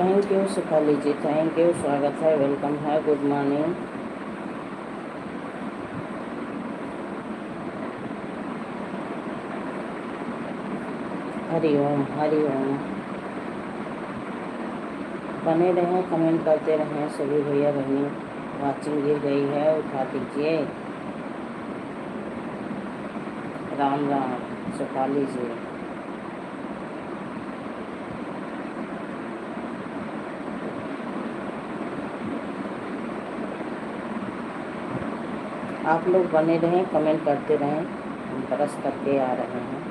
Thank you Shefali ji, thank you, स्वागत है, welcome है, गुड मॉर्निंग। हरिओम हरिओम। बने रहें, कमेंट करते रहें सभी भैया बहनी। वाचिंग गिर गई है, उठा दीजिए। राम राम शेफाली जी। आप लोग बने रहें, कमेंट करते रहें, हम ब्रश करके आ रहे हैं।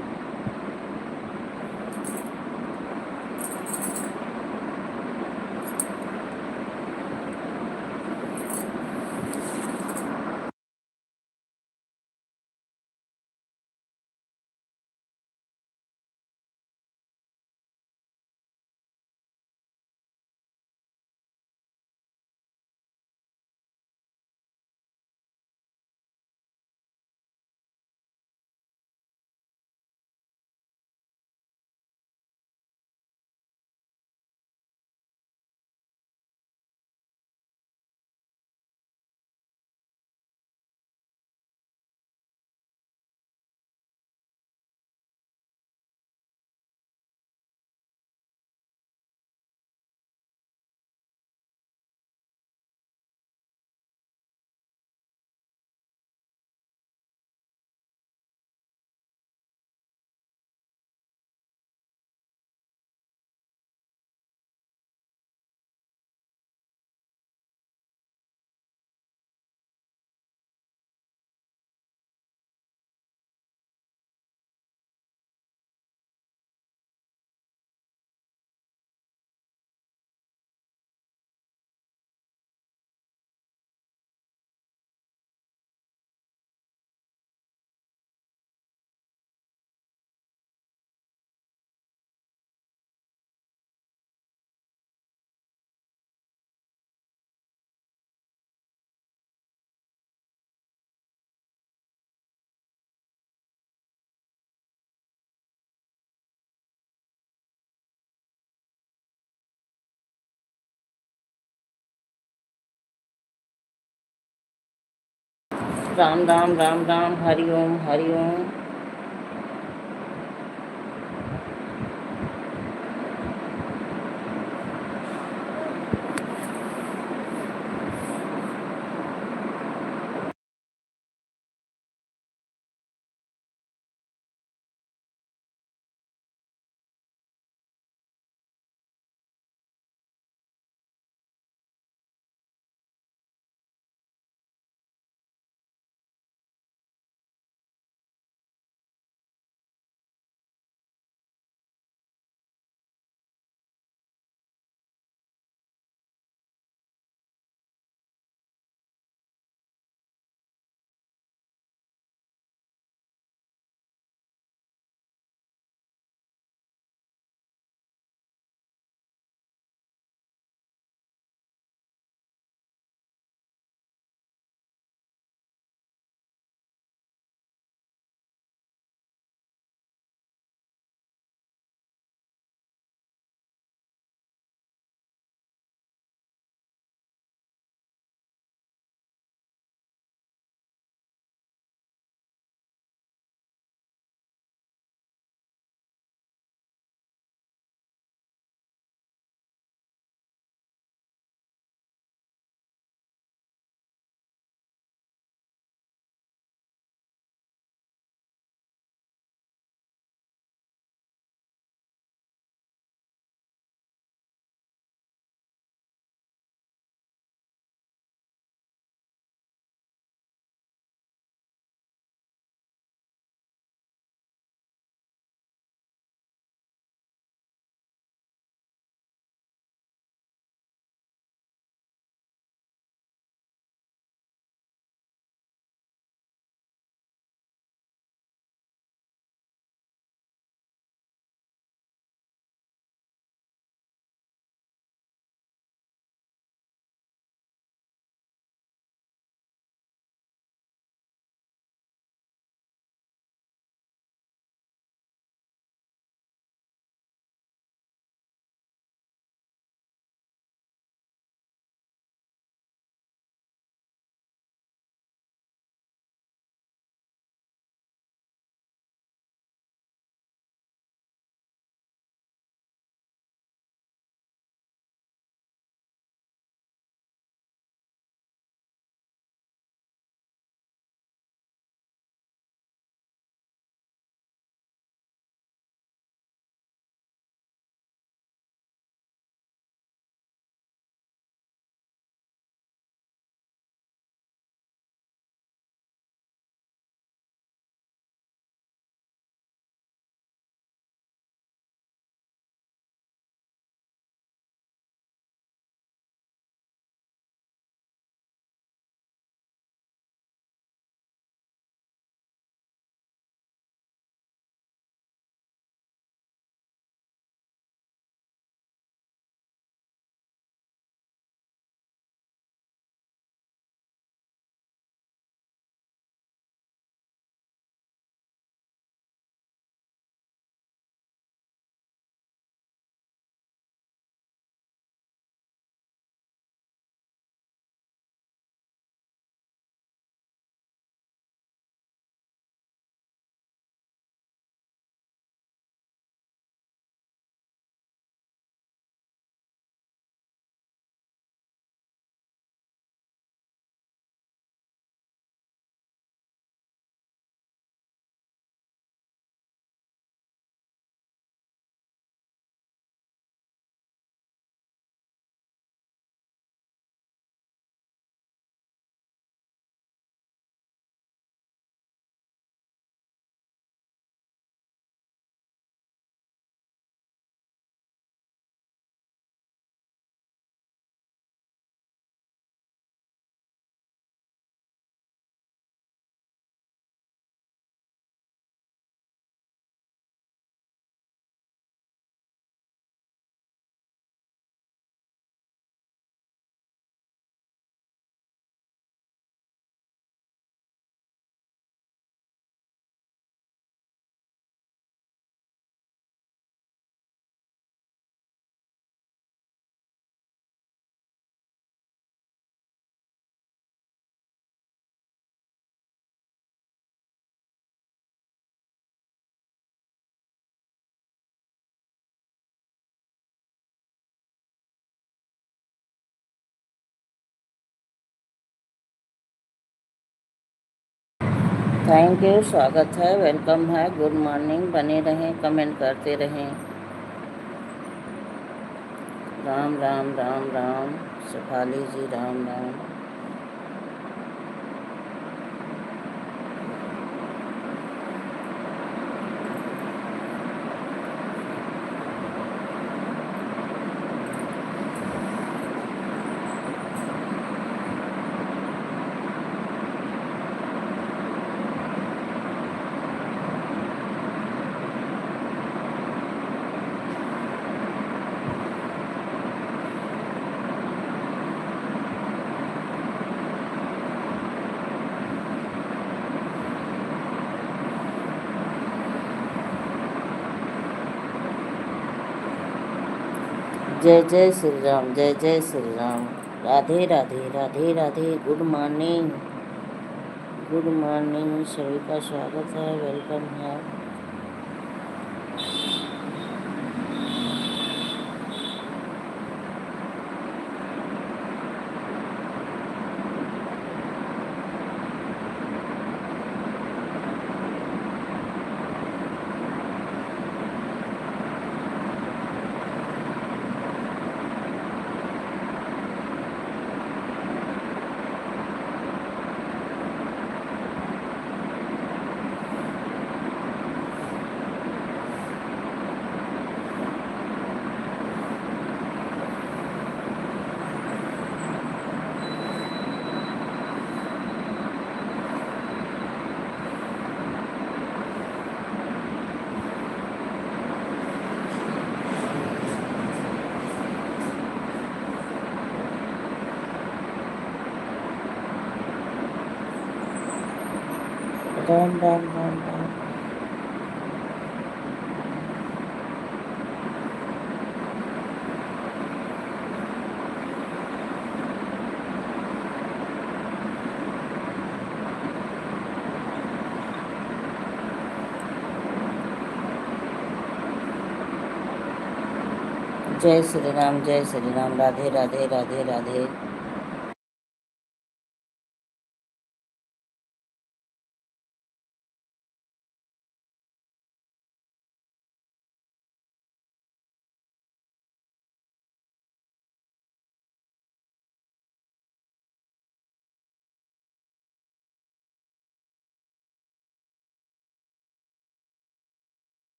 राम राम राम राम, हरिओम हरिओम। थैंक यू, स्वागत है, वेलकम है, गुड मॉर्निंग। बने रहें, कमेंट करते रहें। राम राम राम राम। शेफाली जी, राम राम। जय जय श्री राम, जय जय Shri Ram. Radhe Radhe Radhe Radhe. Good morning, good morning. सभी का स्वागत है, वेलकम है। राम राम राम राम। जय श्री राम, जय श्री राम। राधे राधे राधे राधे।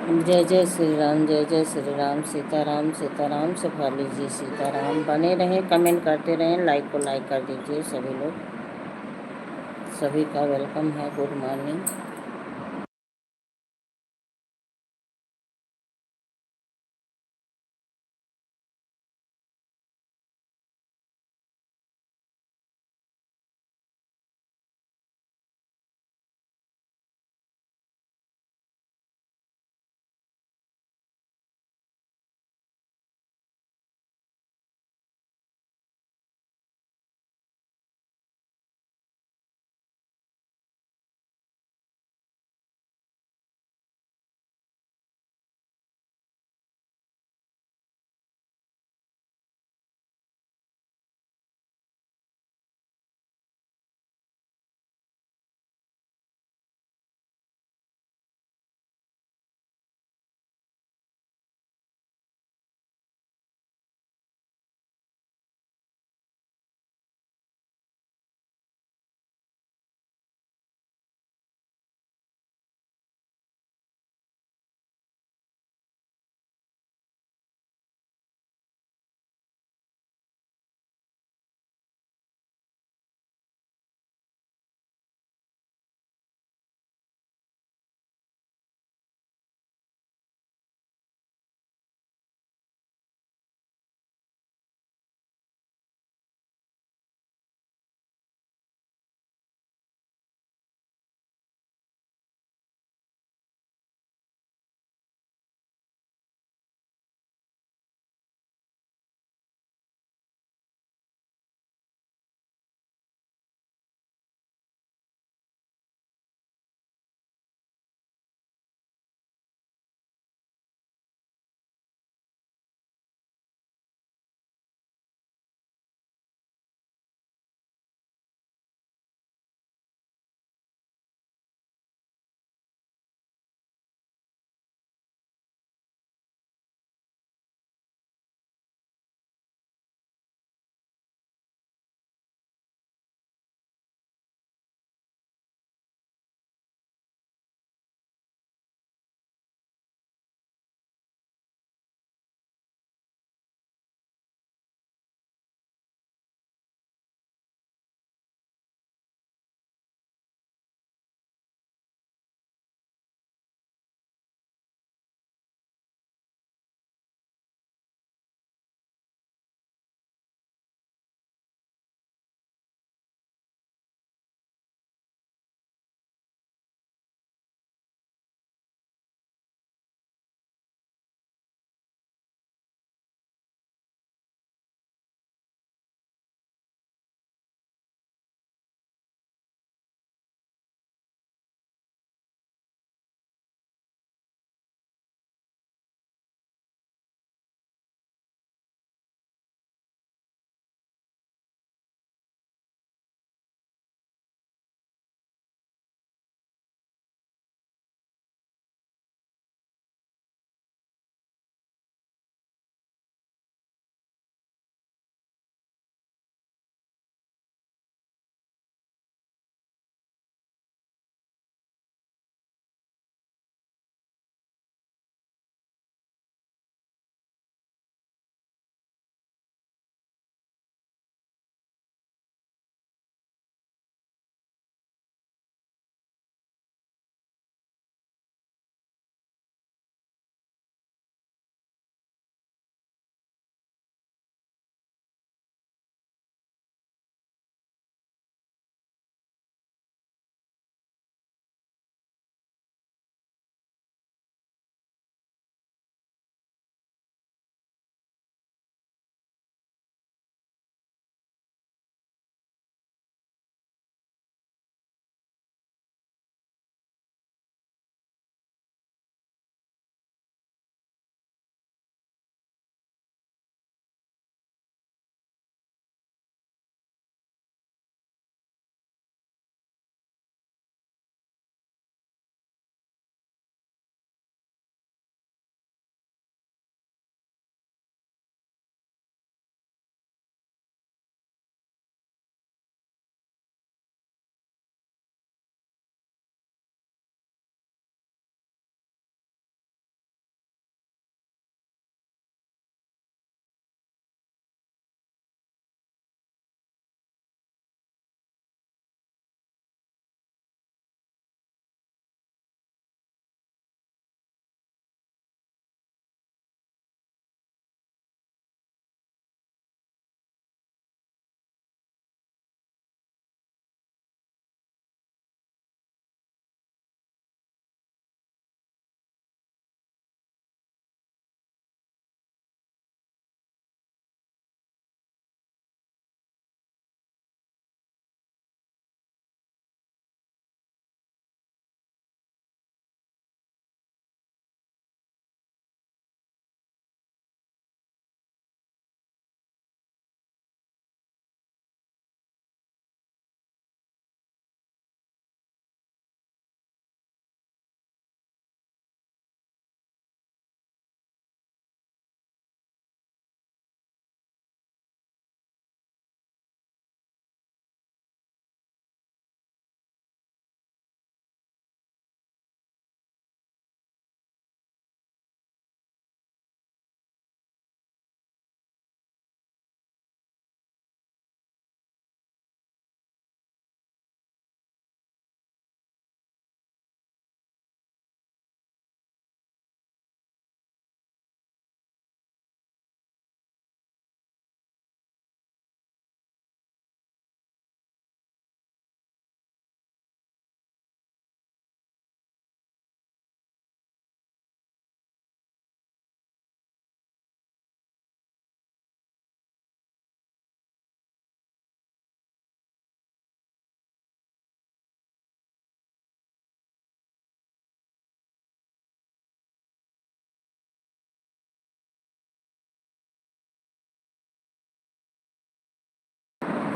जय जय श्री राम, जय जय श्री राम, सीताराम सीताराम, शेफाली जी सीताराम। बने रहें, कमेंट करते रहें, लाइक को लाइक कर दीजिए सभी लोग। सभी का वेलकम है। Good morning.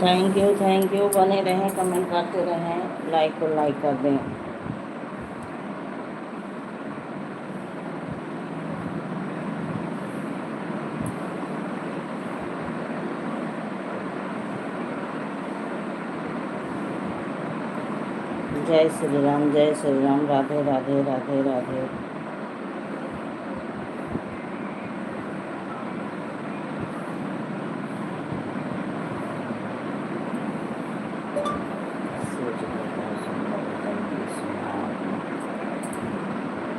थैंक यू, बने रहें, कमेंट करते रहें, लाइक को लाइक कर दें। जय श्री राम, जय श्री राम, राधे राधे राधे राधे।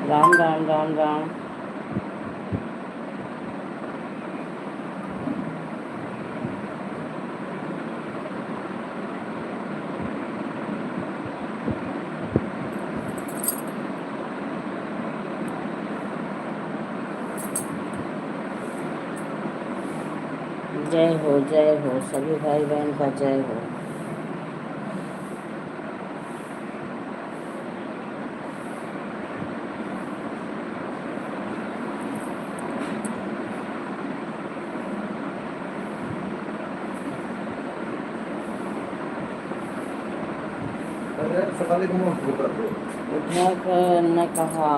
राम राम राम राम। जय हो, सभी भाई बहन का जय हो। उठा कर न कहा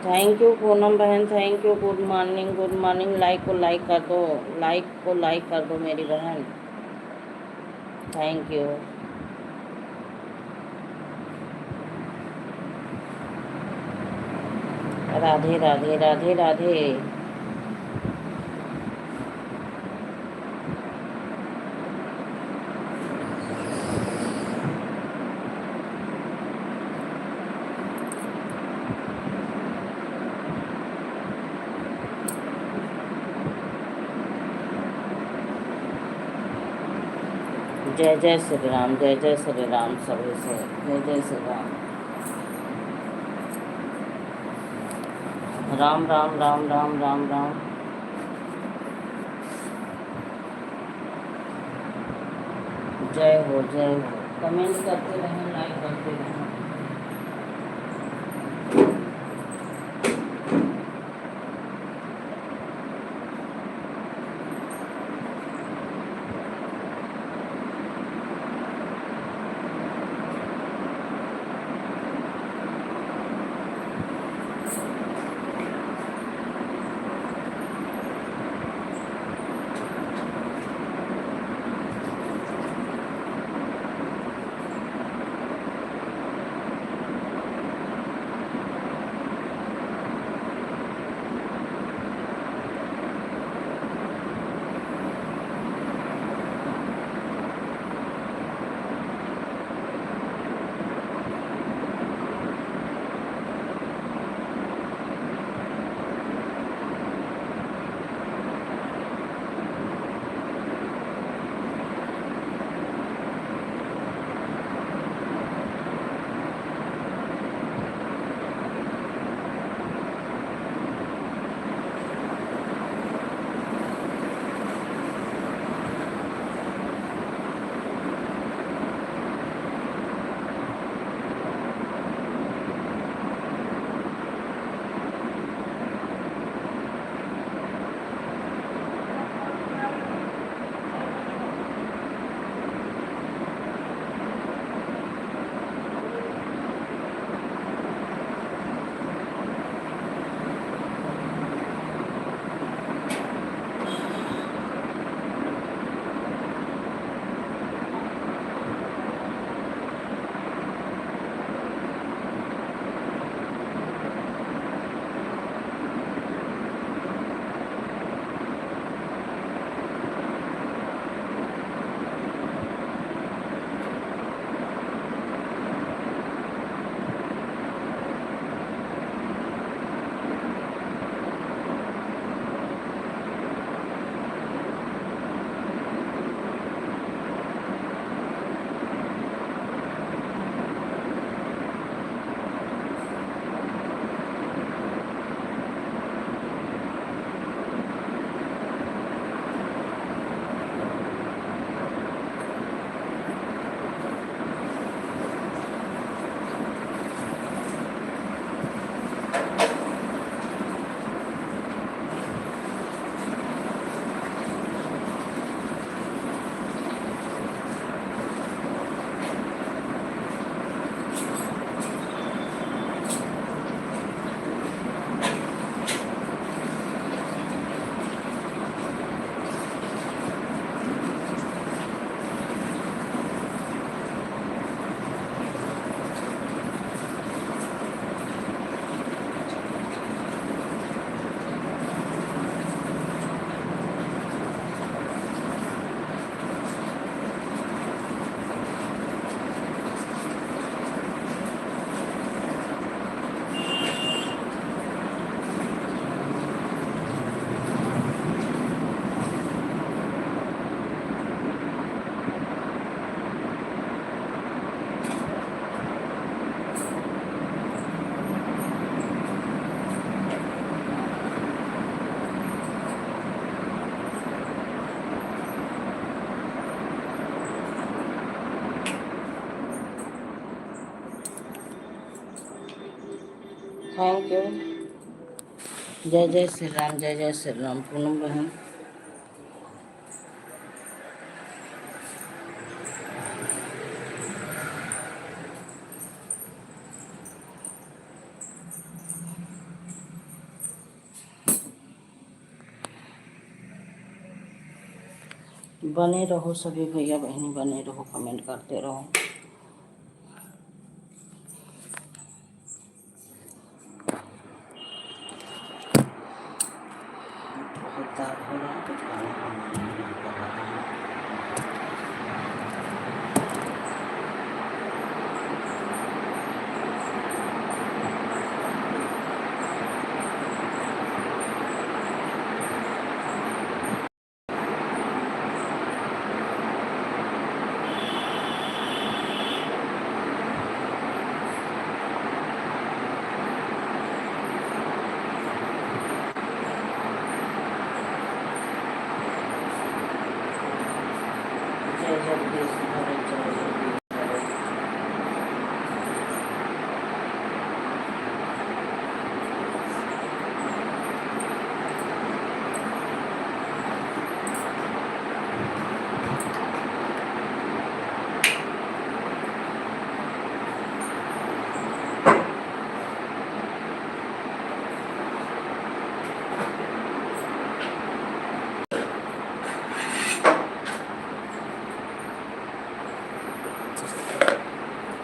थैंक यू पूनम बहन, thank you, good morning good morning. Like को लाइक कर दो, लाइक को लाइक कर दो मेरी बहन, थैंक यू। राधे राधे राधे राधे। जय जय श्री राम, जय जय श्री राम, सभी से जय जय श्री राम। राम राम राम राम राम राम। जय हो, कमेंट करते रहें, लाइक करते रहें। Thank you. जय जय श्री राम, जय जय श्री राम। पूनम बहन बने रहो, सभी भैया बहनी बने रहो, कमेंट करते रहो। बहुत दर्द हो रहा है, कुछ खाने का मन नहीं कर रहा है। जय जगदीश हरे, जय जगदीश हरे।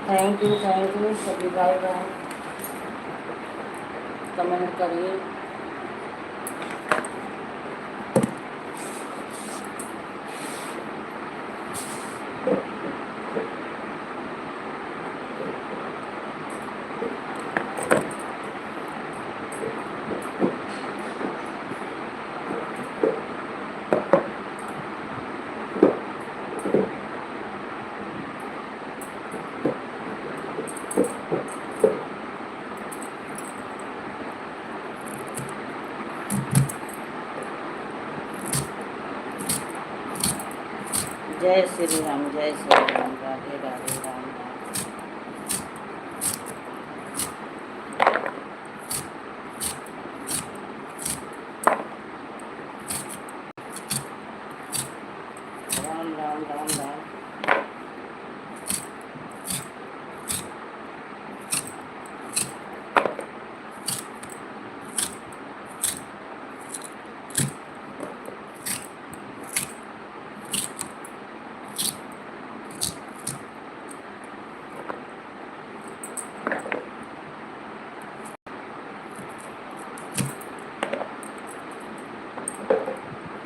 थैंक यू सभी भाई बहन, कमेंट करिए। जय श्री राम, जय श्री राम, राधे राधे, राम राम, राम राम राम राम।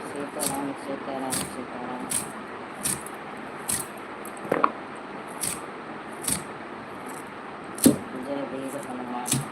सीताराम सीताराम सीताराम। जय वीर हनुमान।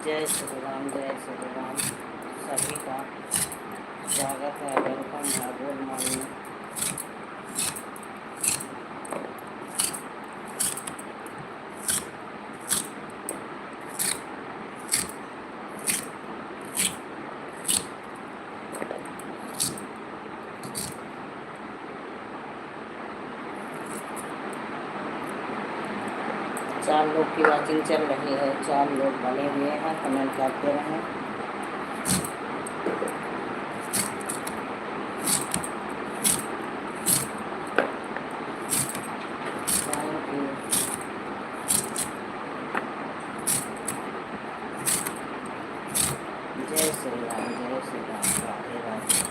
जय श्री राम, जय श्री राम। सभी का स्वागत है, वेलकम है, गुड मॉर्निंग। चार लोग की वॉचिंग चल रही है, 4 लोग बने हुए हैं, कमेंट करते रहें। Thank you. जय श्री राम, जय Shri Ram, Radhe Radhe.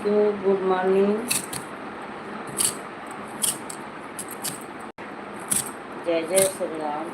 Thank you, good morning, जय जय Shri Ram.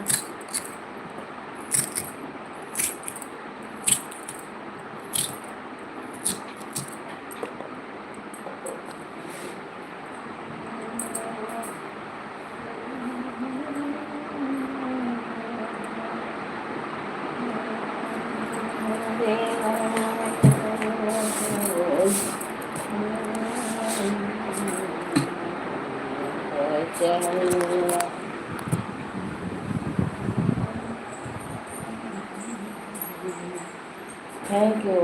Thank you.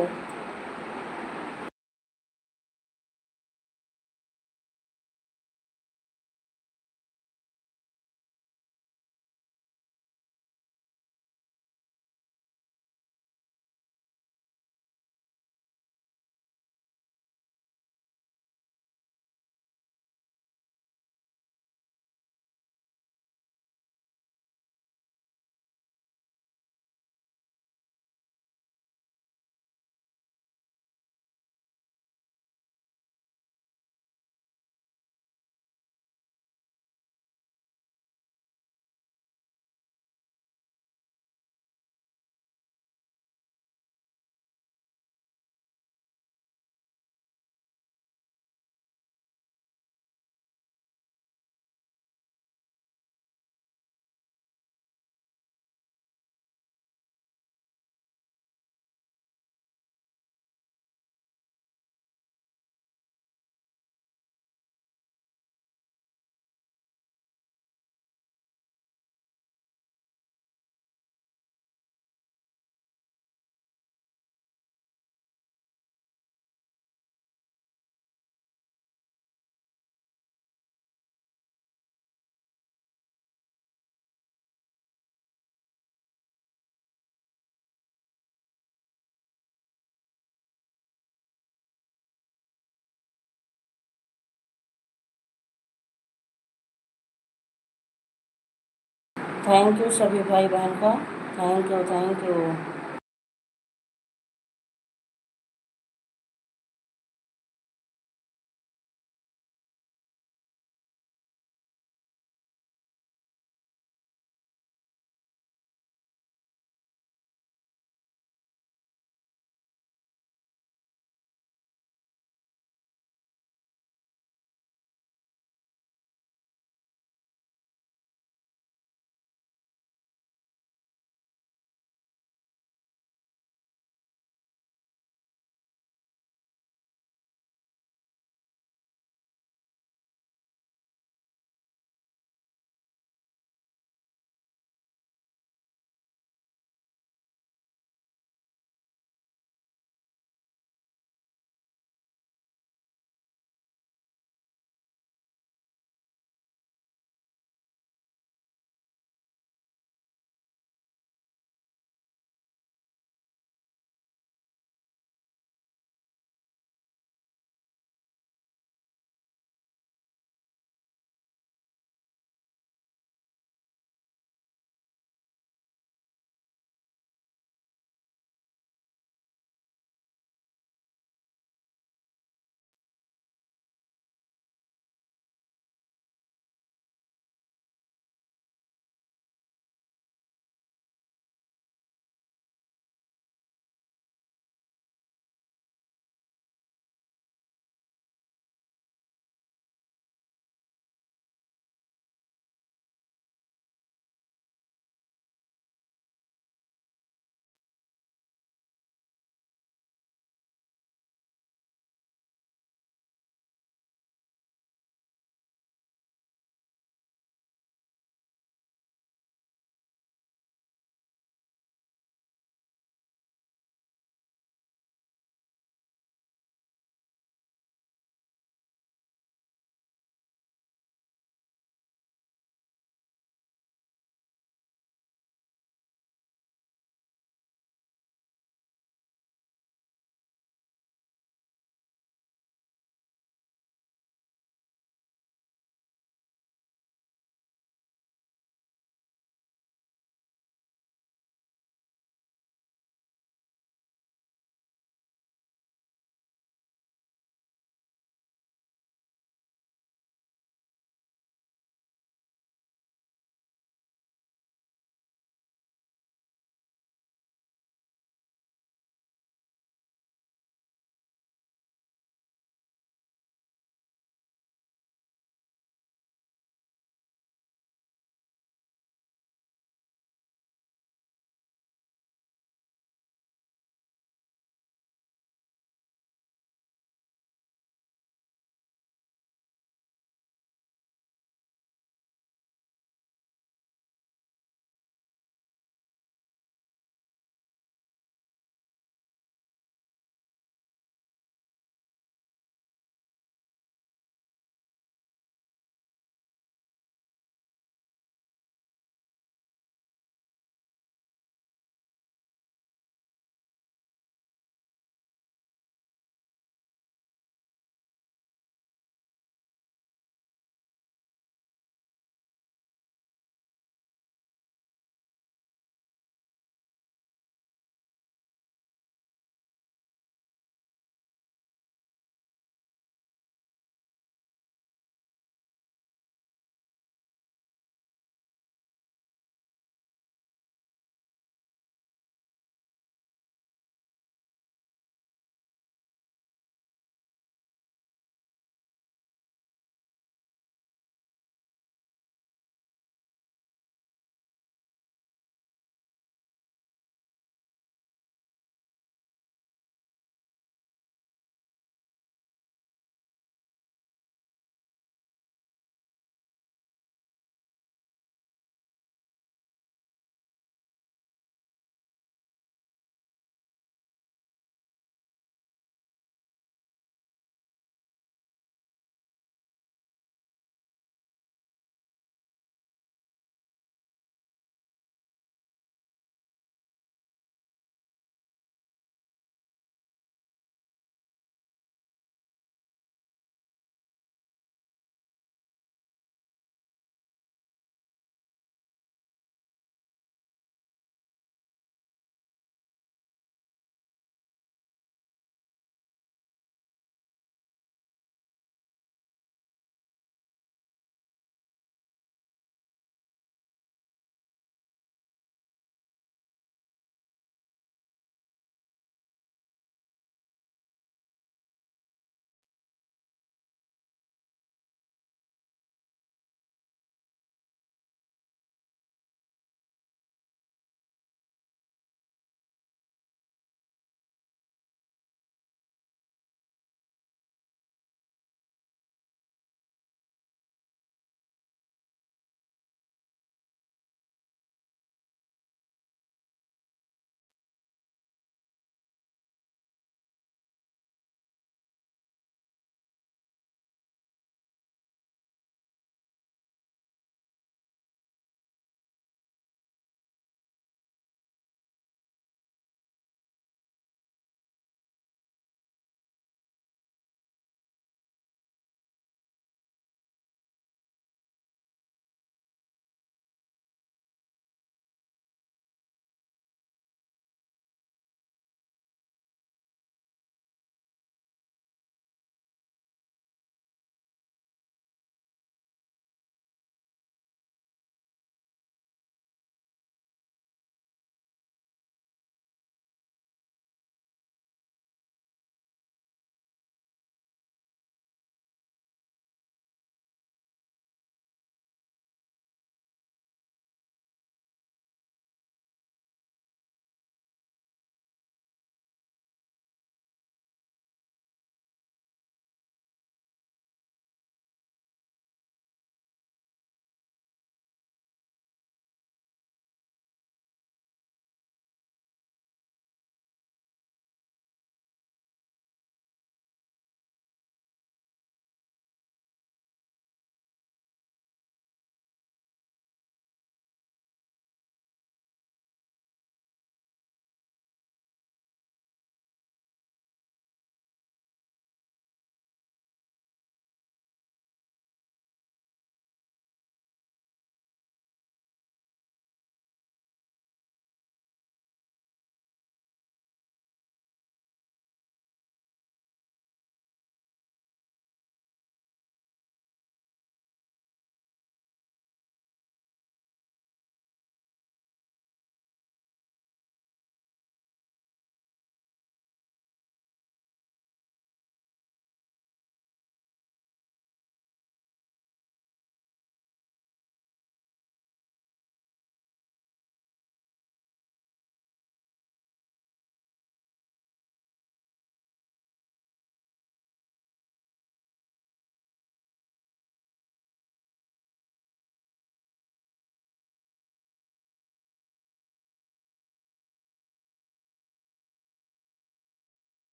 Thank you सभी भाई बहन का, thank you, thank you.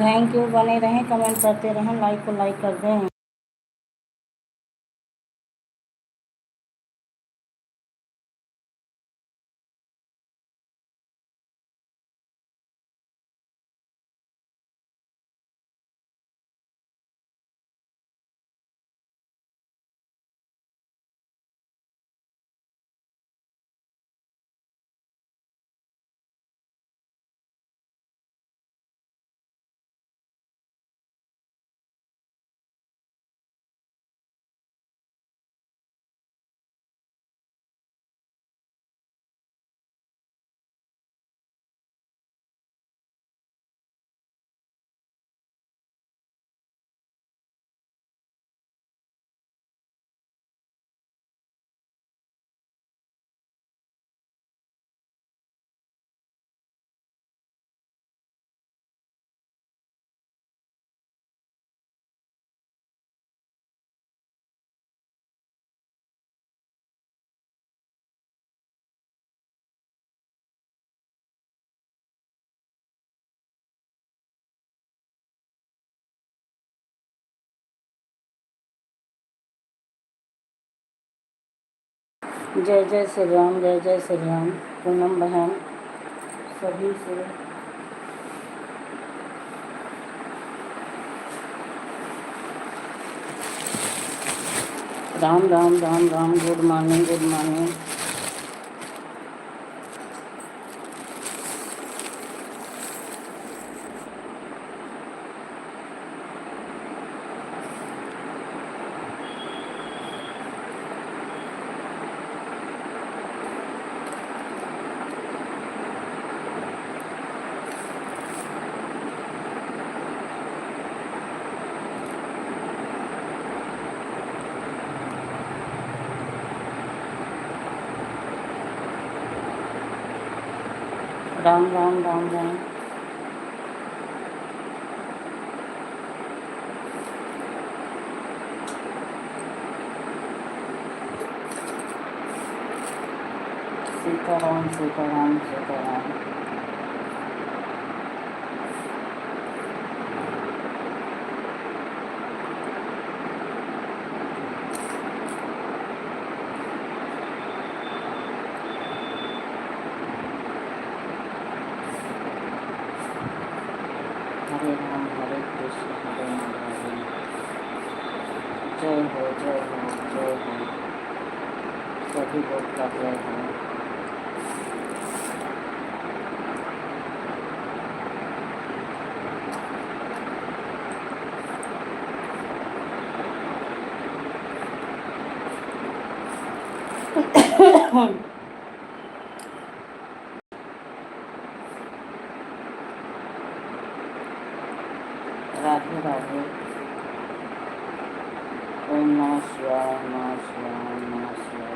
Thank you, बने रहें, कमेंट करते रहें, लाइक को लाइक कर दें। जय जय श्री राम, जय जय श्री राम। पूनम बहन सभी से Ram Ram Ram Ram. Good morning, good morning. Ram Ram Ram Ram. Sitaram Sitaram Sitaram. हरे राम हरे कृष्ण हरे राम हरे राम। जय हो जय हो जय हो। सभी लोग का जय हो। राधे राधे। ओम नमः शिवाय, नमः शिवाय, नमः शिवाय।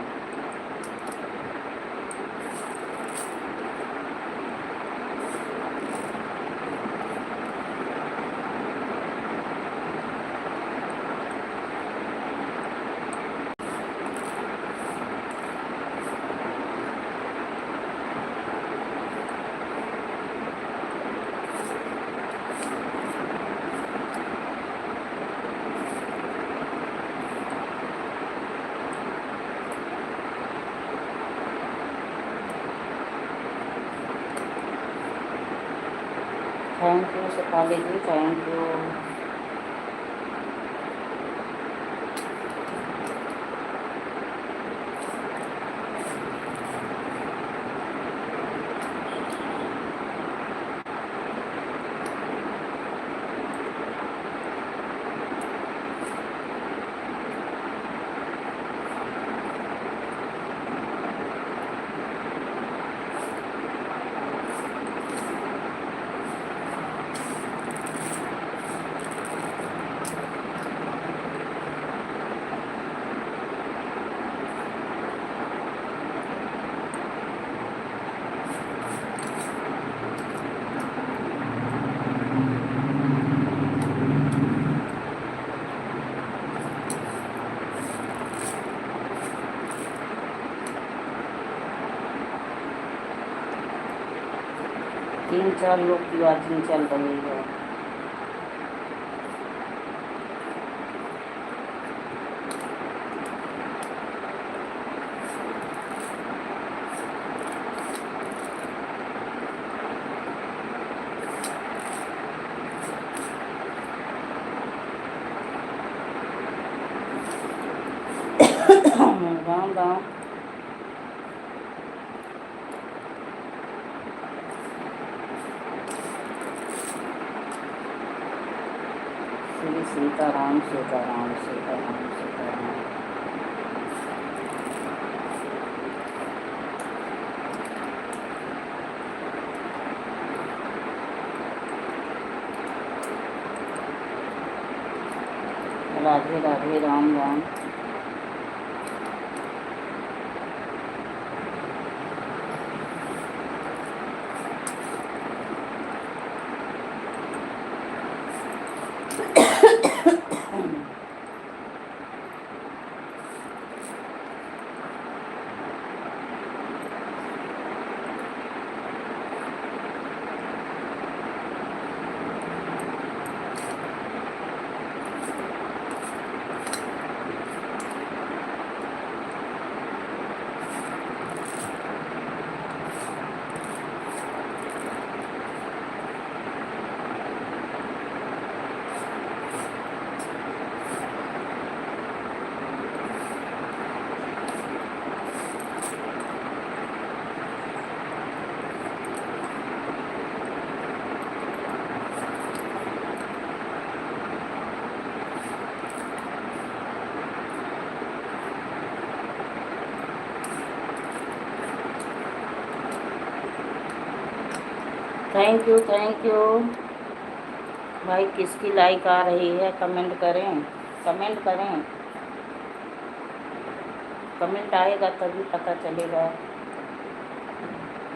Thank you Shefali ji, thank you. तीन चार लोग की वाचिंग चल रही है। राम। श्री सीताराम सीताराम सीताराम सीताराम। राधे राधे राम राम। थैंक यू भाई। किसकी लाइक आ रही है कमेंट करें, कमेंट करें। कमेंट आएगा तभी पता चलेगा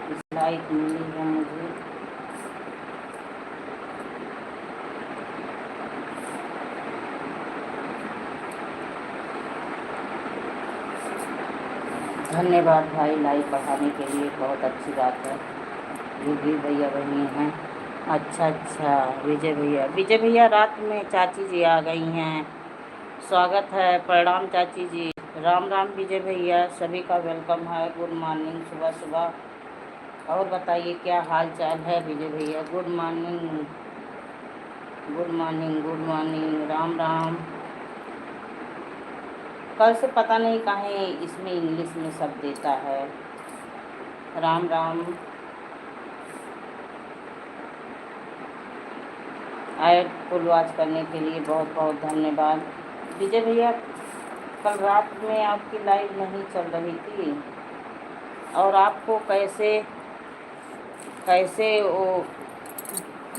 किस लाइक मिली है मुझे। धन्यवाद भाई लाइक बढ़ाने के लिए, बहुत अच्छी बात है। ये भी भैया बनी हैं। अच्छा विजय भैया रात में चाची जी आ गई हैं। स्वागत है, प्रणाम चाची जी। राम राम विजय भैया, सभी का वेलकम है। गुड मॉर्निंग, सुबह सुबह। और बताइए क्या हाल चाल है विजय भैया। Good morning good morning good morning. Ram Ram. कल से पता नहीं काहे इसमें इंग्लिश में सब देता है। Ram Ram. Add full watch करने के लिए बहुत बहुत धन्यवाद विजय भैया। कल रात में आपकी लाइव नहीं चल रही थी और आपको कैसे वो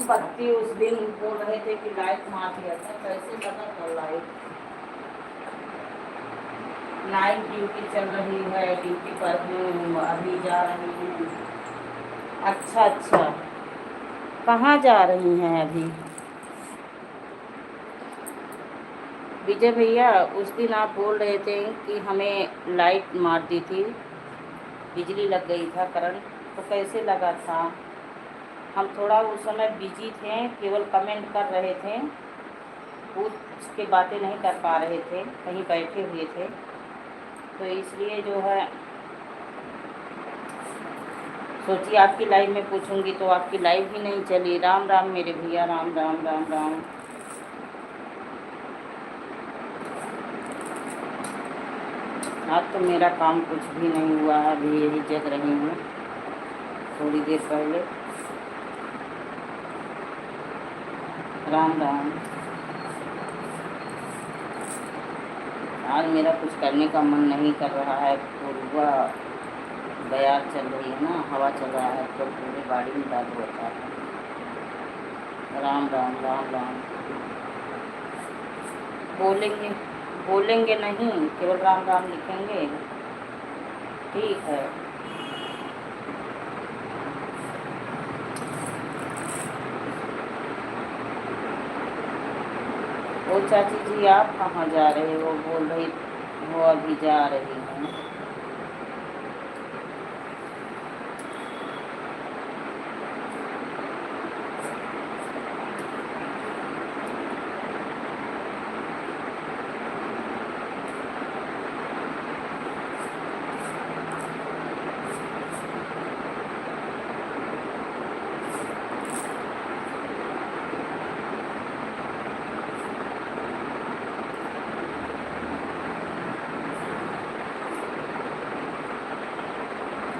बत्ती उस दिन बोल रहे थे कि लाइट मार दिया था, कैसे लगा कल लाइव? नाइट ड्यूटी चल रही है, ड्यूटी पर हूँ, अभी जा रही हूँ। अच्छा, कहाँ जा रही हैं अभी विजय भैया? उस दिन आप बोल रहे थे कि हमें लाइट मार दी थी, बिजली लग गई था, करंट। तो कैसे लगा था? हम थोड़ा उस समय बिजी थे, केवल कमेंट कर रहे थे, पूछ के बातें नहीं कर पा रहे थे, कहीं बैठे हुए थे, तो इसलिए जो है सोचिए आपकी लाइव में पूछूंगी तो आपकी लाइव भी नहीं चली। राम राम मेरे भैया, राम राम राम राम। आज तो मेरा काम कुछ भी नहीं हुआ है, अभी यही जग रही हूँ थोड़ी देर पहले। राम राम। आज मेरा कुछ करने का मन नहीं कर रहा है, पूरा बयार चल रही है ना, हवा चल रहा है तो पूरी बाड़ी में दर्द होता है। राम राम राम राम। बोलेंगे नहीं, केवल राम राम लिखेंगे, ठीक है। वो चाची जी आप कहाँ जा रहे हो? बोल रही वो अभी जा रही हैं।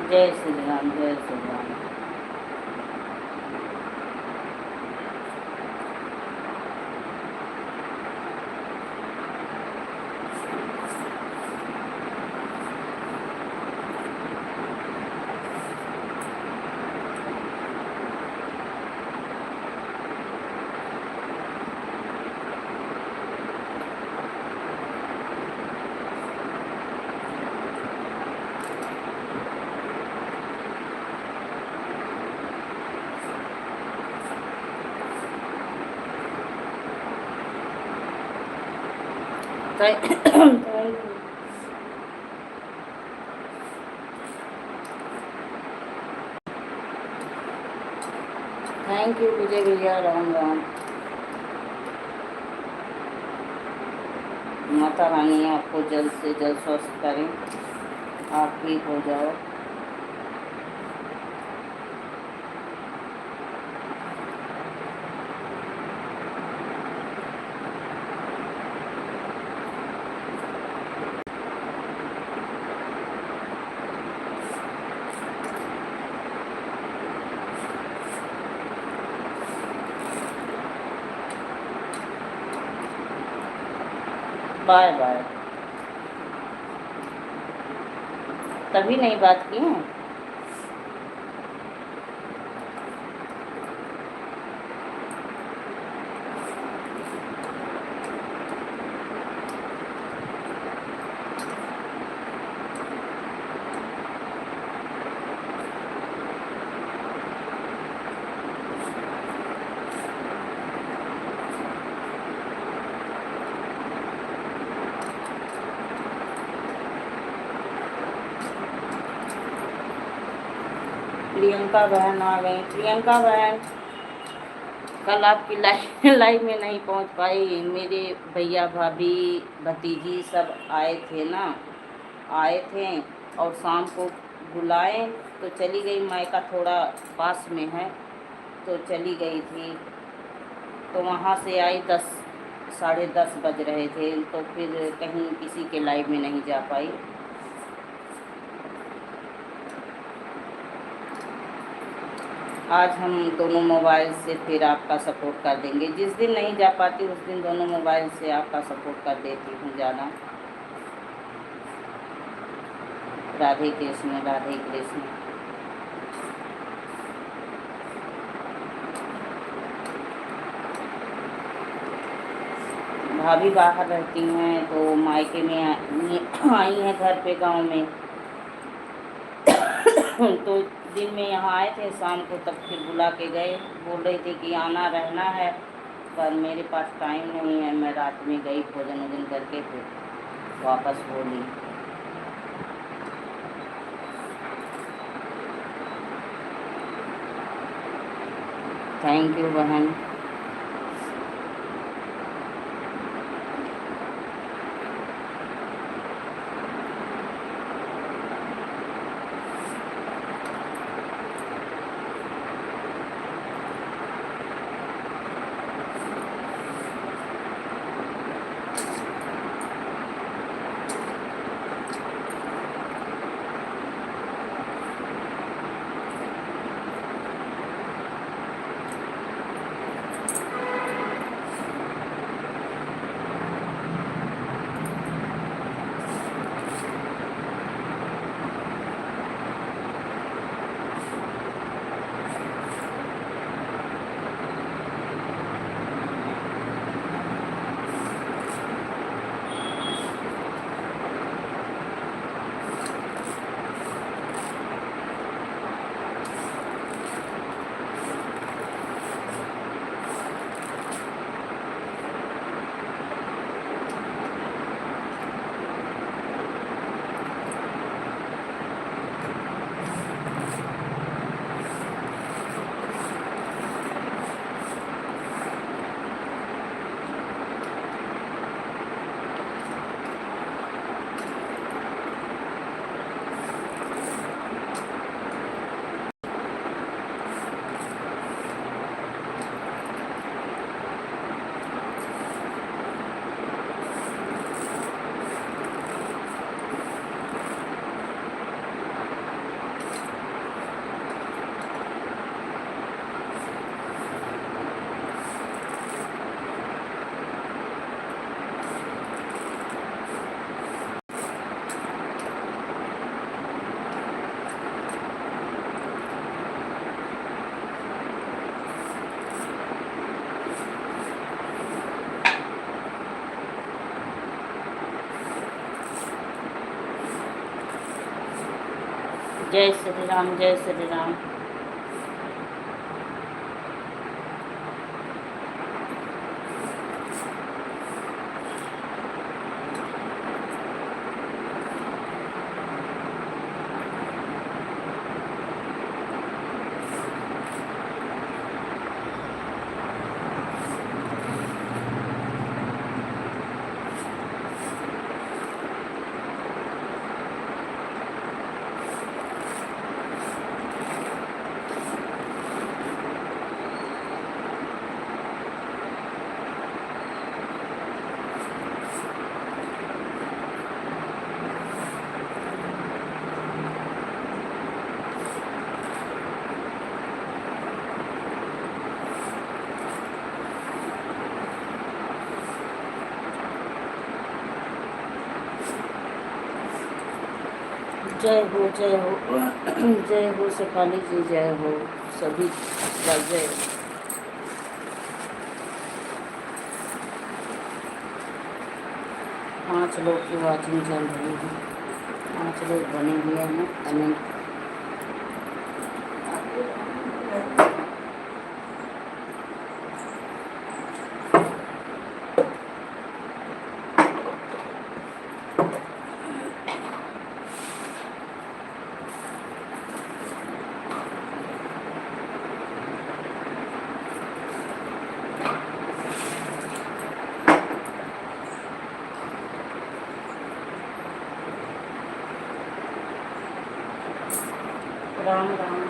जय श्री राम, जय श्री राम। थैंक यू विजय भैया, राम राम। माता रानी आपको जल्द से जल्द स्वस्थ करें, आप ठीक हो जाओ। Bye bye. तभी नहीं बात की हैं। प्रियंका बहन आ गई। प्रियंका बहन, कल आपकी लाइव में नहीं पहुंच पाई। मेरे भैया भाभी भतीजी सब आए थे ना, आए थे और शाम को बुलाए तो चली गई। मायका थोड़ा पास में है तो चली गई थी, तो वहाँ से आई 10 साढ़े 10 बज रहे थे, तो फिर कहीं किसी के लाइव में नहीं जा पाई। आज हम दोनों मोबाइल से फिर आपका सपोर्ट कर देंगे। जिस दिन नहीं जा पाती उस दिन दोनों मोबाइल से आपका सपोर्ट कर देती हूँ जाना। राधे कृष्ण, राधे कृष्ण। भाभी बाहर रहती हैं तो मायके में आई हैं घर पे गांव में। तो दिन में यहाँ आए थे, शाम को तब फिर बुला के गए। बोल रहे थे कि आना रहना है, पर मेरे पास टाइम नहीं है। मैं रात में गई, भोजन वोजन करके फिर वापस बोली। थैंक यू बहन। जय श्री राम, जय श्री राम। जय हो, जय हो। जय हो शेफाली जी, जय हो सभी का जय। 5 लोग की वॉचिंग चल रही है, 5 लोग बने हुए हैं कमेंट। राम राम।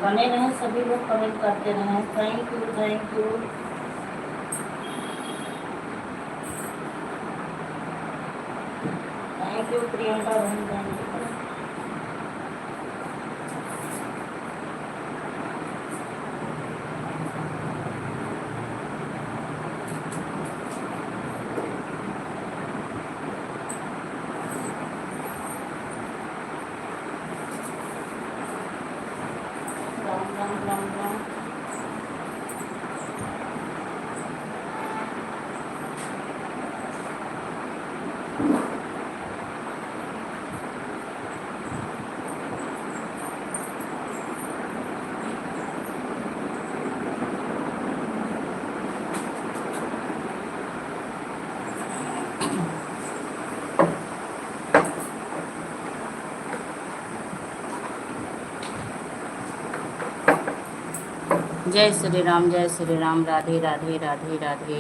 बने रहें सभी लोग, कमेंट करते रहें। Thank you, thank you. Thank you Priyanka बहन, थैंक यू। राम राम राम राम। जय श्री राम, जय श्री राम। राधे राधे, राधे राधे।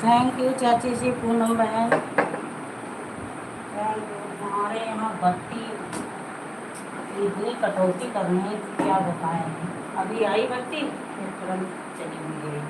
थैंक यू चाची जी, पूनम बहन, थैंक यू। हमारे यहाँ बत्ती इतनी कटौती करने की क्या बताएं। अभी आई बत्ती फिर तुरंत चली भी गई।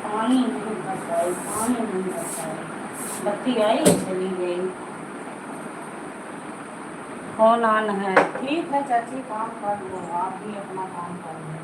पानी नहीं भरता है, पानी नहीं भरता है। बत्ती आई चली गई। फोन ऑन है। ठीक है चाची, काम कर लो, आप भी अपना काम कर लो।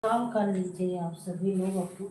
काम कर लीजिए आप सभी लोग अपना।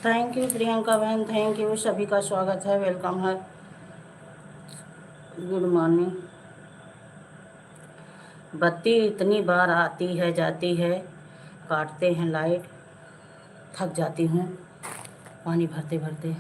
थैंक यू प्रियंका बहन, थैंक यू। सभी का स्वागत है, वेलकम है। Good morning. बत्ती इतनी बार आती है जाती है, काटते हैं लाइट, थक जाती हूँ पानी भरते भरते।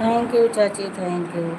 थैंक यू चाची, थैंक यू।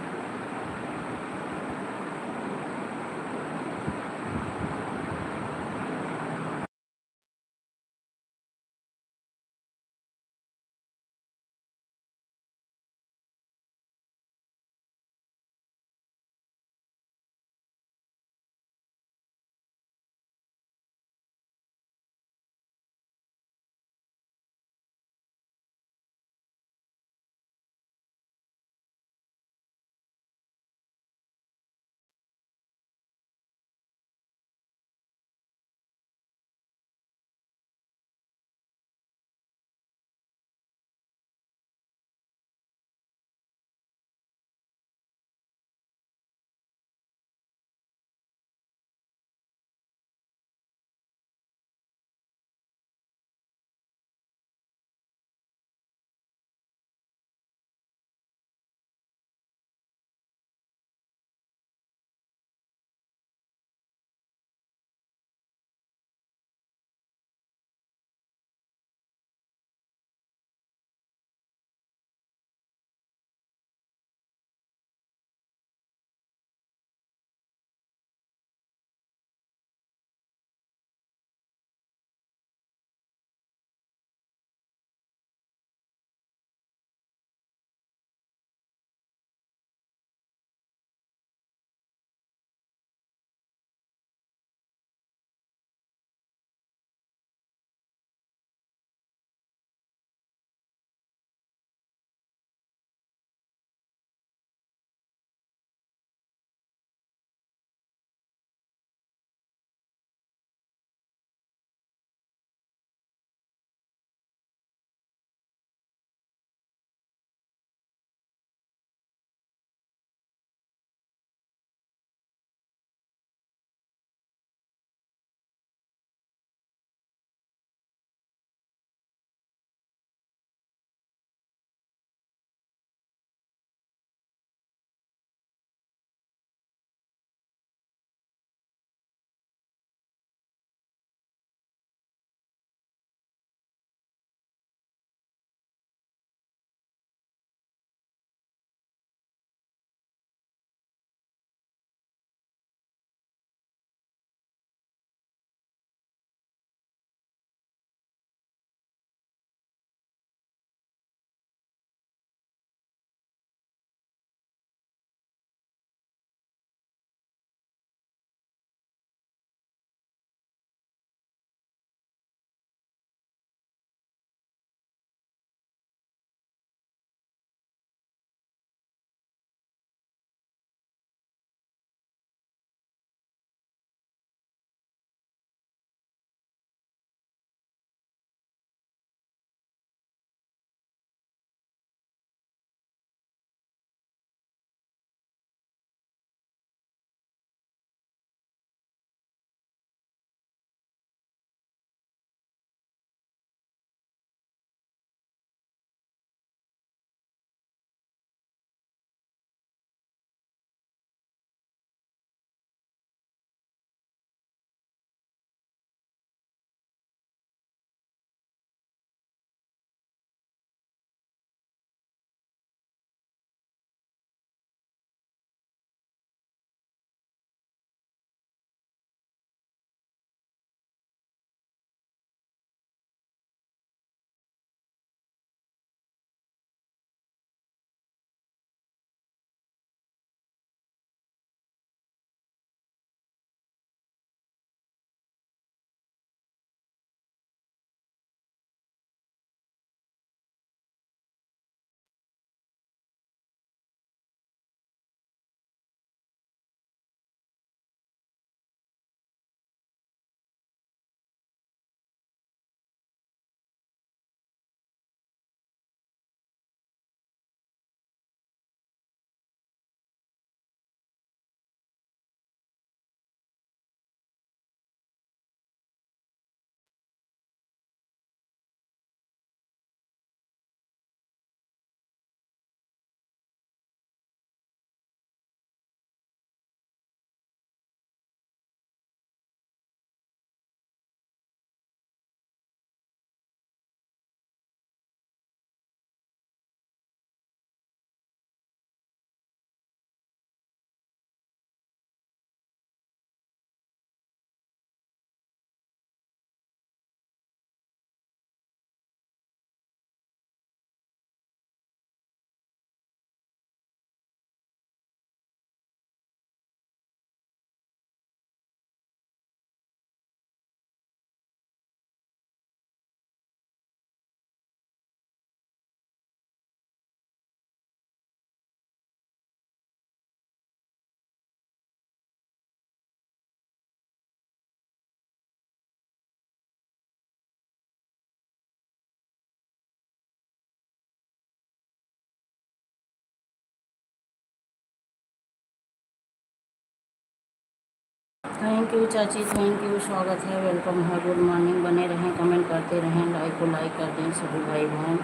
थैंक यू चाची, थैंक यू, स्वागत है, वेलकम है, गुड मॉर्निंग। बने रहें, कमेंट करते रहें, लाइक को लाइक कर दें सभी भाई बहन।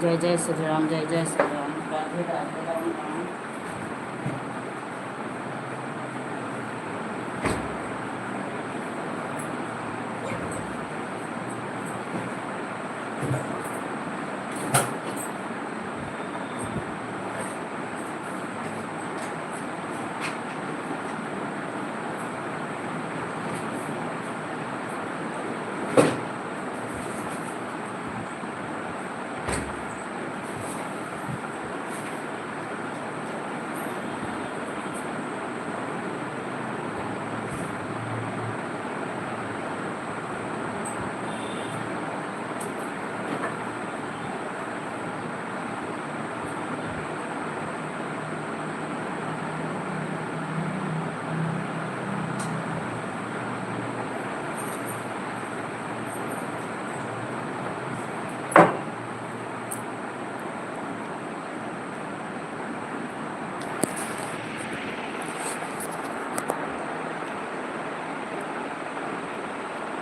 जय जय श्री राम, जय जय श्री राम, राधे राधे, राम राम।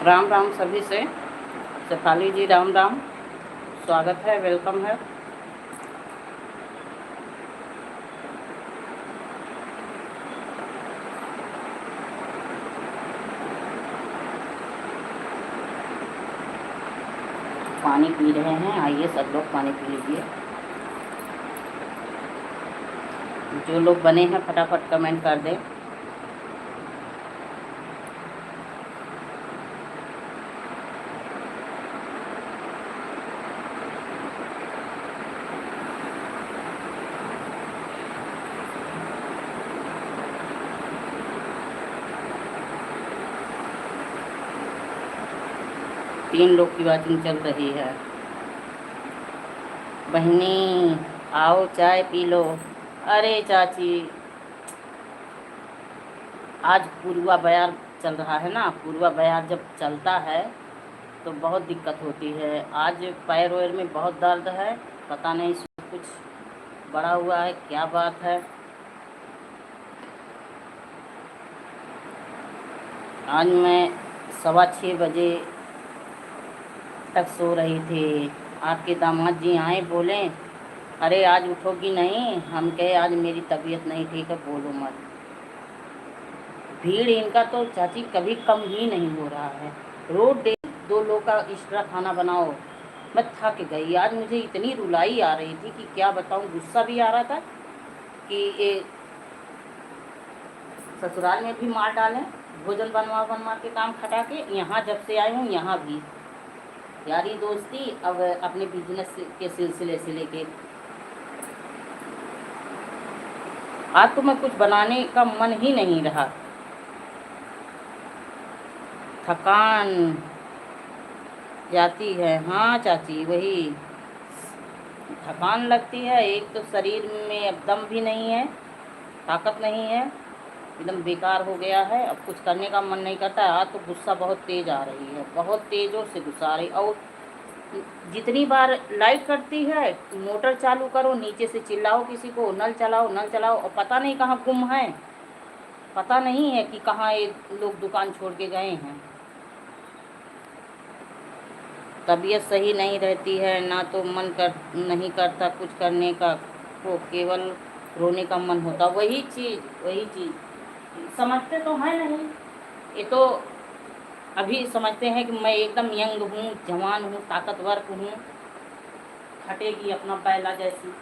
राम राम सभी से। शेफाली जी राम राम, स्वागत है, वेलकम है। पानी पी रहे हैं, आइए सब लोग पानी पी लीजिए। जो लोग बने हैं फटाफट कमेंट कर दें। तीन लोग की बातचीत चल रही है। बहनी आओ चाय पी लो। अरे चाची, आज पूर्वा बयार चल रहा है ना, पूर्वा बयार जब चलता है तो बहुत दिक्कत होती है। आज पैर वैर में बहुत दर्द है, पता नहीं कुछ बड़ा हुआ है, क्या बात है। आज मैं 6:15 बजे तक सो रही थी। आपके दामाद जी आए, बोले अरे आज उठोगी नहीं। हम कहे आज मेरी तबीयत नहीं ठीक है, बोलो मत। भीड़ इनका तो चाची कभी कम ही नहीं हो रहा है। रोज डे 2 लोग का एक्स्ट्रा खाना बनाओ। मैं थक गई, आज मुझे इतनी रुलाई आ रही थी कि क्या बताऊं। गुस्सा भी आ रहा था कि ये ससुराल में भी मार डालें, भोजन बनवा बनवा के काम खटा के। यहाँ जब से आई हूँ यहाँ भी यारी दोस्ती, अब अपने बिजनेस के सिलसिले से लेके आज तो मैं कुछ बनाने का मन ही नहीं रहा। थकान जाती है, हाँ चाची वही थकान लगती है। एक तो शरीर में अब दम भी नहीं है, ताकत नहीं है, एकदम बेकार हो गया है। अब कुछ करने का मन नहीं करता है। आज तो गुस्सा बहुत तेज आ रही है, बहुत तेज़ों से गुस्सा आ रही। और जितनी बार लाइट कटती है, मोटर चालू करो, नीचे से चिल्लाओ किसी को, नल चलाओ नल चलाओ, और पता नहीं कहाँ गुम है, पता नहीं है कि कहाँ ये लोग दुकान छोड़ के गए हैं। तबीयत सही नहीं रहती है, ना तो मन नहीं करता कुछ करने का, वो केवल रोने का मन होता। वही चीज़ समझते तो हैं नहीं। ये तो अभी समझते हैं कि मैं एकदम यंग हूँ, जवान हूँ, ताकतवर हूँ, हटेगी अपना बैला जैसी।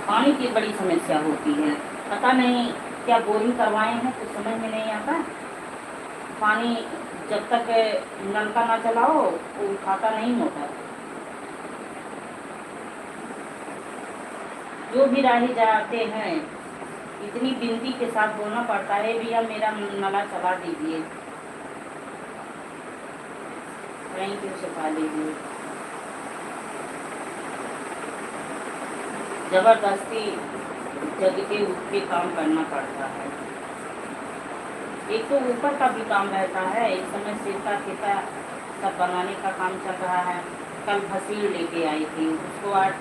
पानी की बड़ी समस्या होती है, पता नहीं क्या बोरिंग करवाए हैं कुछ समझ में नहीं आता। पानी जब तक नल का ना चलाओ वो उठाता नहीं होता। जो भी राही जाते हैं इतनी विनती के साथ बोलना पड़ता है, भैया मेरा नला चला दीजिए। थैंक यू शेफाली जी। जबरदस्ती जग के उठ के काम करना पड़ता है। एक तो ऊपर का भी काम रहता है, इस समय सीता फीता सब बनाने का काम चल रहा है। कल भसीड़ लेके आई थी, उसको आज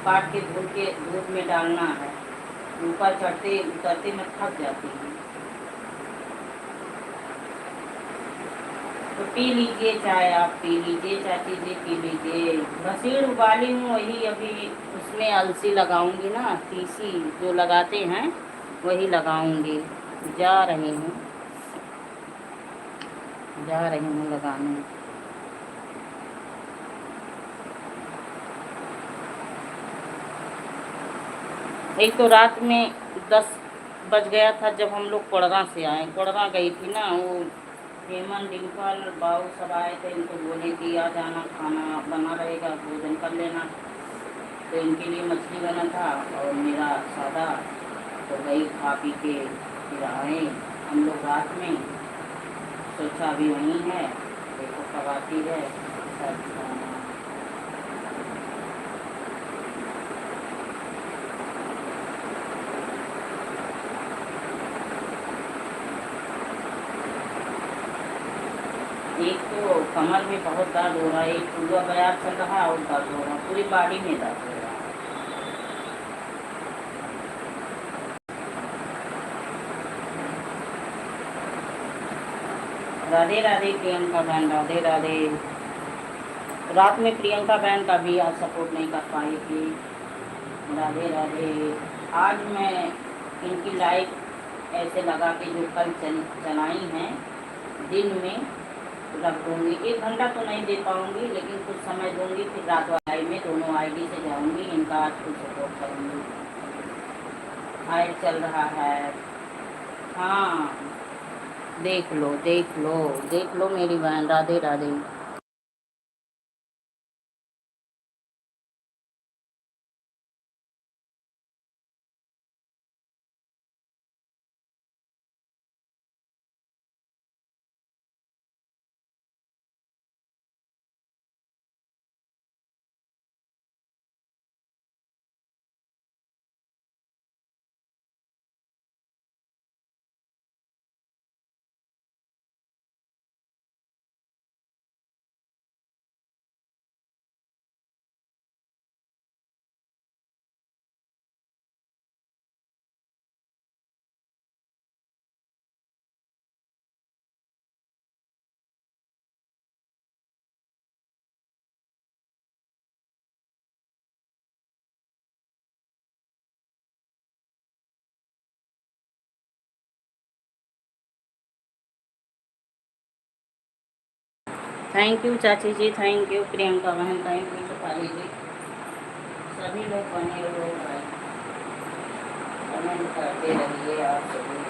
काट के धो के दूध में डालना है। ऊपर चढ़ते उतरते मैं थक जाती हूँ। तो पी लीजिए चाय, आप पी लीजिए, चाची जी पी लीजिए। भसीड़ उबाली हूँ, वही अभी उसमें अलसी लगाऊंगी ना, तीसी जो लगाते हैं वही लगाऊंगी। जा रही हूँ लगाने। एक तो रात में 10 बज गया था जब हम लोग कोड़गा से आए। कोड़गा गई थी ना, वो हेमन डिम्पल बाबू सब आए थे, इनको बोले कि आ जाना, खाना बना रहेगा, भोजन कर लेना। तो इनके लिए मछली बना था और मेरा सादा। तो गई खा पी के फिर आए हम लोग रात में। सोचा अभी वहीं है, देखो कब आती है। एक तो कमर में बहुत दर्द हो रहा है, एक पूरा बयार चल रहा है और दर्द हो रहा है, पूरी बॉडी में दर्द हो रहा है। राधे राधे प्रियंका बहन, राधे राधे। रात में प्रियंका बहन का भी आज सपोर्ट नहीं कर पाई थी। राधे राधे। आज मैं इनकी लाइव ऐसे लगा के जो कल चलाई हैं दिन में रख दूँगी। 1 घंटा तो नहीं दे पाऊँगी, लेकिन कुछ समय दूँगी। फिर रात वाली में दोनों आईडी से जाऊँगी, इनका आज कुछ सपोर्ट करूँगी। हाय चल रहा है, हाँ देख लो देख लो देख लो मेरी बहन। राधे राधे। थैंक यू चाची जी, थैंक यू प्रियंका बहन, थैंक यू सुपारी जी। सभी लोग बने रहो भाई, कमेंट करते रहिए आप सभी।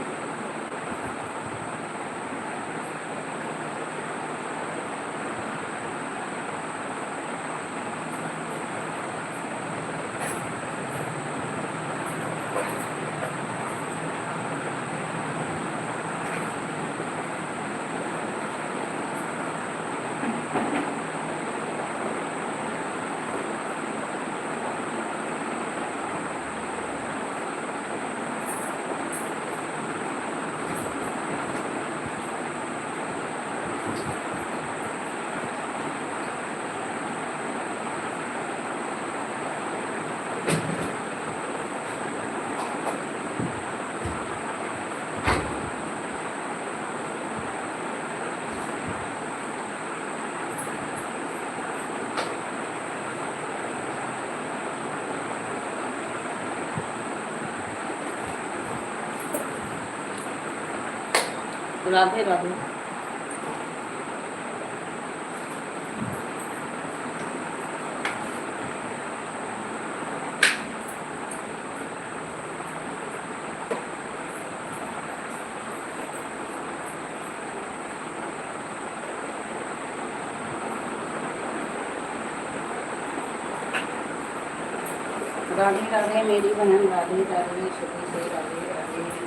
राधे राधे। राधे राधे मेरी बहन, राधे राधे शुभी से, Radhe Radhe.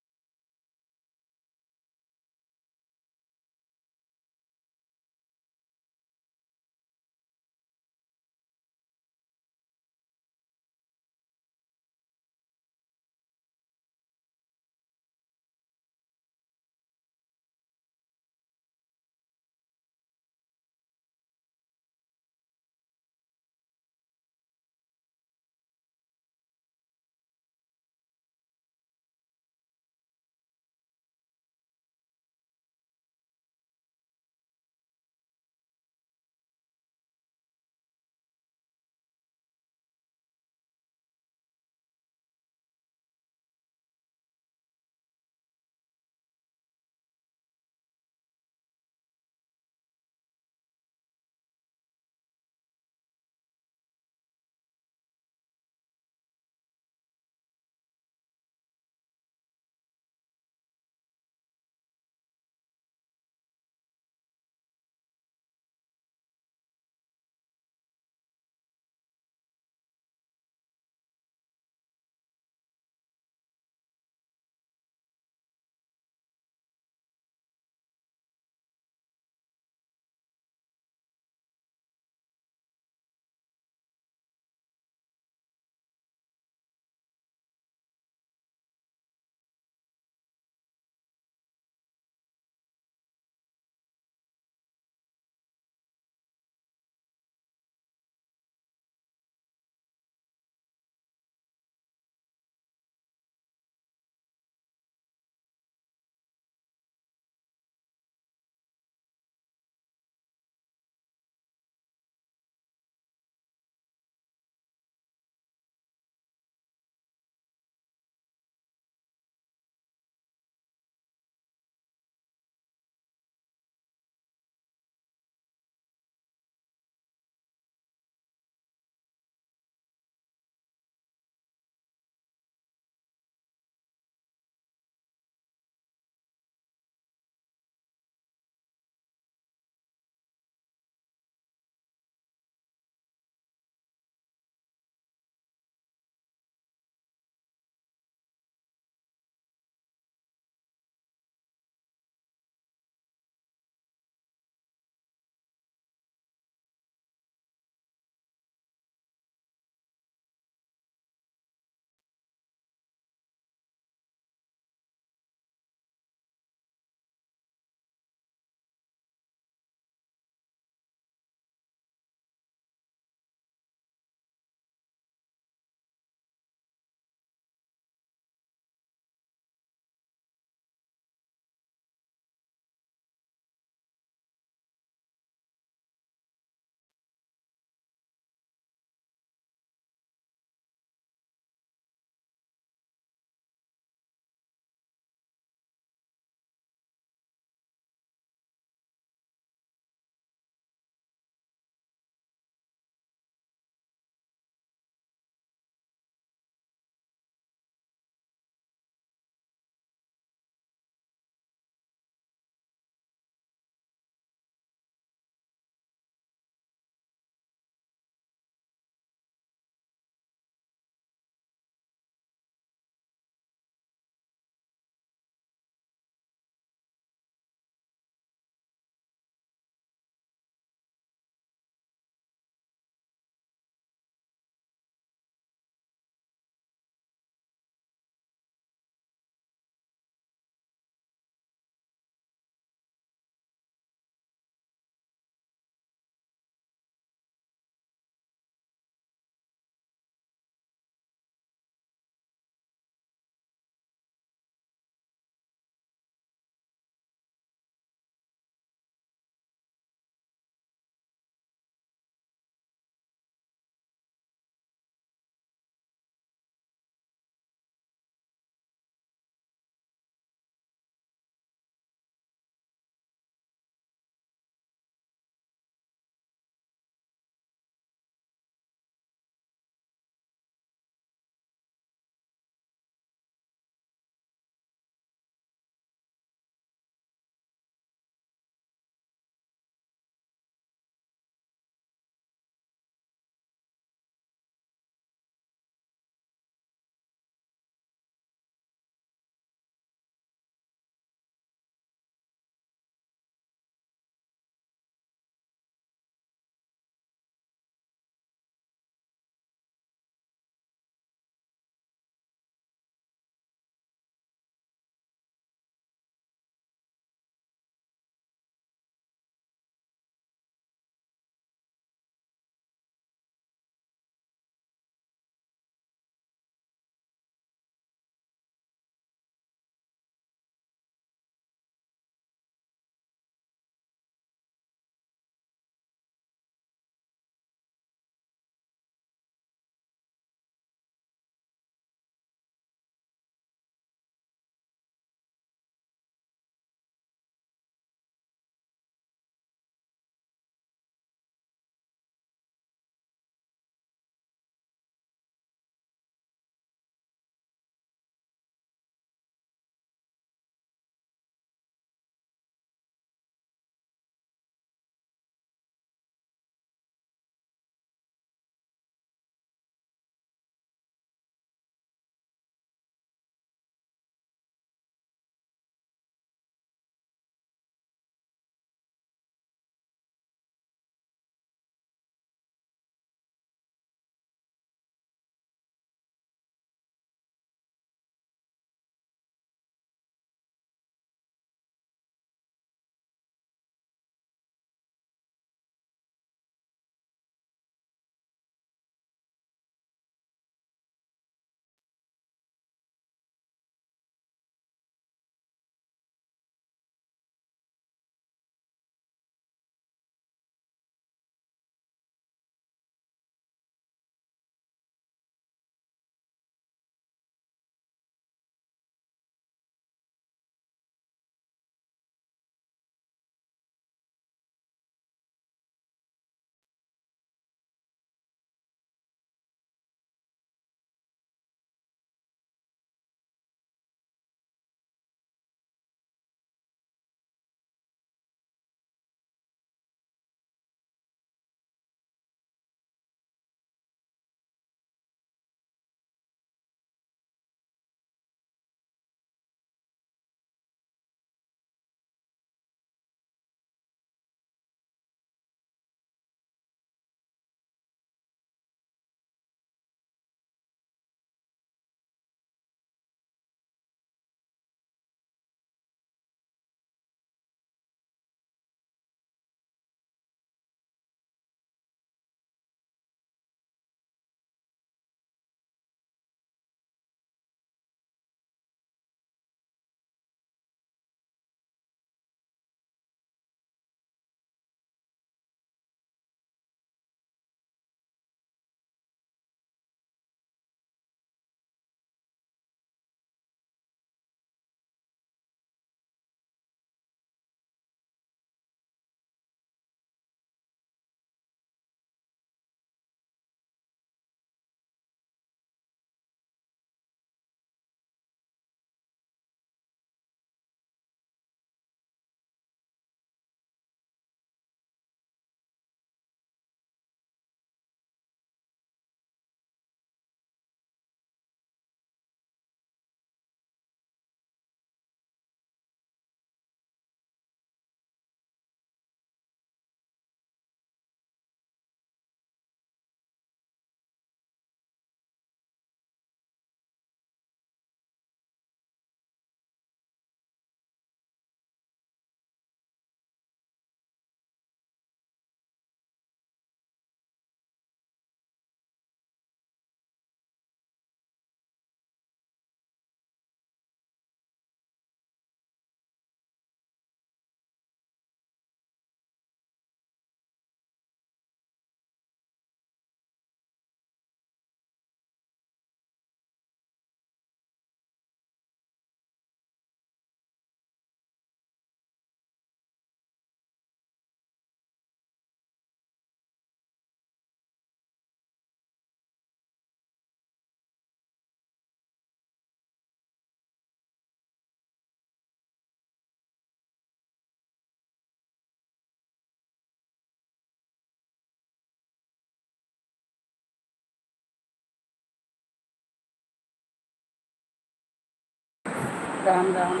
Ram Ram.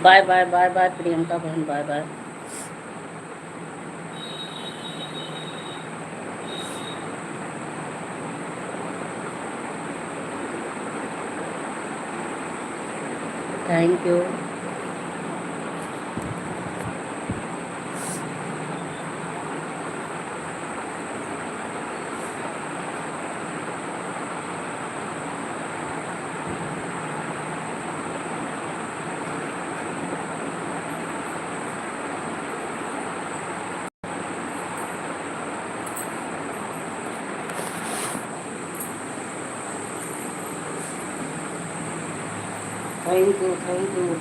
Bye bye bye bye Priyanka बहन, bye bye. Thank you. Thank you, thank you.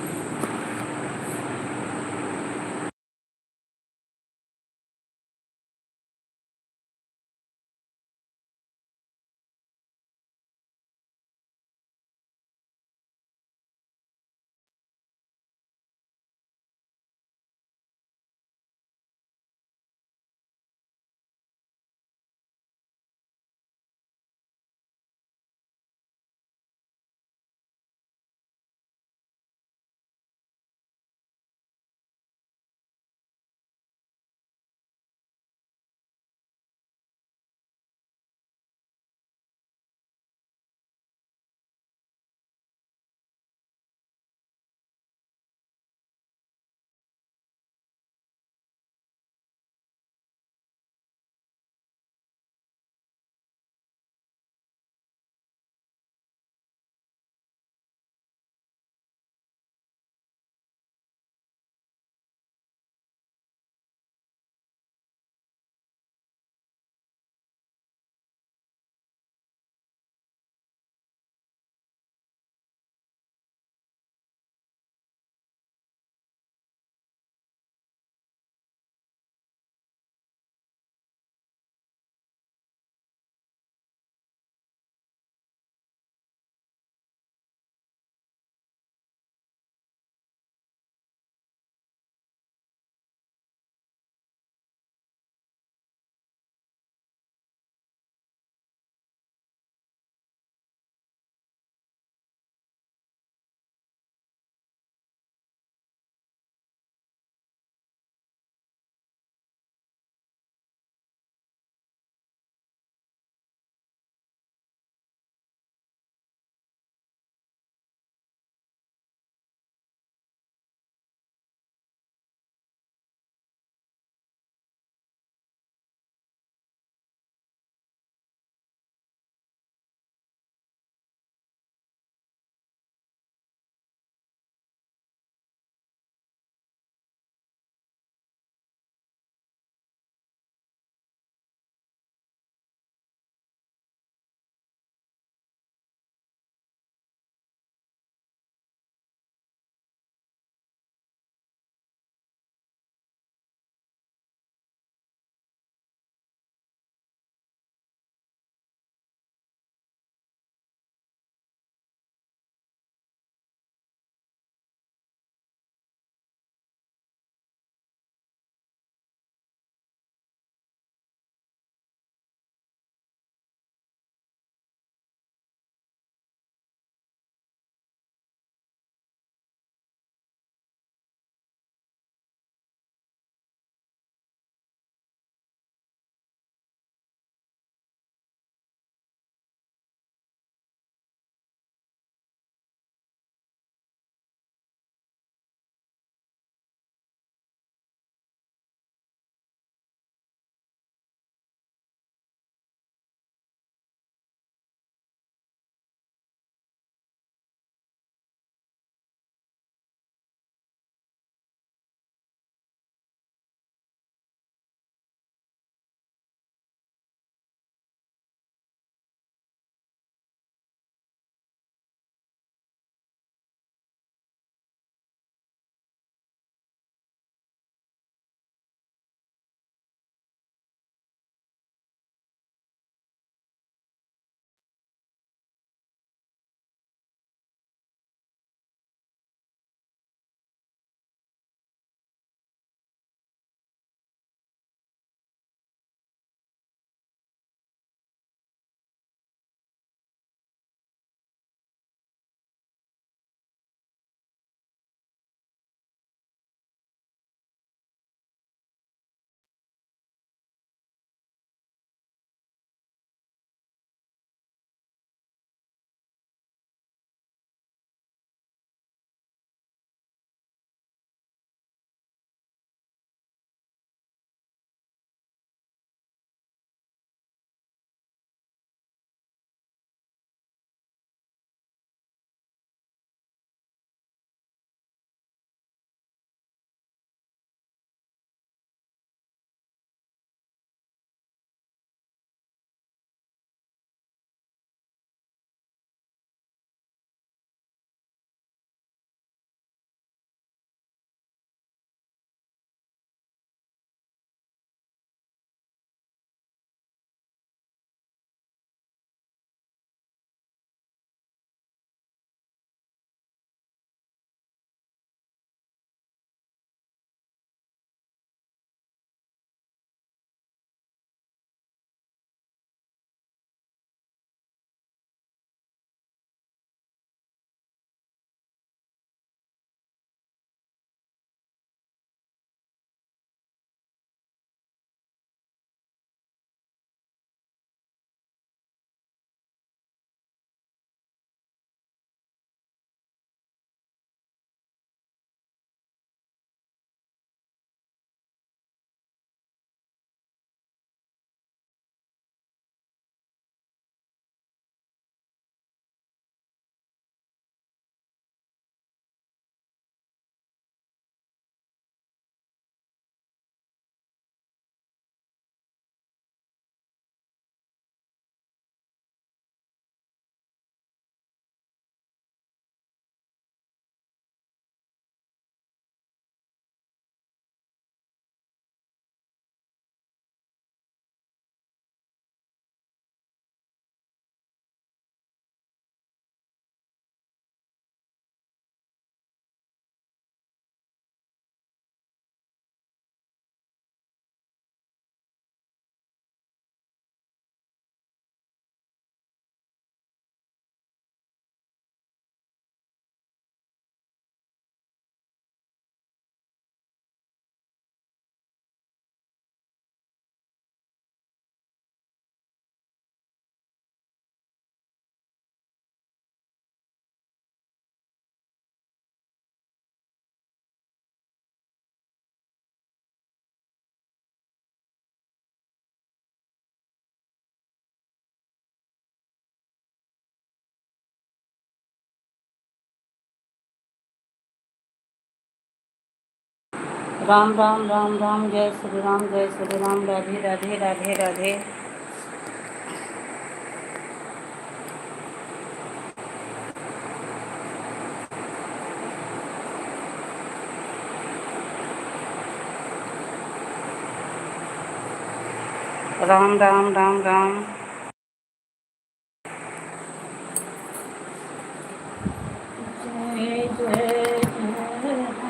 Ram Ram Ram Ram, जय श्री राम, जय श्री राम, राधे राधे राधे राधे। राम राम राम राम। जय जय जय राम।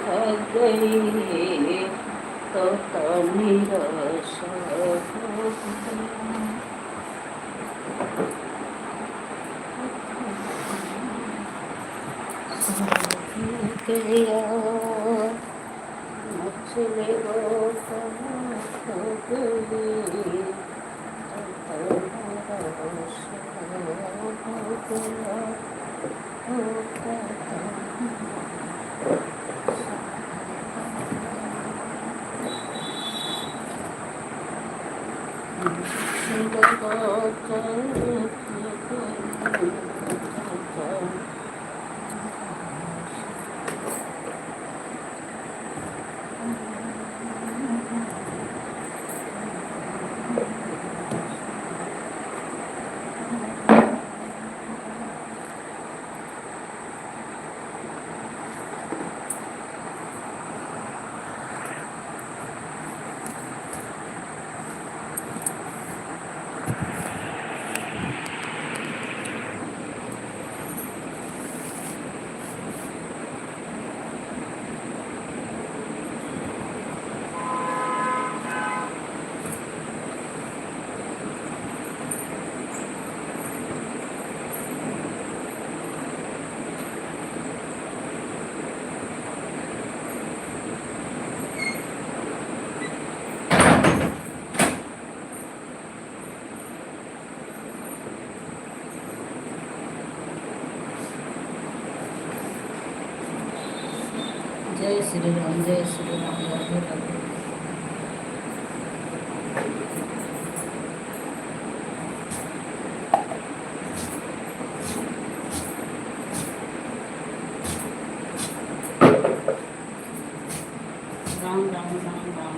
थक गई तो निराश हो गया। मछली वो थक गई तो निराश हो गया। जय श्री राम, जय श्री राम, राधे राधे। राम राम राम राम।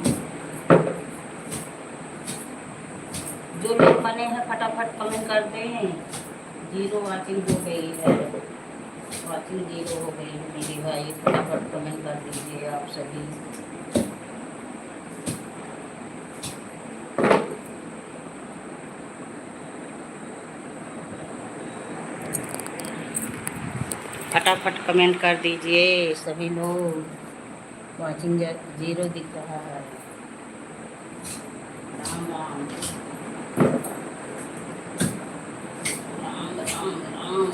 जो लोग बने हैं फटाफट कमेंट कर दें। 0 वाचिंग हो गई है, वाचिंग 0 हो गई है मेरी भाई, फटाफट कमेंट कर दीजिए आप सभी। फटाफट कमेंट कर दीजिए सभी लोग। वाचिंग 0 दिख रहा है। राम राम राम राम राम।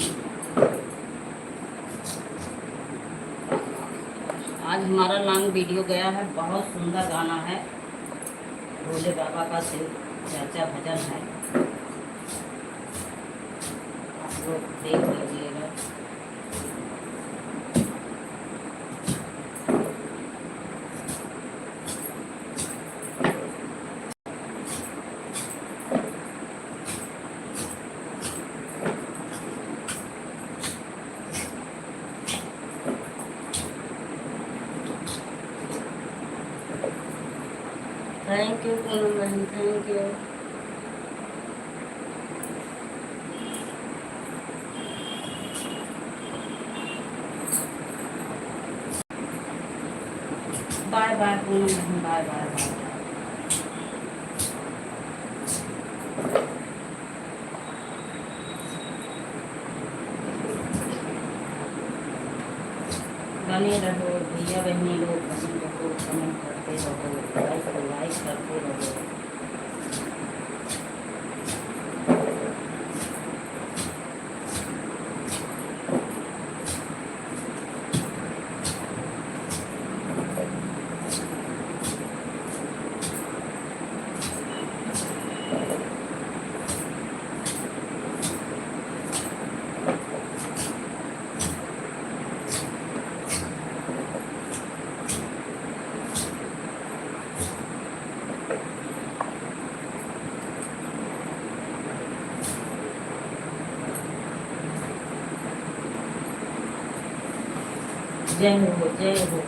आज हमारा लॉन्ग वीडियो गया है, बहुत सुंदर गाना है, भोले बाबा का शिव चर्चा भजन है, आप लोग देख लीजिएगा। Thank you, thank you. Bye Poonam, bye bye bye. बने रहो भैया बहनी लोग, बने रहो, कमेंट करते रहो, लाइक करते रहो। जय हो, जय हो।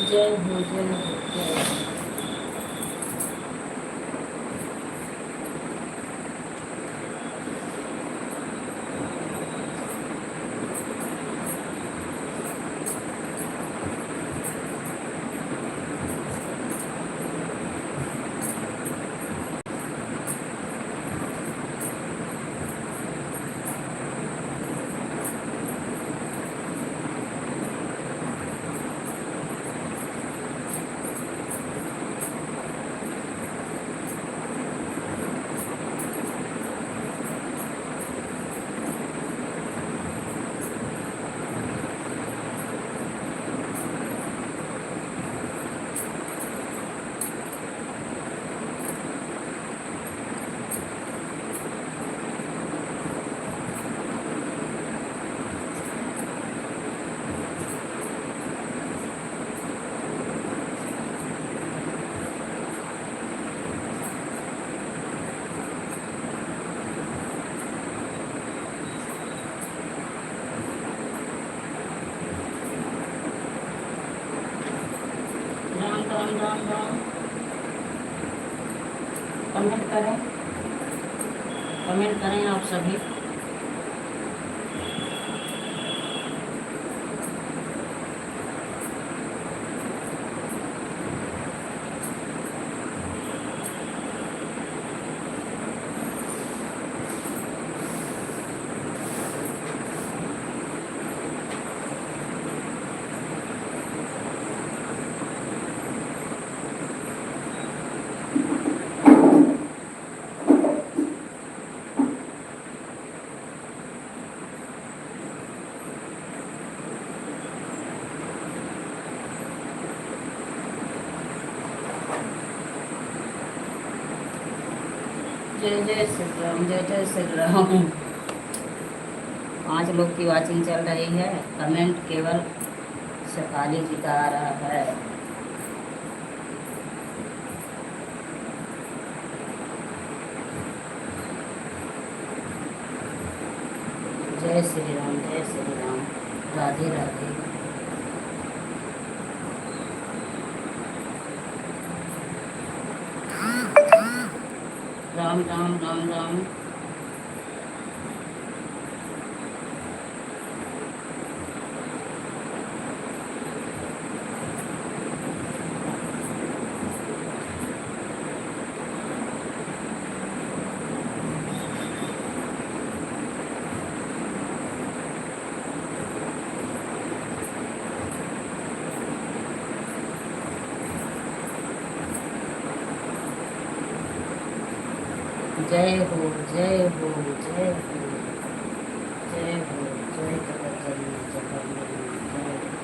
जय हो, जय हो, जय हो। राम राम राम राम। कमेंट करें आप सभी। जय जय श्री राम, जय जय श्री राम। 5 लोग की वाचिंग चल रही है। कमेंट केवल शेफाली जी का आ रहा है। जय श्री राम, जय श्री राम, राधे राधे। राम राम राम राम। जय हो, जय हो, जय हो, जय हो, जय जगन्नाथ जगन्नाथ जय।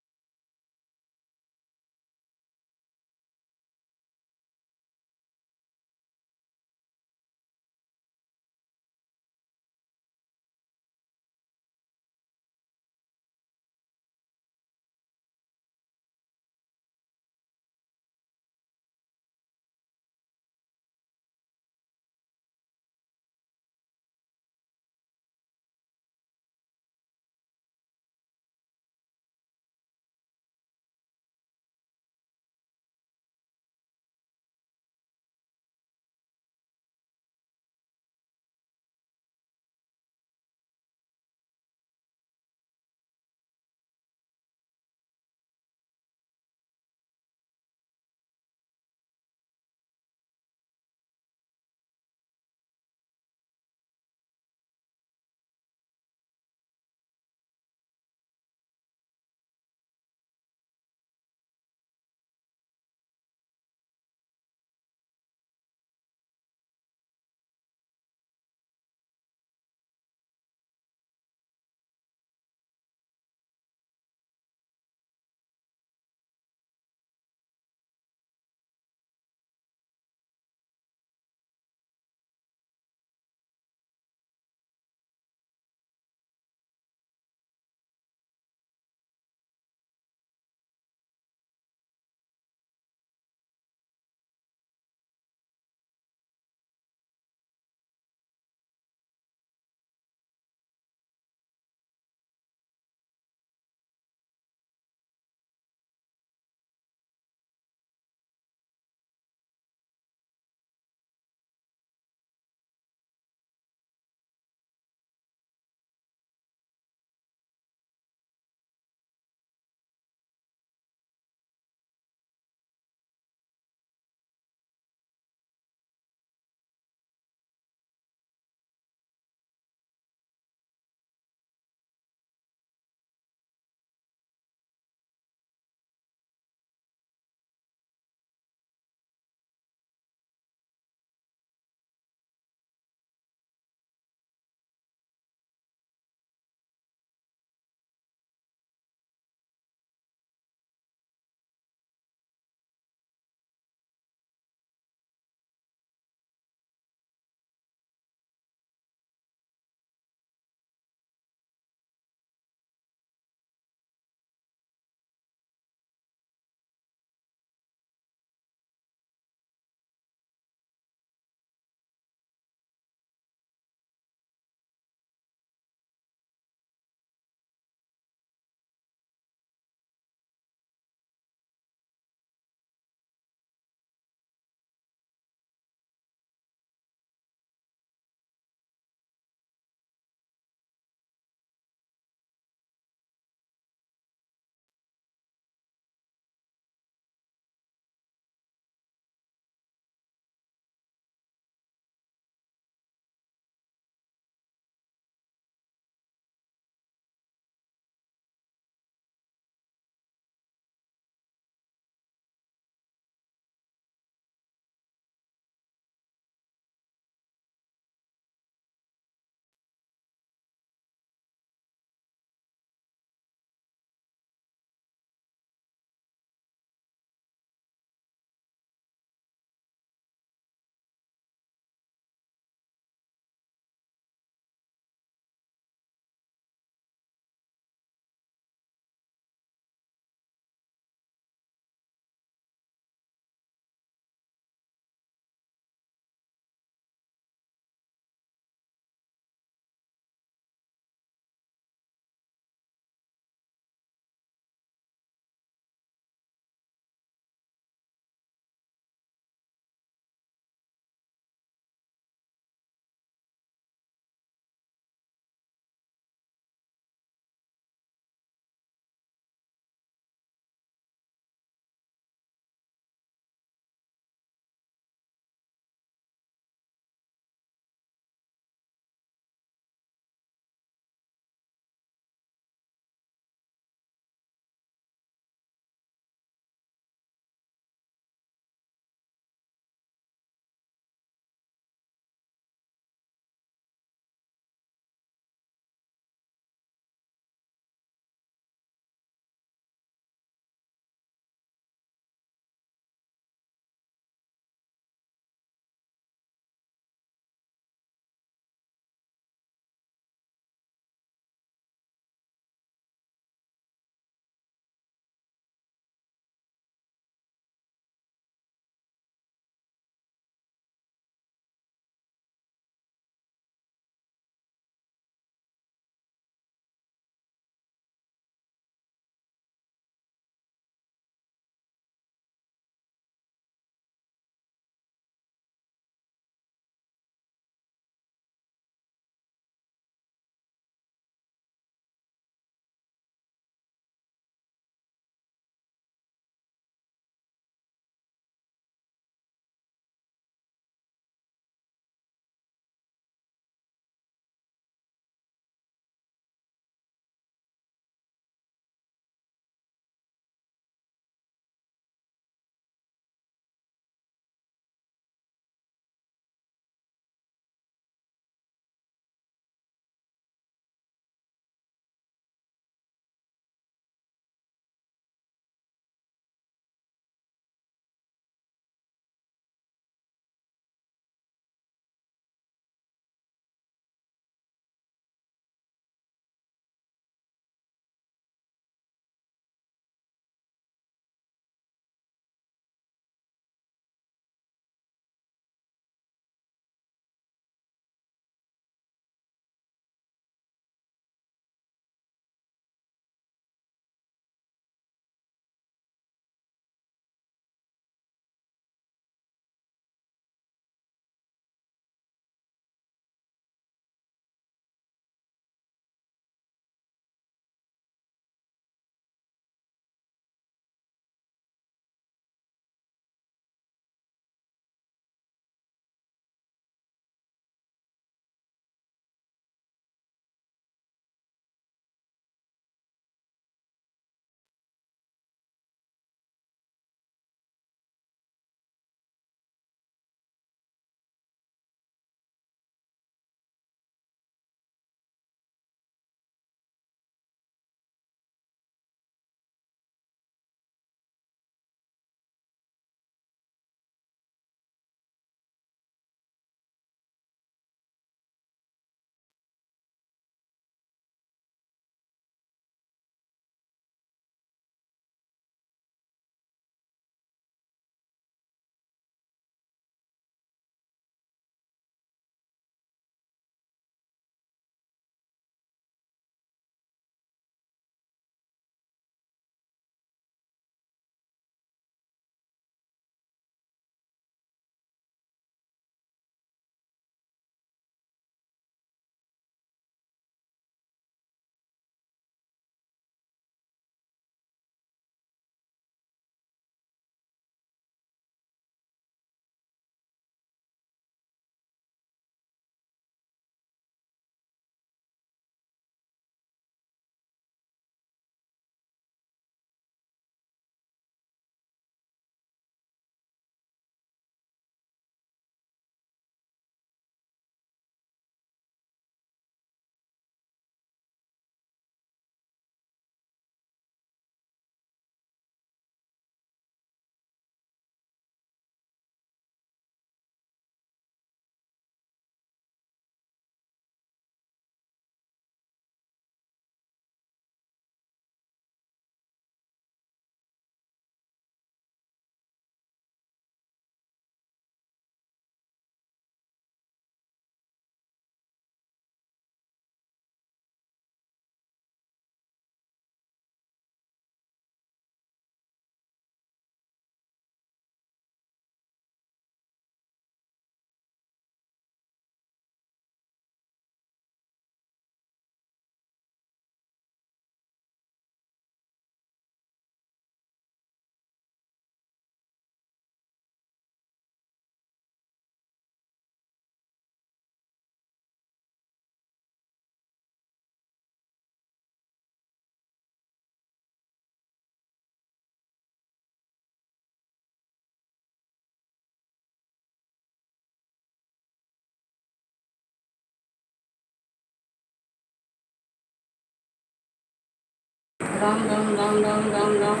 राम राम राम राम राम राम।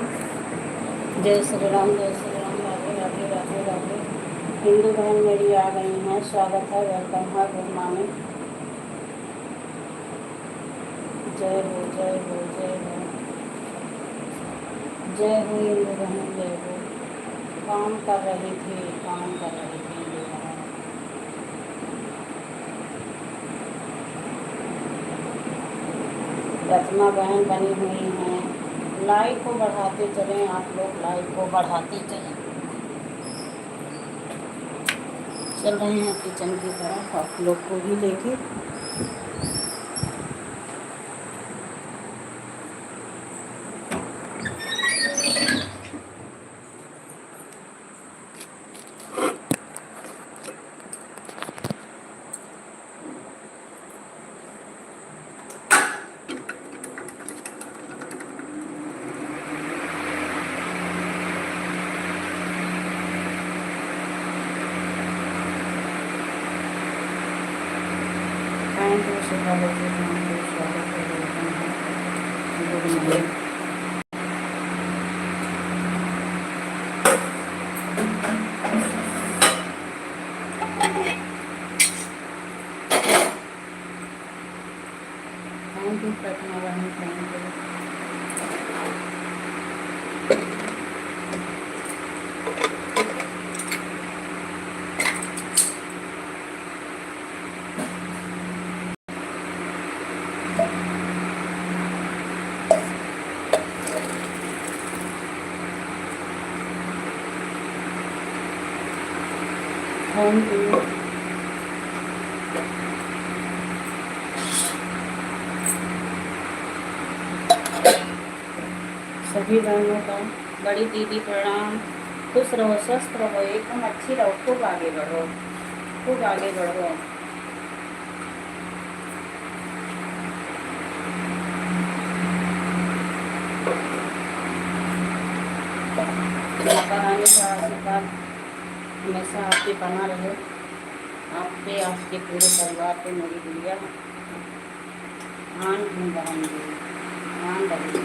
जय श्री राम, जय श्री राम। राधे राधे राधे राधे। हिंदू बहन मेरी आ गई हैं, स्वागत है, वेलकम है, गुड मॉर्निंग। जय हो जय हो जय हो जय हो हिंदू बहन, जय हो। काम कर रही थी, काम कर रही थी हिंदू बहन। प्रतिमा बहन बनी हुई हैं। लाइक को बढ़ाते चलें, आप लोग लाइक को बढ़ाते चलें। चल रहे हैं किचन की तरफ आप लोग को भी लेके। Thank you Sudha ji, thank you, स्वागत है, वेलकम है, good morning. Thank you Pratima बहन, थैंक यू। Thank you. सभी बहनों का बड़ी दीदी प्रणाम। खुश रहो, स्वस्थ रहो, एकदम अच्छी रहो, खूब आगे बढ़ो, खूब आगे बढ़ो। माता रानी का आशीर्वाद हमेशा आपके बना रहे, आप पे, आपके पूरे परिवार पे, मेरी गुड़िया आन बहन जी, आन रही।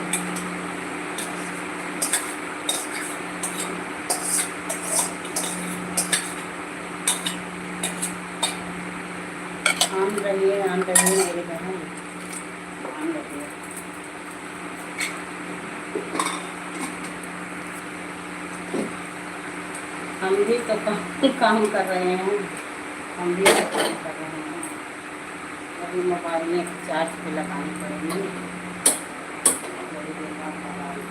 आन रहिए मेरी बहन, आन रहिए। हम भी तो काम कर रहे हैं, हम भी तो काम कर रहे हैं। अभी मोबाइल में चार्ज पे लगानी पड़ेगी, बड़ी देर बाद लगानी।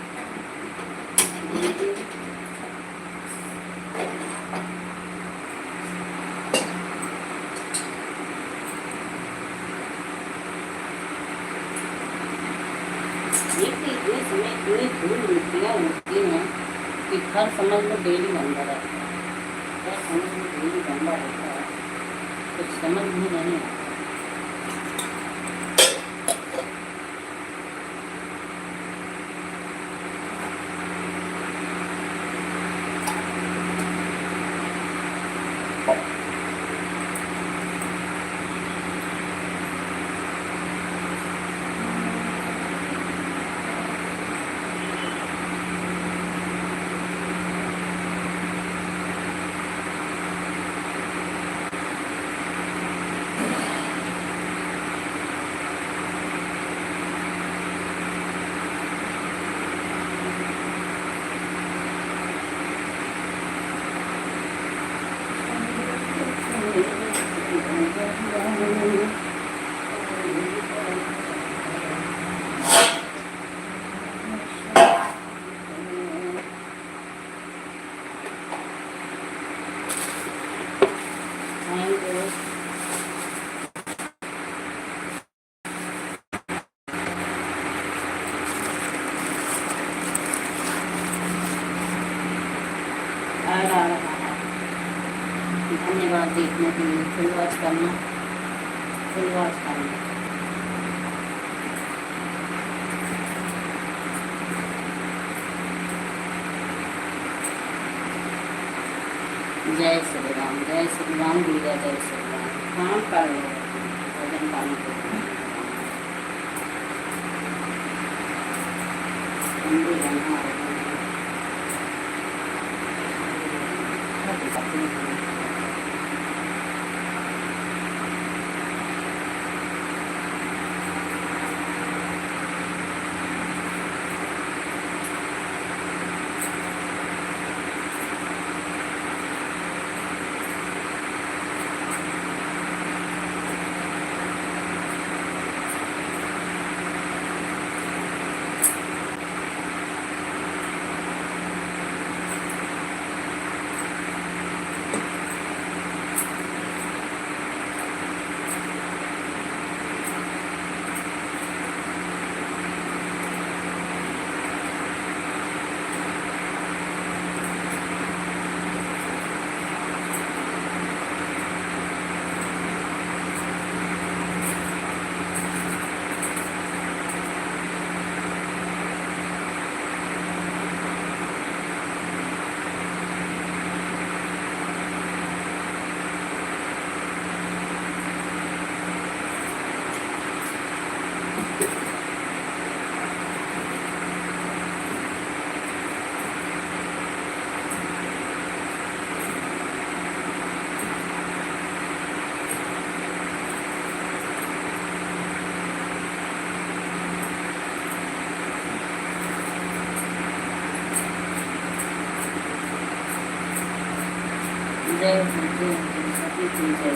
इतने समय इतनी धूल मिट्टियाँ उठती हैं कि घर समझ लो डेली गंदा रहता है, घर समझ लो डेली गंदा रहता है, कुछ समझ भी नहीं आता। धन्यवाद देखने के लिए। फुल वॉच करना, फुल वॉच करना। जय श्री राम, जय श्री राम गुड़िया, जय श्री राम। काम कर लो, भोजन पानी करो। जय जय सभी की जय।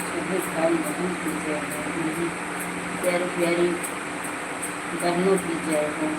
सभी भाई बहन की जय हो, मेरी प्यारी प्यारी बहनों की जय हो।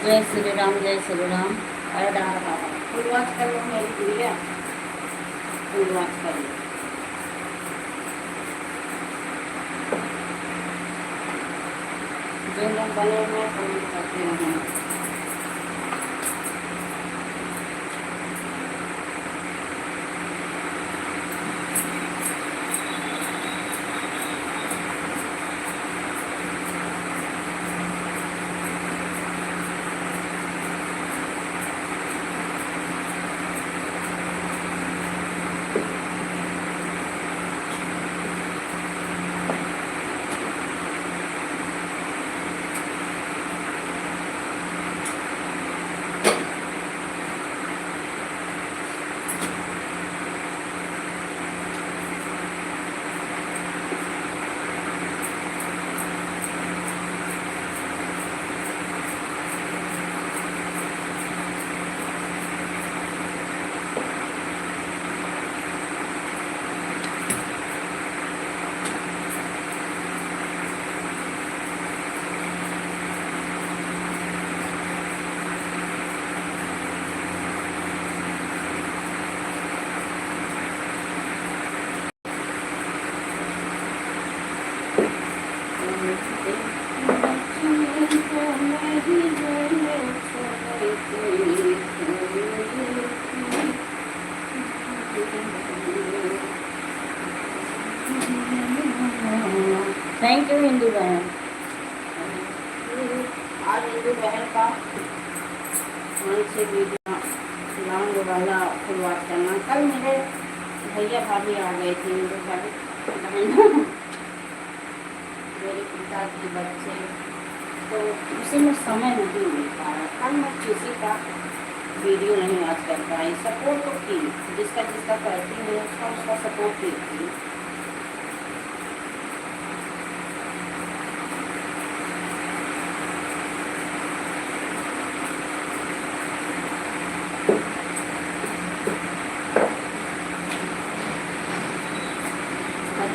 जय श्री राम, जय श्री राम। ऐड आ रहा है, फुल वॉच कर लो मेरी गुड़िया, फुल वॉच कर लो। जो लोग बने हुए कमेंट करते रहें। थैंक यू हिंदू बहन। आज हिंदू बहन का मन से वीडियो लॉन्ग वाला शुरुआत करना। कल मेरे भैया भाभी आ गए थे, मेरे बहन मेरे पिता के बच्चे, तो उसी में समय नहीं मिल पा रहा। कल मैं किसी का वीडियो नहीं आज कर पाई। सपोर्ट तो की, जिसका जिसका करती हूँ उसका सपोर्ट की।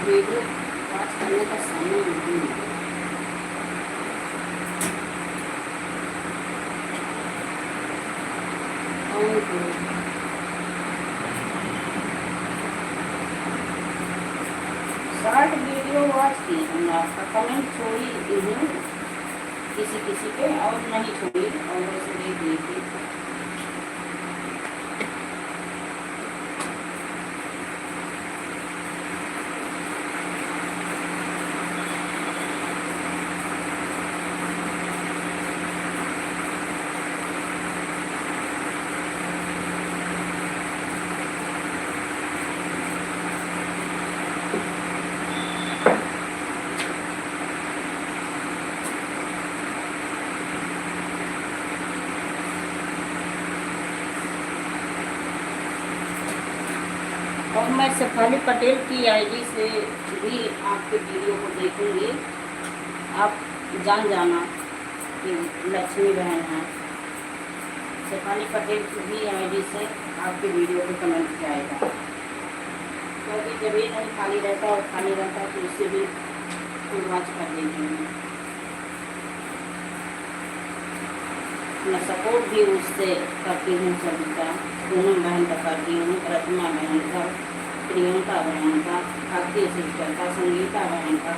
वीडियो वॉच करने का समय नहीं है। शॉर्ट वीडियो वॉच की हमने आपका कमेंट छोड़ी हूँ किसी किसी पे, और नहीं छोड़ी और वैसे देख ली थी। और मैं शेफाली पटेल की आईडी से भी आपके वीडियो को देखूंगी। आप जान जाना कि लक्ष्मी बहन है। शेफाली पटेल की भी आईडी से आपके वीडियो को कमेंट किया आएगा, क्योंकि जब ये नहीं खाली रहता और खाली रहता तो उससे भी फुल वॉच कर देती हूँ। मैं सपोर्ट भी उससे करती हूँ, सभी का, पूनम बहन का करती हूँ, प्रतिमा बहन का, प्रियंका बहन का, भारतीय सिस्टर का, संगीता बहन का।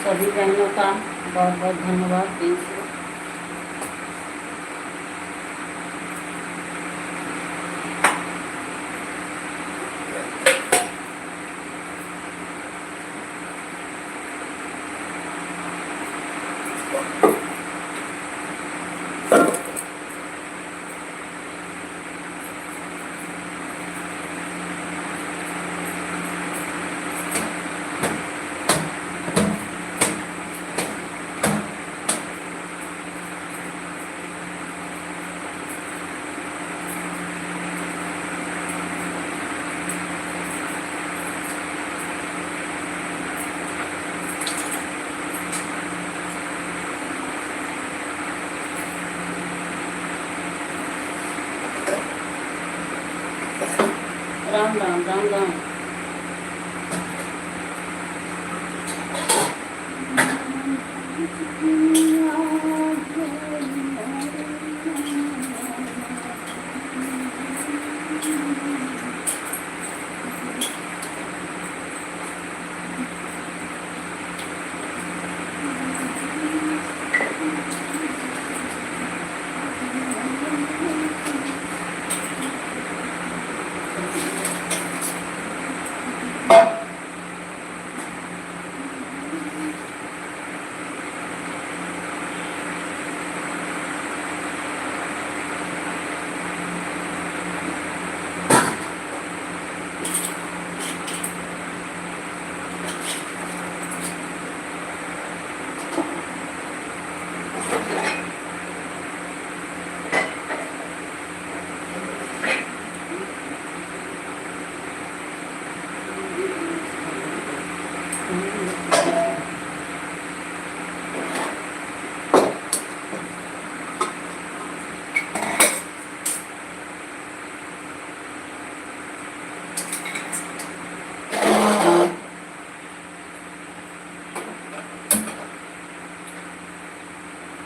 सभी बहनों का बहुत बहुत धन्यवाद दिल से। राम राम राम राम।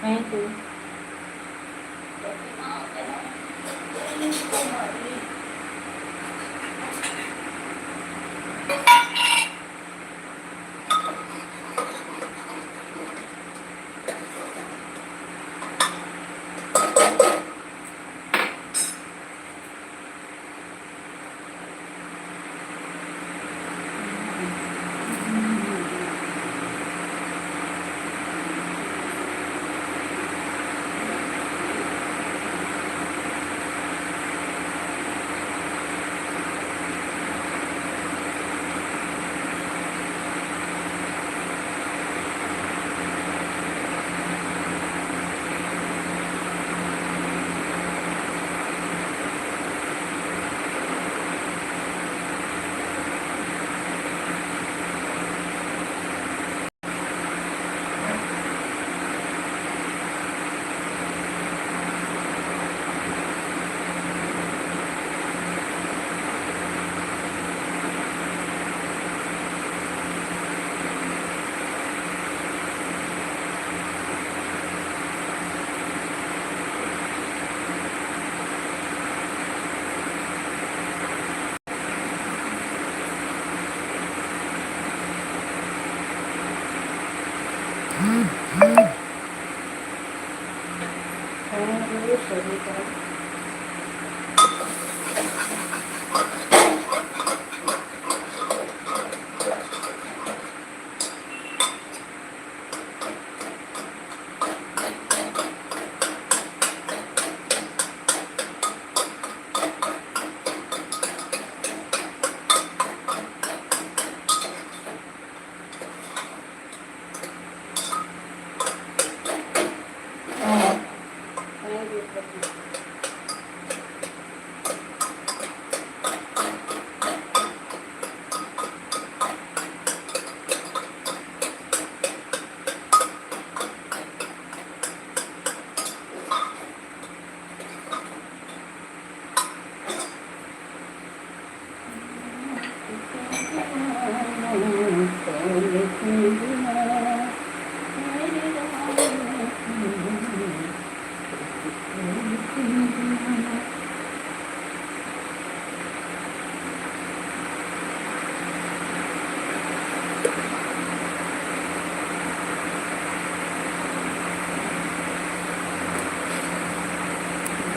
Thank you.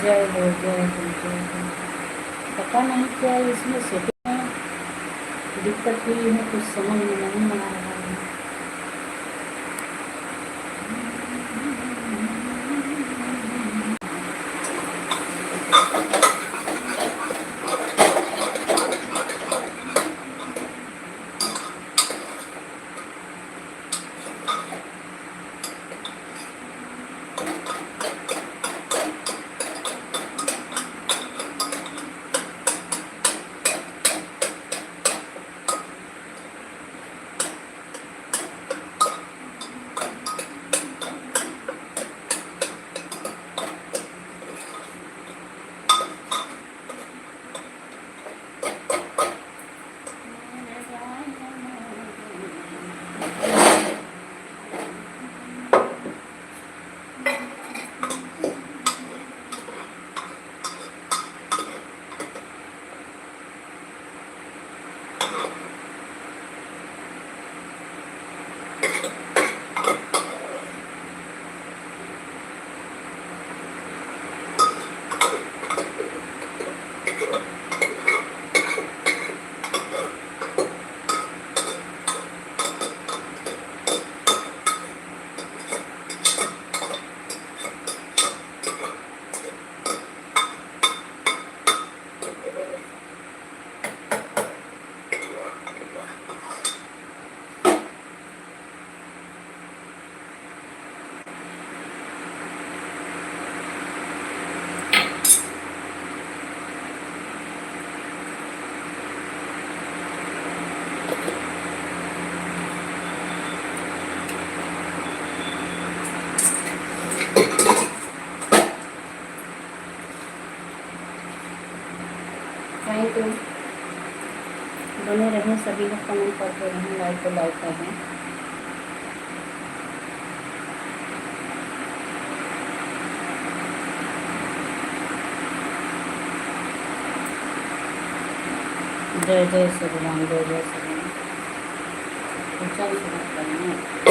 जय हो जय हो जय हो। पता नहीं क्या इसमें सेटिंग में दिक्कत हुई है, कुछ समझ में नहीं आ रहा है। थैंक यू, बने रहें सभी लोग, कमेंट करते रहें, लाइक को लाइक करें। जय जय श्री राम, जय जय श्री राम। ऊंचाई से बात करना है।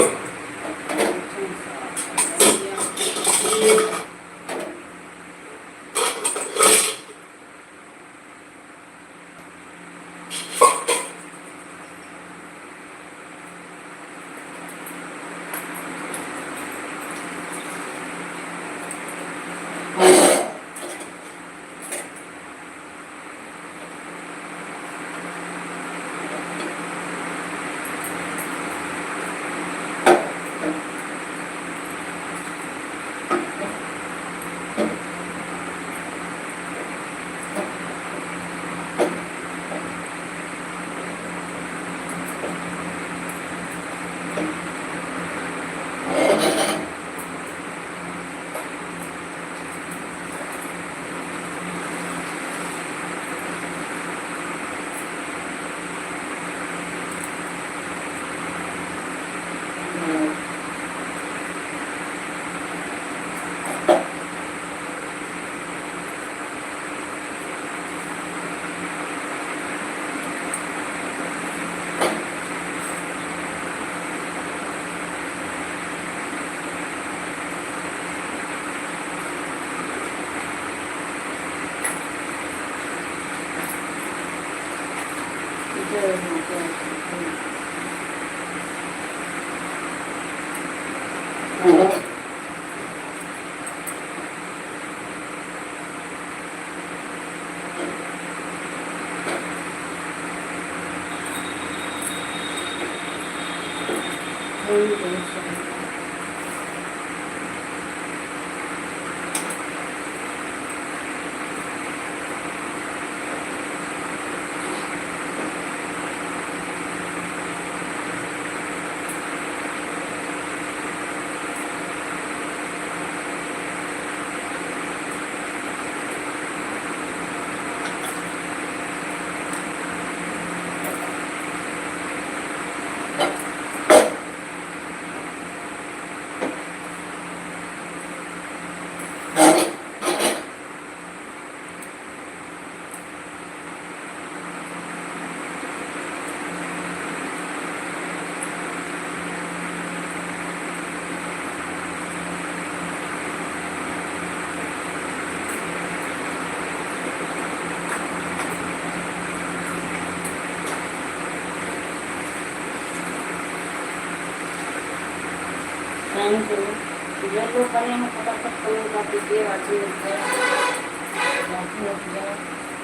Thank you. जो लोग करें हैं फटाफट कमेंट कर दीजिए। वाचिंग होती है, वाचिंग होती है,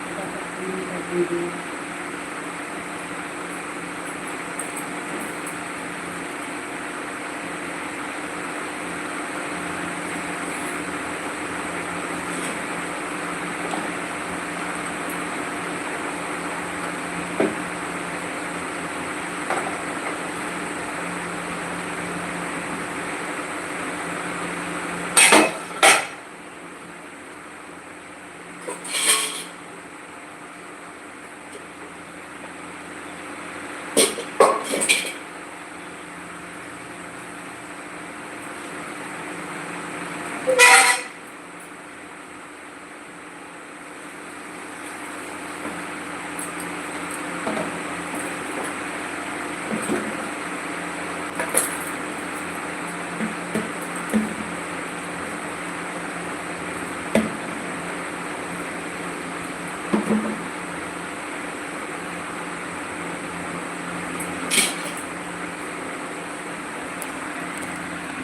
फटाफट कमेंट कर दीजिए।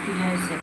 जय श्री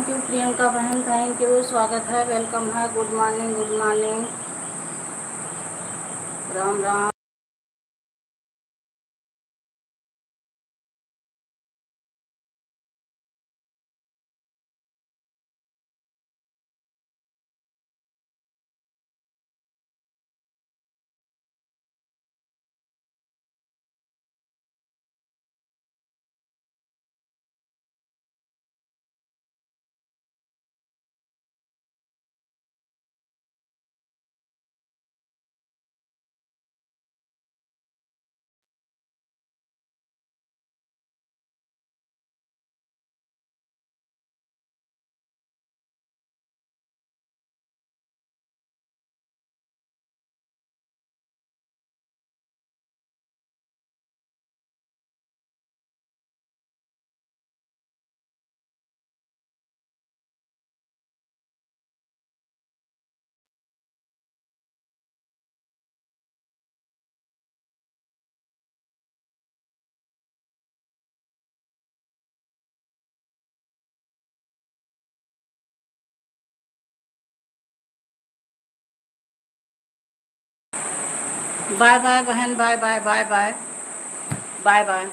थैंक यू प्रियंका बहन, थैंक यू, स्वागत है, वेलकम है, good morning, good morning, Ram Ram. Bye bye बहन, bye bye, bye bye, bye bye.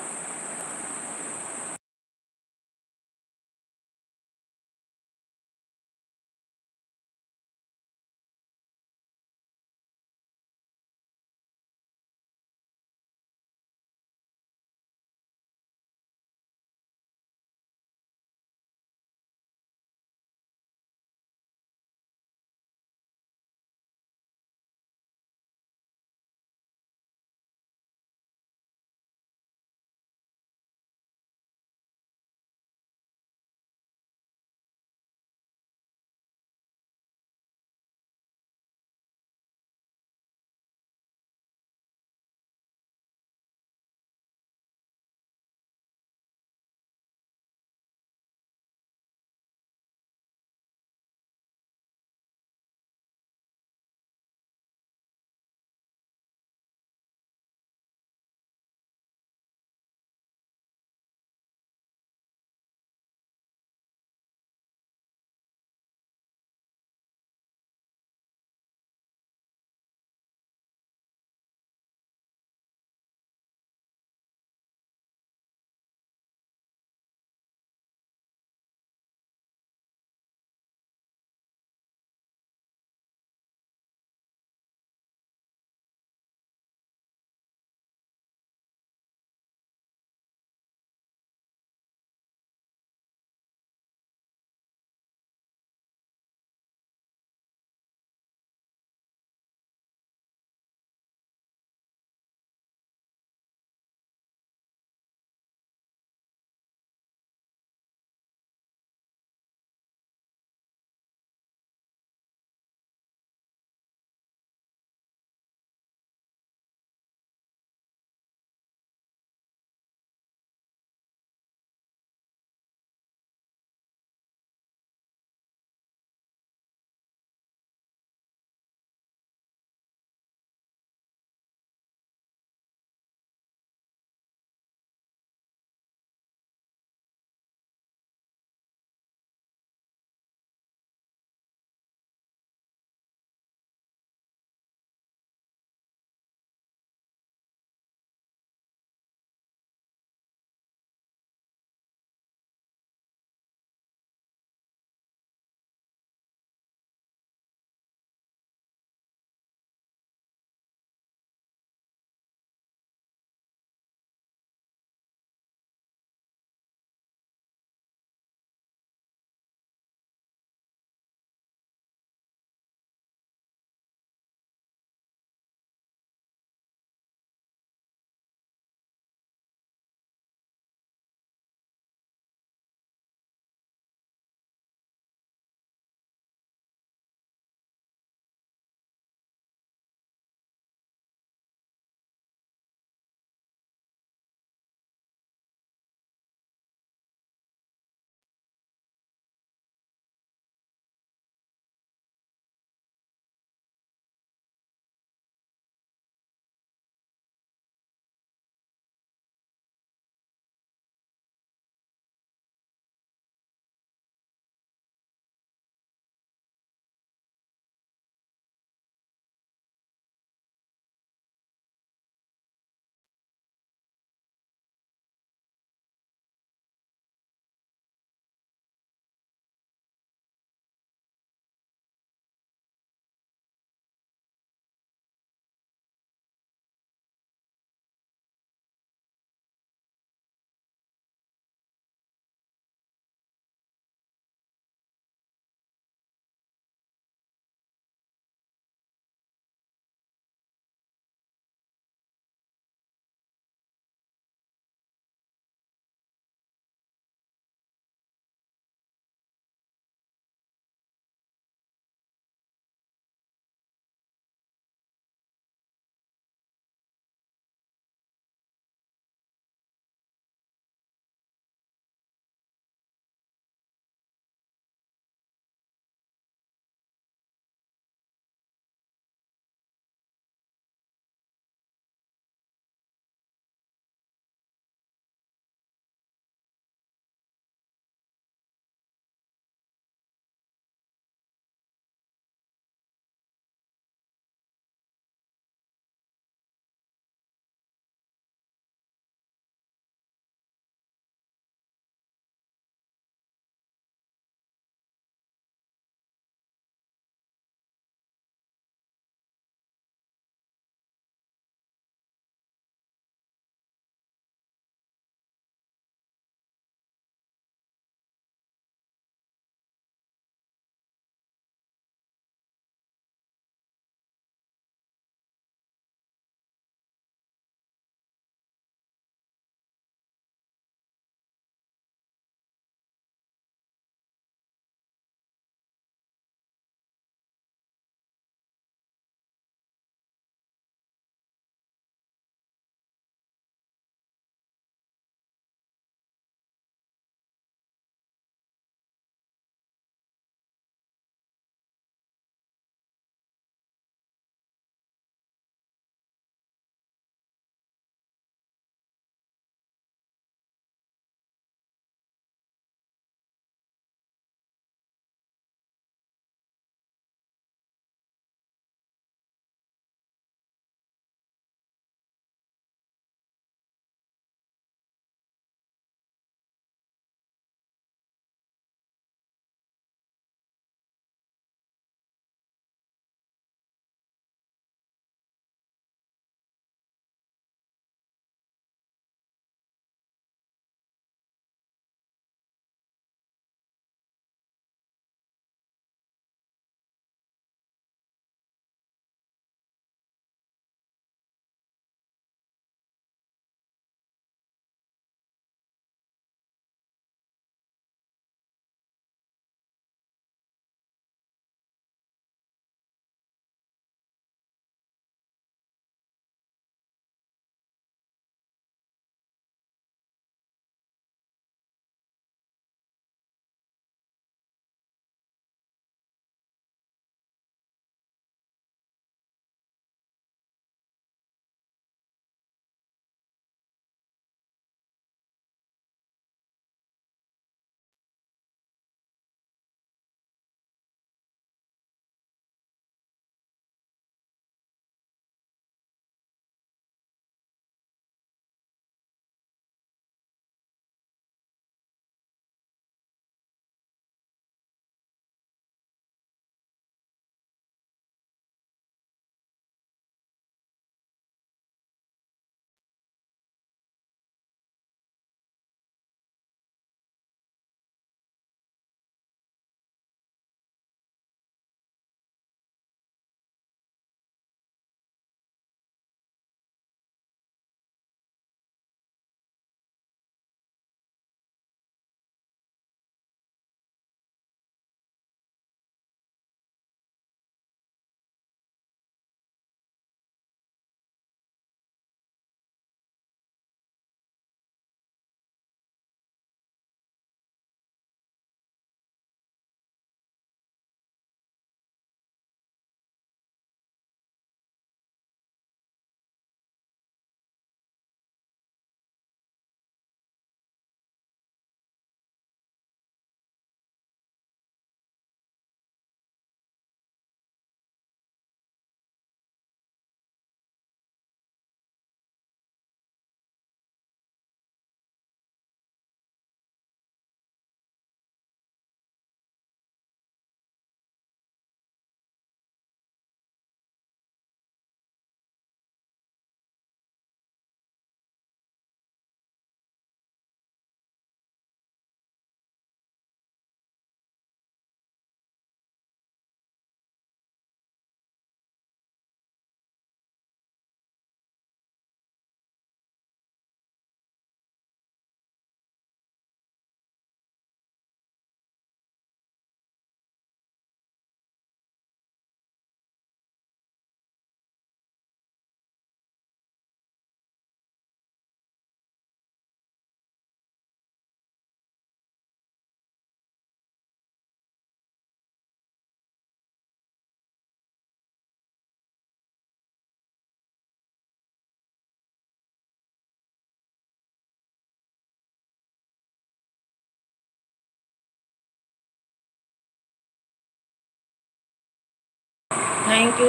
Thank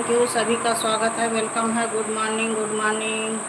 you, सभी का स्वागत है, वेलकम है। Good morning, good morning.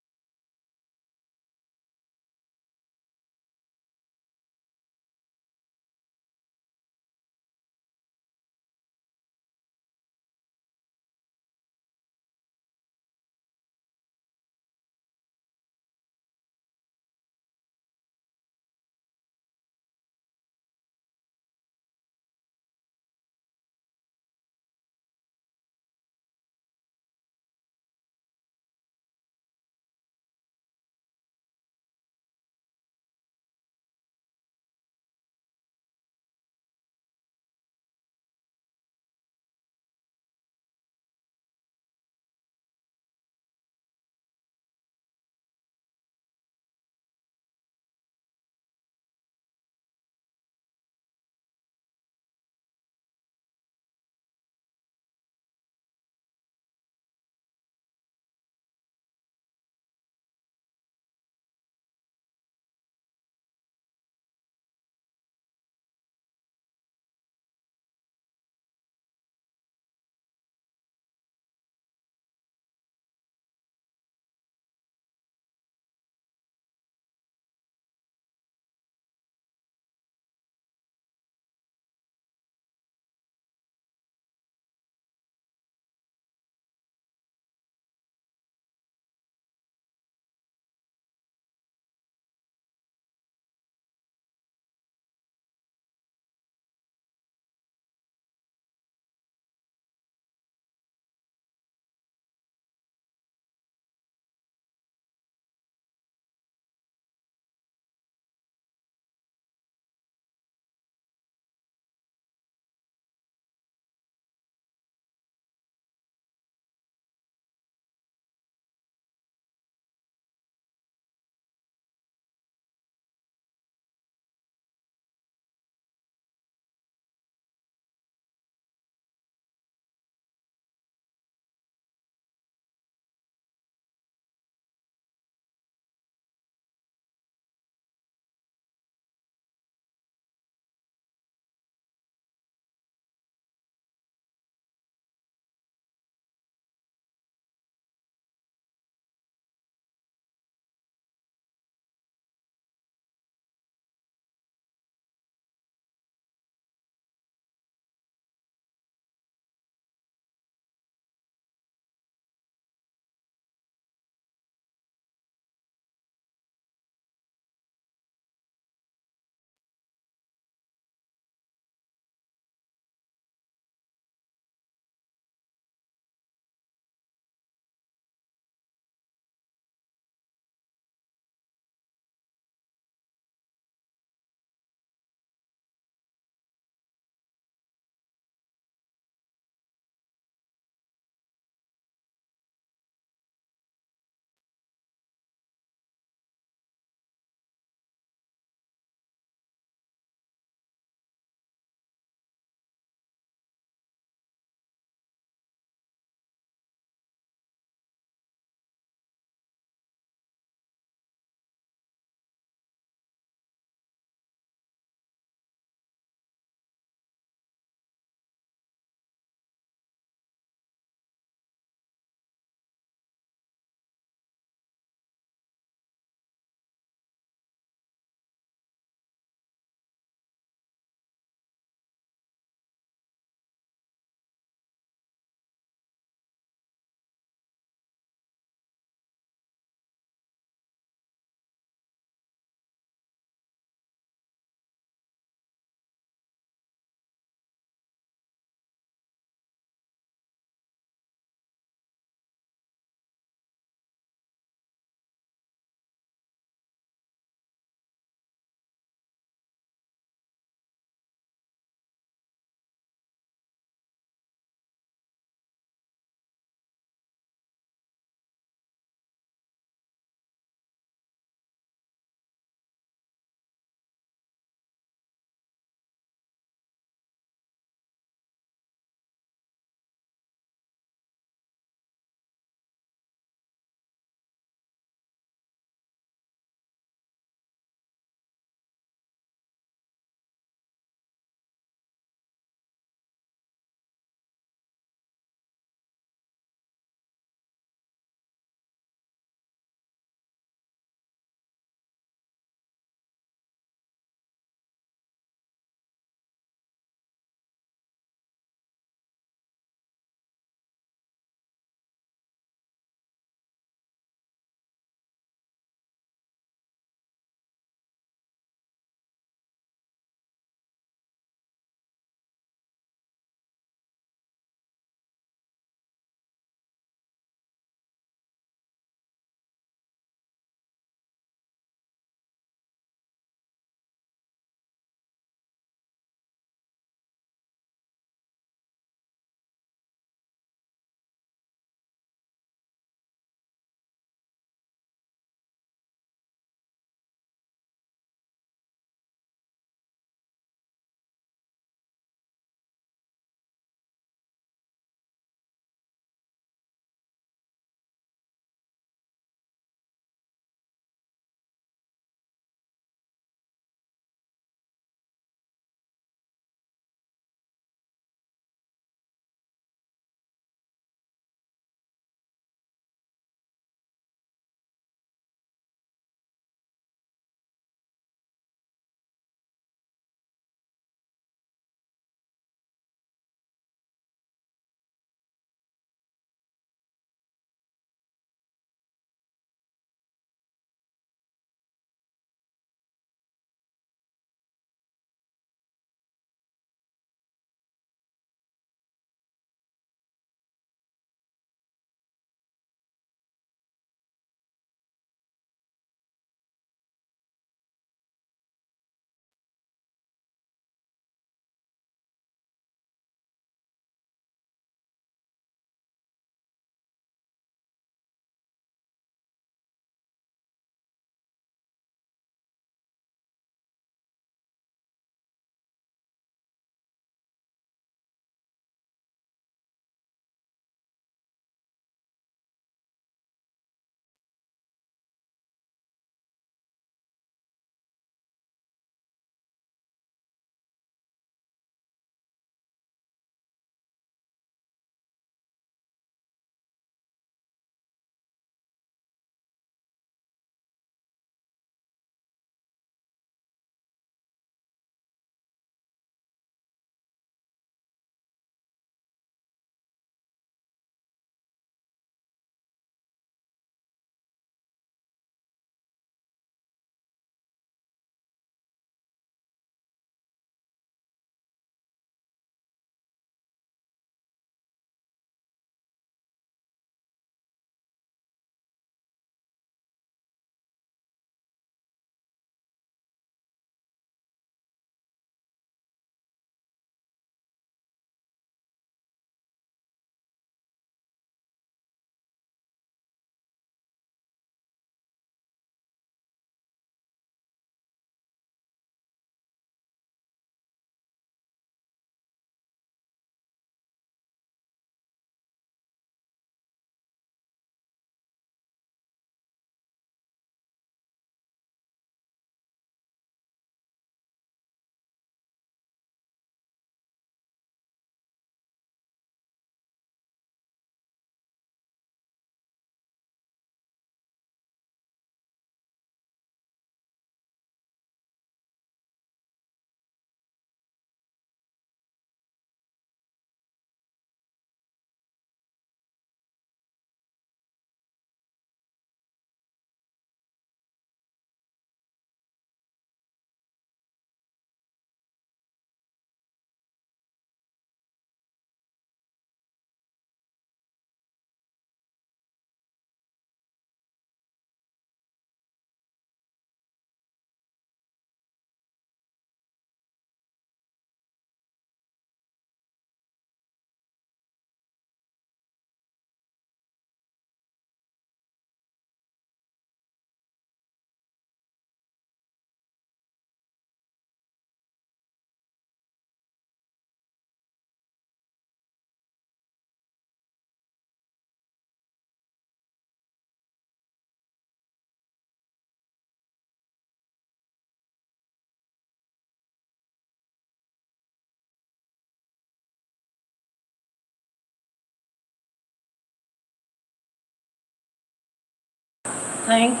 Thank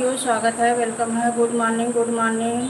you, स्वागत है, वेलकम है, good morning, good morning.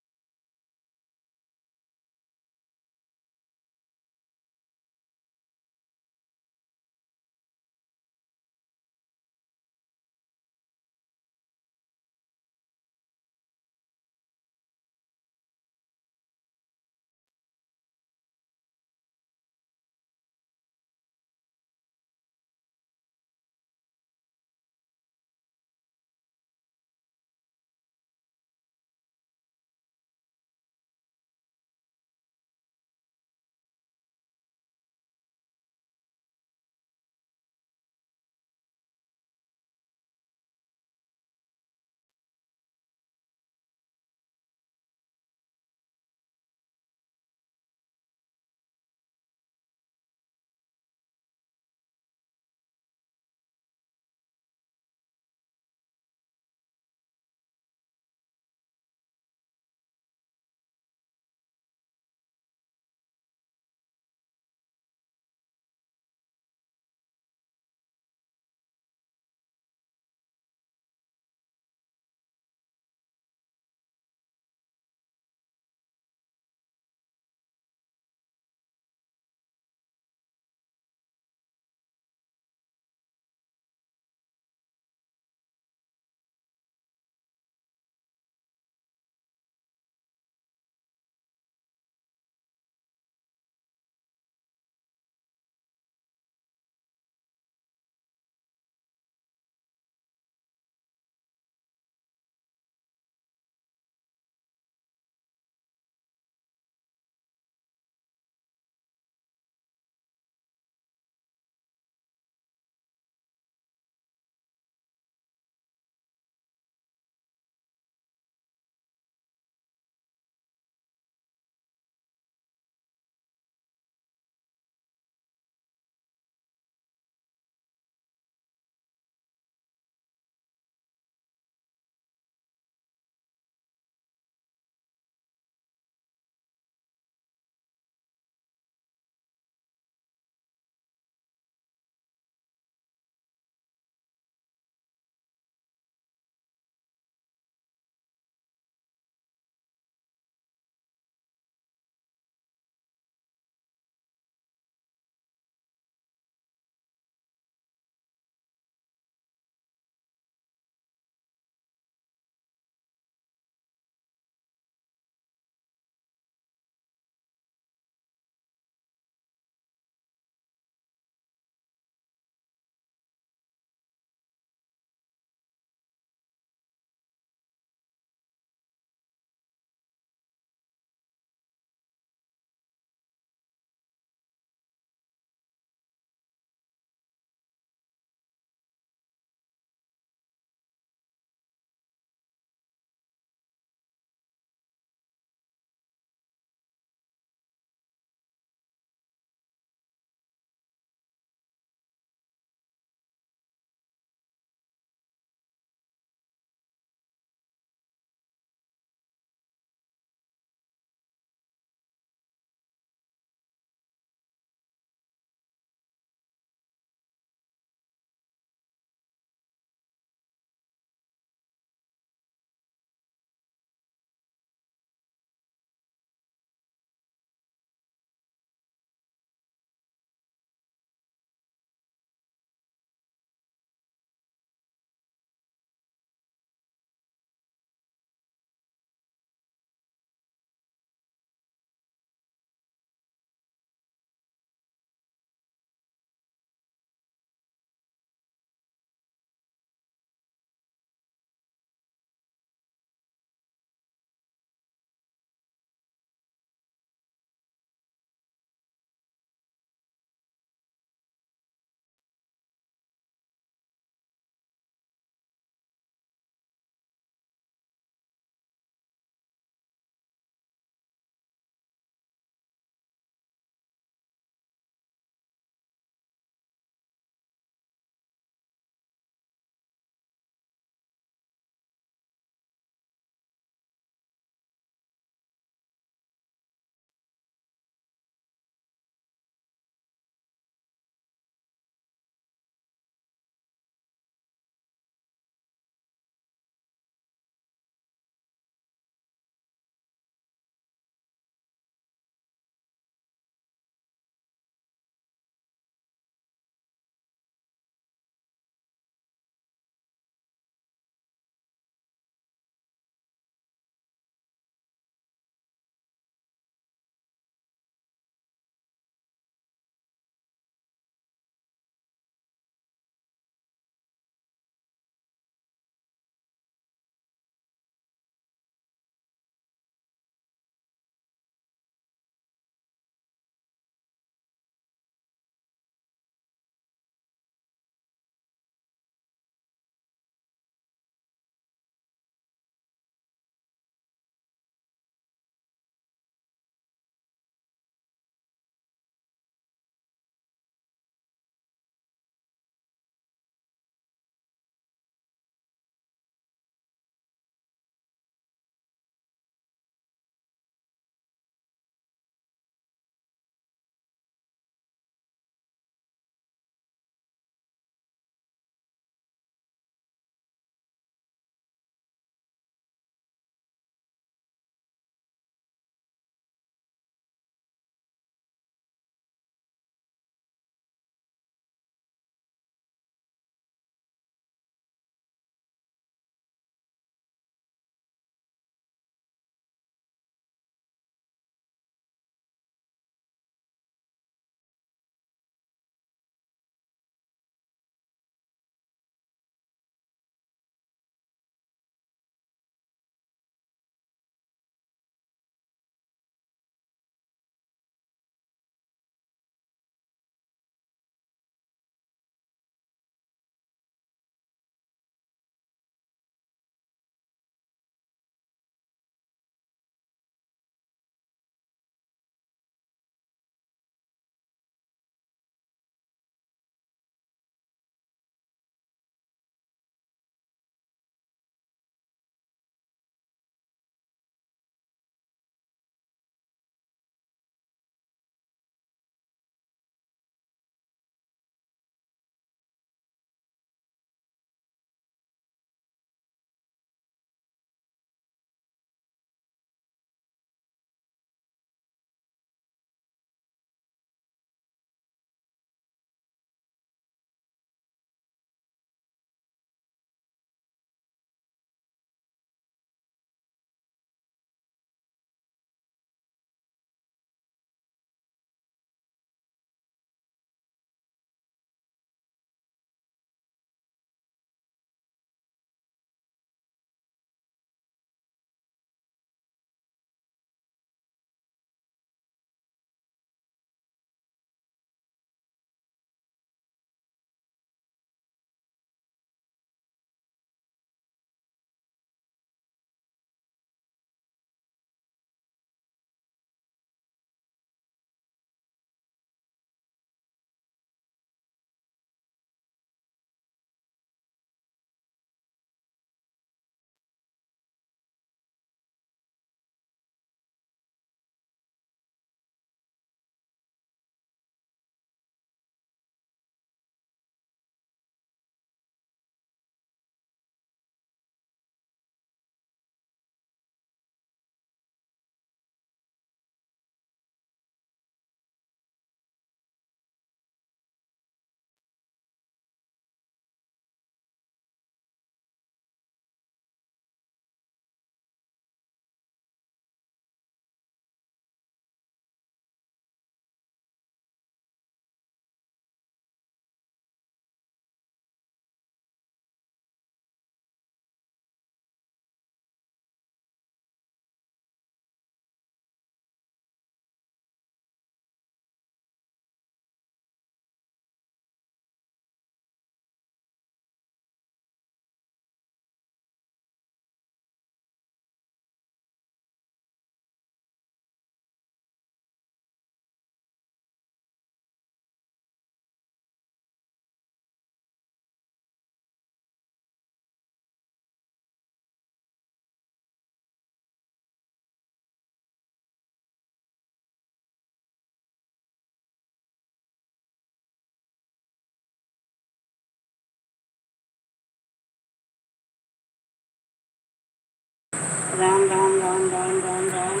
Ram Ram Ram Ram Ram Ram.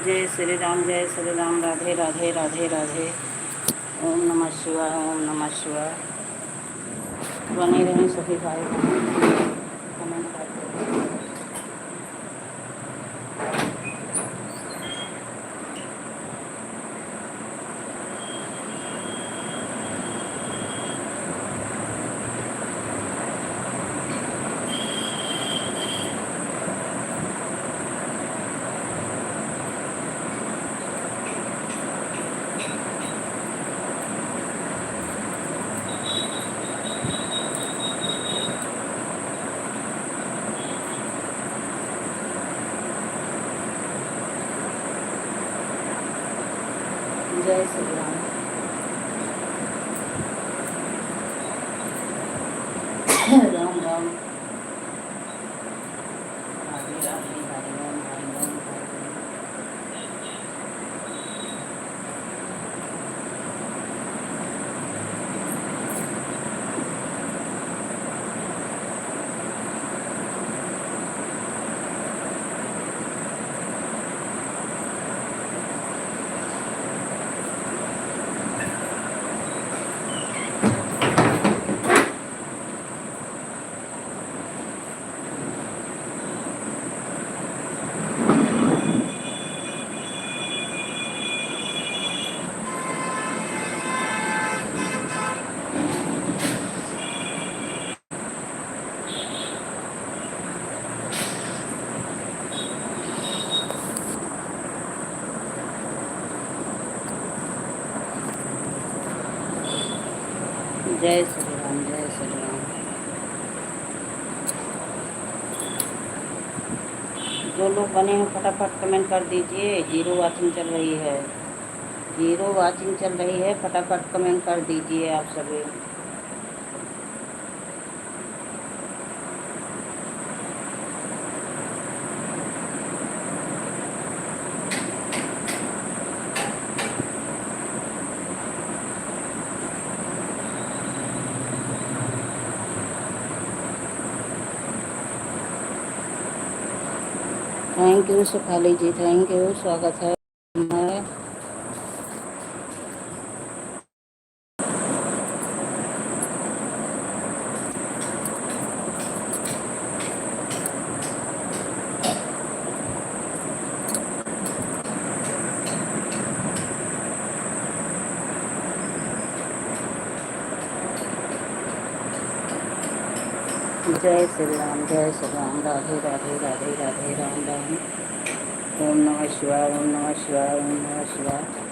जय श्री राम, जय श्री राम। राधे राधे राधे राधे। ओम नमः शिवाय, ओम नमः शिवाय। बने रहें सभी भाई बहन, कमेंट करते रहें। जय श्री राम। राम राम। राधे राधे, हरि ओम, हरि ओम, हरि ओम। जय श्री राम, जय श्री राम। जो लोग बने हैं फटाफट कमेंट कर दीजिए। जीरो वाचिंग चल रही है, जीरो वाचिंग चल रही है। फटाफट कमेंट कर दीजिए आप सभी। Thank you Sukhali ji, thank you, स्वागत है। जय श्री राम, जय श्री राम। राधे राधे राधे राधे, राम राम। ओम नमः शिवाय, ओम नमः शिवाय, ओम नमः शिवाय।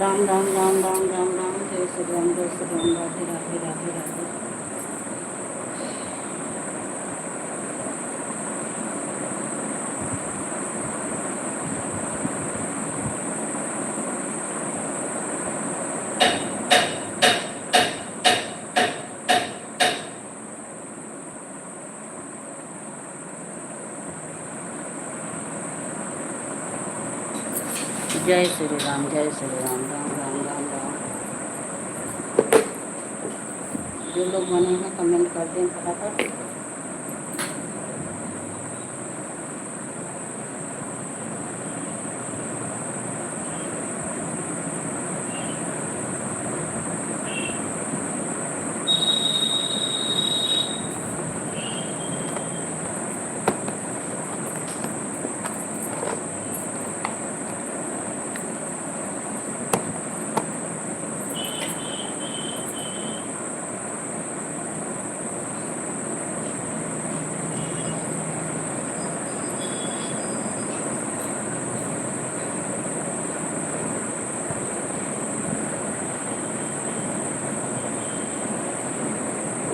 राम राम राम राम राम राम, जय श्री राम, जय श्री राम, राधे राधे राधे राधे। जय श्री राम, जय श्री राम, राम राम राम राम। जो लोग बने हैं कमेंट कर दें फटाफट।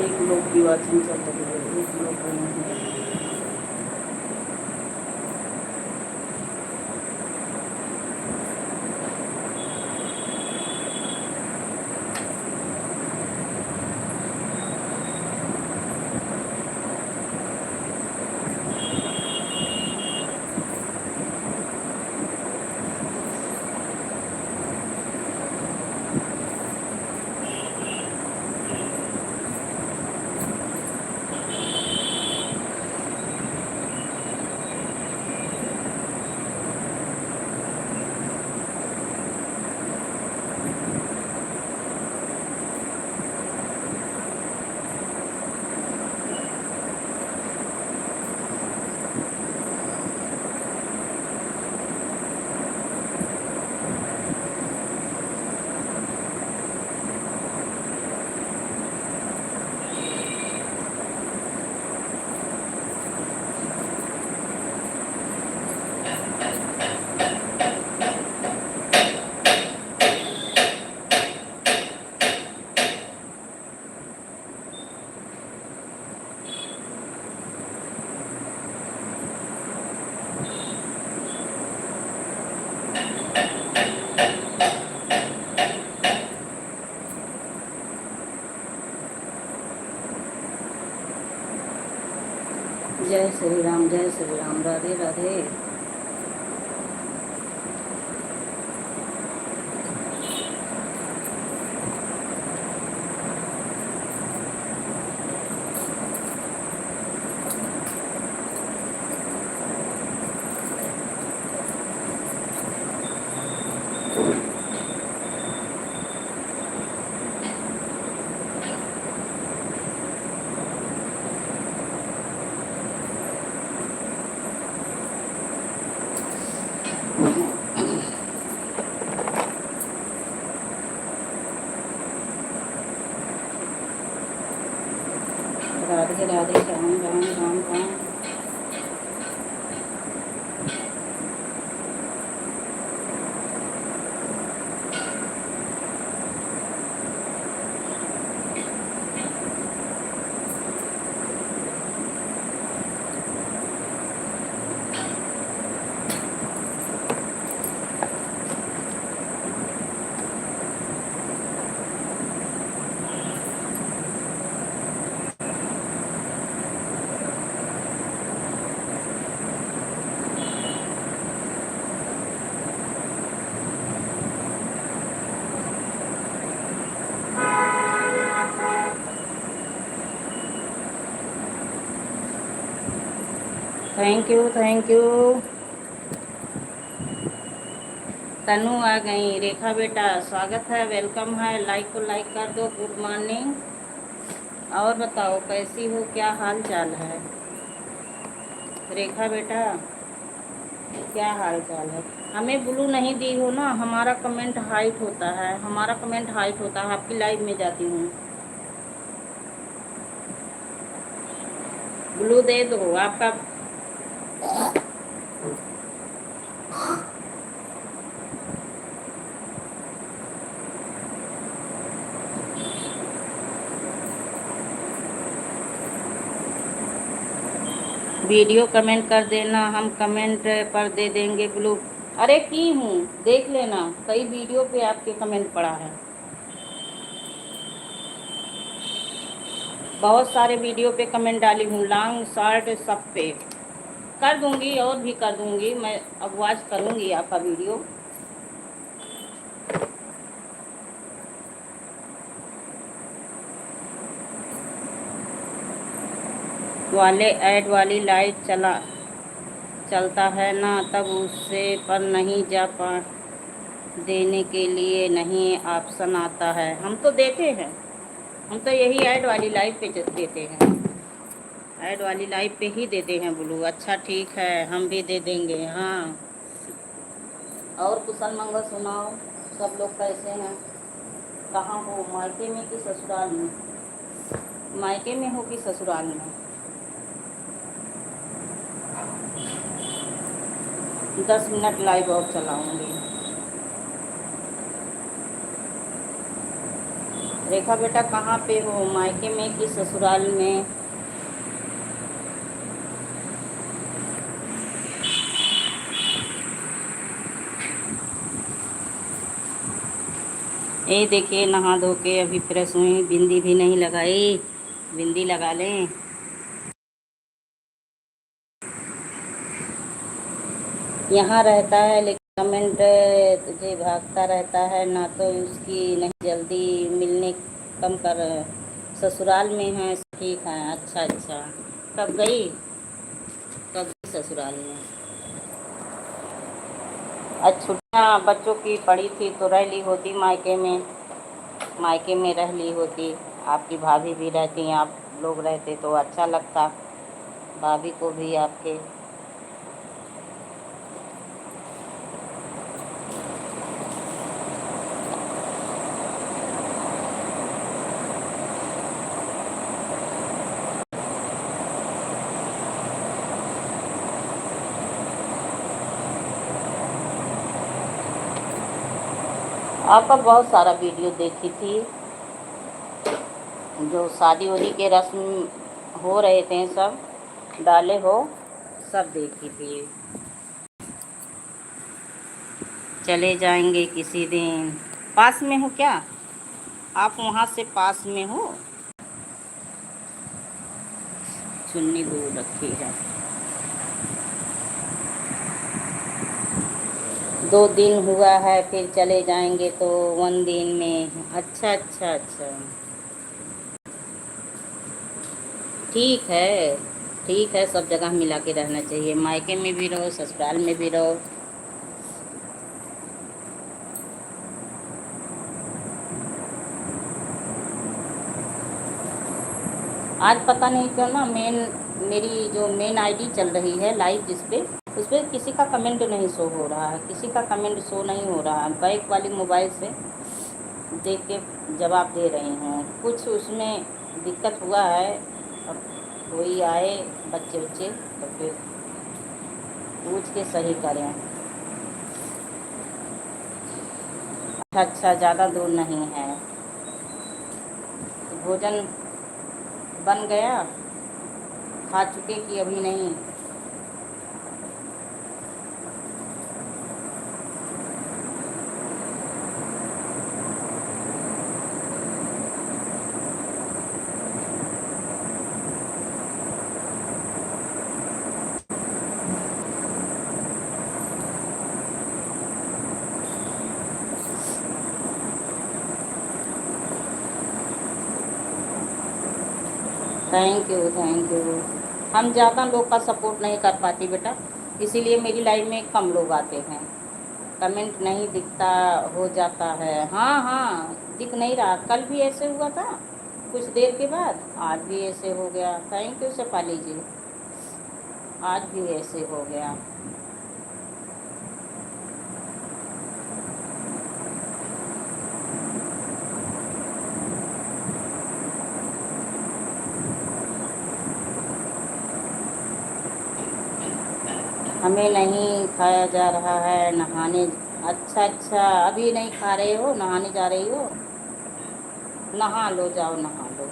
एक लोग की वाचिंग चल रही है, एक लोग को नहीं। जय श्री राम, जय Shri Ram, Radhe Radhe. Radhe Radhe, Ram Ram Ram Ram. Thank you, thank you. Tanu आ गई, रेखा बेटा स्वागत है, वेलकम है। लाइक को लाइक कर दो। Good morning. और बताओ कैसी हो, क्या हाल चाल है रेखा बेटा, क्या हाल चाल है? हमें ब्लू नहीं दी हो ना, हमारा कमेंट हाइट होता है, हमारा कमेंट हाइट होता है। आपकी लाइव में जाती हूँ, ब्लू दे दो। आपका वीडियो कमेंट कर देना, हम कमेंट पर दे देंगे ब्लू। अरे की हूँ, देख लेना, कई वीडियो पे आपके कमेंट पड़ा है, बहुत सारे वीडियो पे कमेंट डाली हूँ, लॉन्ग शॉर्ट सब पे कर दूँगी, और भी कर दूँगी, मैं अब वॉच करूँगी आपका वीडियो। वाले ऐड वाली लाइट चलता है ना, तब उससे पर नहीं जा पा देने के लिए नहीं ऑप्शन आता है। हम तो देते हैं, हम तो यही ऐड वाली लाइव पे देते हैं, ऐड वाली लाइव पे ही देते हैं ब्लू। अच्छा ठीक है, हम भी दे देंगे। हाँ, और कुशल मंगल सुनाओ, सब लोग कैसे हैं, कहाँ हो, मायके में कि ससुराल में? मायके में हो कि ससुराल में? 10 मिनट लाइव और चलाऊँगी। रेखा बेटा कहाँ पे हो, मायके में कि ससुराल में? ये देखिए, नहा धो के अभी फ्रेश हुई, बिंदी भी नहीं लगाई, बिंदी लगा लें। यहाँ रहता है लेकिन कमेंट तुझे भागता रहता है ना, तो उसकी नहीं जल्दी मिलने, कम कर। ससुराल में है, ठीक है, अच्छा अच्छा। कब गई, कब गई ससुराल में? आज छुट्टियाँ बच्चों की पड़ी थी तो रह ली होती मायके में, मायके में रह ली होती। आपकी भाभी भी रहती, आप लोग रहते तो अच्छा लगता, भाभी को भी आपके। आपका बहुत सारा वीडियो देखी थी, जो शादी वादी के रस्म हो रहे थे, सब डाले हो, सब देखी थी। चले जाएंगे किसी दिन। पास में हो क्या आप, वहाँ से पास में हो? चुन्नी दूर रखी है। 2 दिन हुआ है, फिर चले जाएंगे तो 1 दिन में। अच्छा अच्छा अच्छा, ठीक है, ठीक है, सब जगह मिला के रहना चाहिए, मायके में भी रहो, ससुराल में भी रहो। आज पता नहीं क्यों ना, मेरी जो मेन आईडी चल रही है लाइव जिस पे, उस पर किसी का कमेंट नहीं शो हो रहा है, किसी का कमेंट शो नहीं हो रहा है। बैक वाली मोबाइल से देख के जवाब दे रही हूँ, कुछ उसमें दिक्कत हुआ है। अब कोई आए बच्चे बच्चे तो फिर पूछ के सही करें। अच्छा, ज़्यादा दूर नहीं है। तो भोजन बन गया, खा चुके कि अभी नहीं? Thank you thank you. हम ज़्यादा लोग का सपोर्ट नहीं कर पाती बेटा, इसीलिए मेरी लाइफ में कम लोग आते हैं, कमेंट नहीं दिखता, हो जाता है। हाँ हाँ, दिख नहीं रहा, कल भी ऐसे हुआ था, कुछ देर के बाद आज भी ऐसे हो गया। थैंक यू शेफाली जी, आज भी ऐसे हो गया। हमें नहीं खाया जा रहा है, नहाने। अच्छा अच्छा, अभी नहीं खा रहे हो, नहाने जा रही हो? नहा लो, जाओ नहा लो।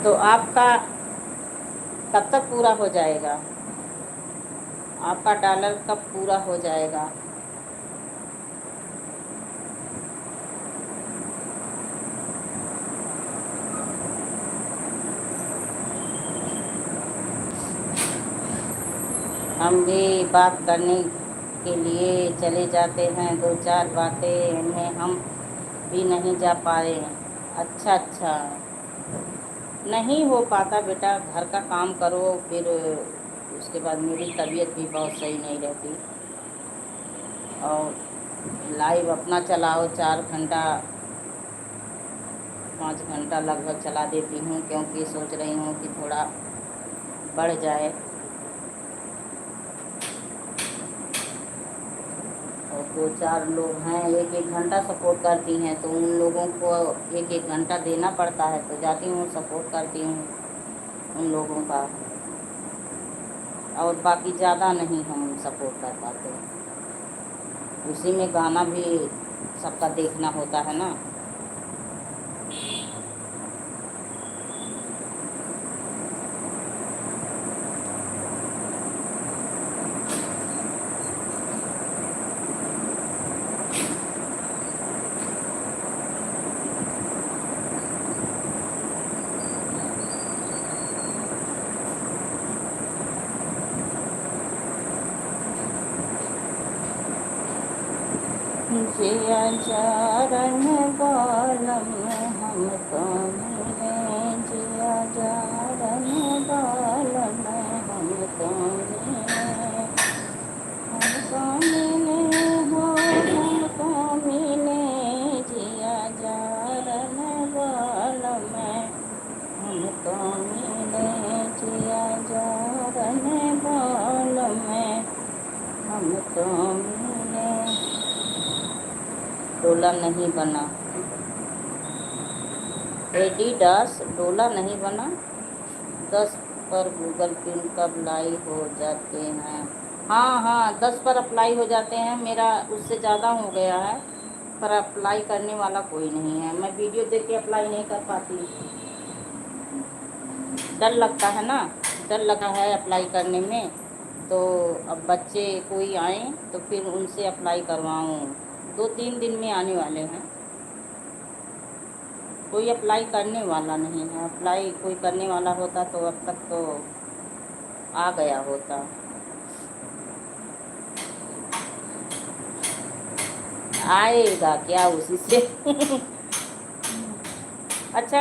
तो आपका कब तक पूरा हो जाएगा? आपका डॉलर कब पूरा हो जाएगा? हम भी बात करने के लिए चले जाते हैं, 2-4 बातें में हम भी नहीं जा पाए। अच्छा अच्छा, नहीं हो पाता बेटा, घर का काम करो, फिर उसके बाद मेरी तबीयत भी बहुत सही नहीं रहती। और लाइव अपना चलाओ 4 घंटा 5 घंटा लगभग चला देती हूँ, क्योंकि सोच रही हूँ कि थोड़ा बढ़ जाए। और 2-4 लोग हैं 1-1 घंटा सपोर्ट करती हैं, तो उन लोगों को 1-1 घंटा देना पड़ता है, तो जाती हूँ सपोर्ट करती हूँ उन लोगों का। और बाकी ज़्यादा नहीं हम सपोर्ट कर पाते। उसी में गाना भी सबका देखना होता है ना। जिया जारन बालम हमको मिले, जिया जारन बालम हमको मिले, हमको मिले हो हमको मिले, जिया जारन बालम हमको मिले, जिया जारन बालम हमको मिले। डोला नहीं बना, एडिडास डोला नहीं बना। 10 पर गूगल पिन कब अप्लाई हो जाते हैं? हाँ हाँ, 10 पर अप्लाई हो जाते हैं। मेरा उससे ज़्यादा हो गया है, पर अप्लाई करने वाला कोई नहीं है। मैं वीडियो देख के अप्लाई नहीं कर पाती, डर लगता है ना, डर लगा है अप्लाई करने में। तो अब बच्चे कोई आए तो फिर उनसे अप्लाई करवाऊँ। 2-3 दिन में आने वाले हैं। कोई अप्लाई करने वाला नहीं है। अप्लाई कोई करने वाला होता तो अब तक तो आ गया होता। आएगा क्या उसी से? अच्छा,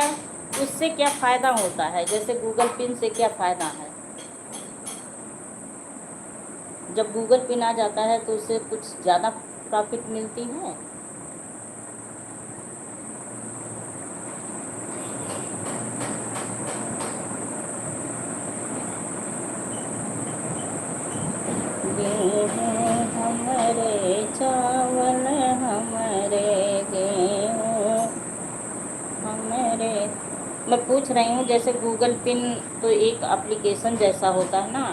उससे क्या फ़ायदा होता है? जैसे गूगल पिन से क्या फ़ायदा है? जब गूगल पिन आ जाता है तो उससे कुछ ज़्यादा प्रॉफिट मिलती है? गेहूँ हमरे चावल हमरे गेहूँ हमरे। मैं पूछ रही हूँ, जैसे गूगल पिन तो एक एप्लीकेशन जैसा होता है ना।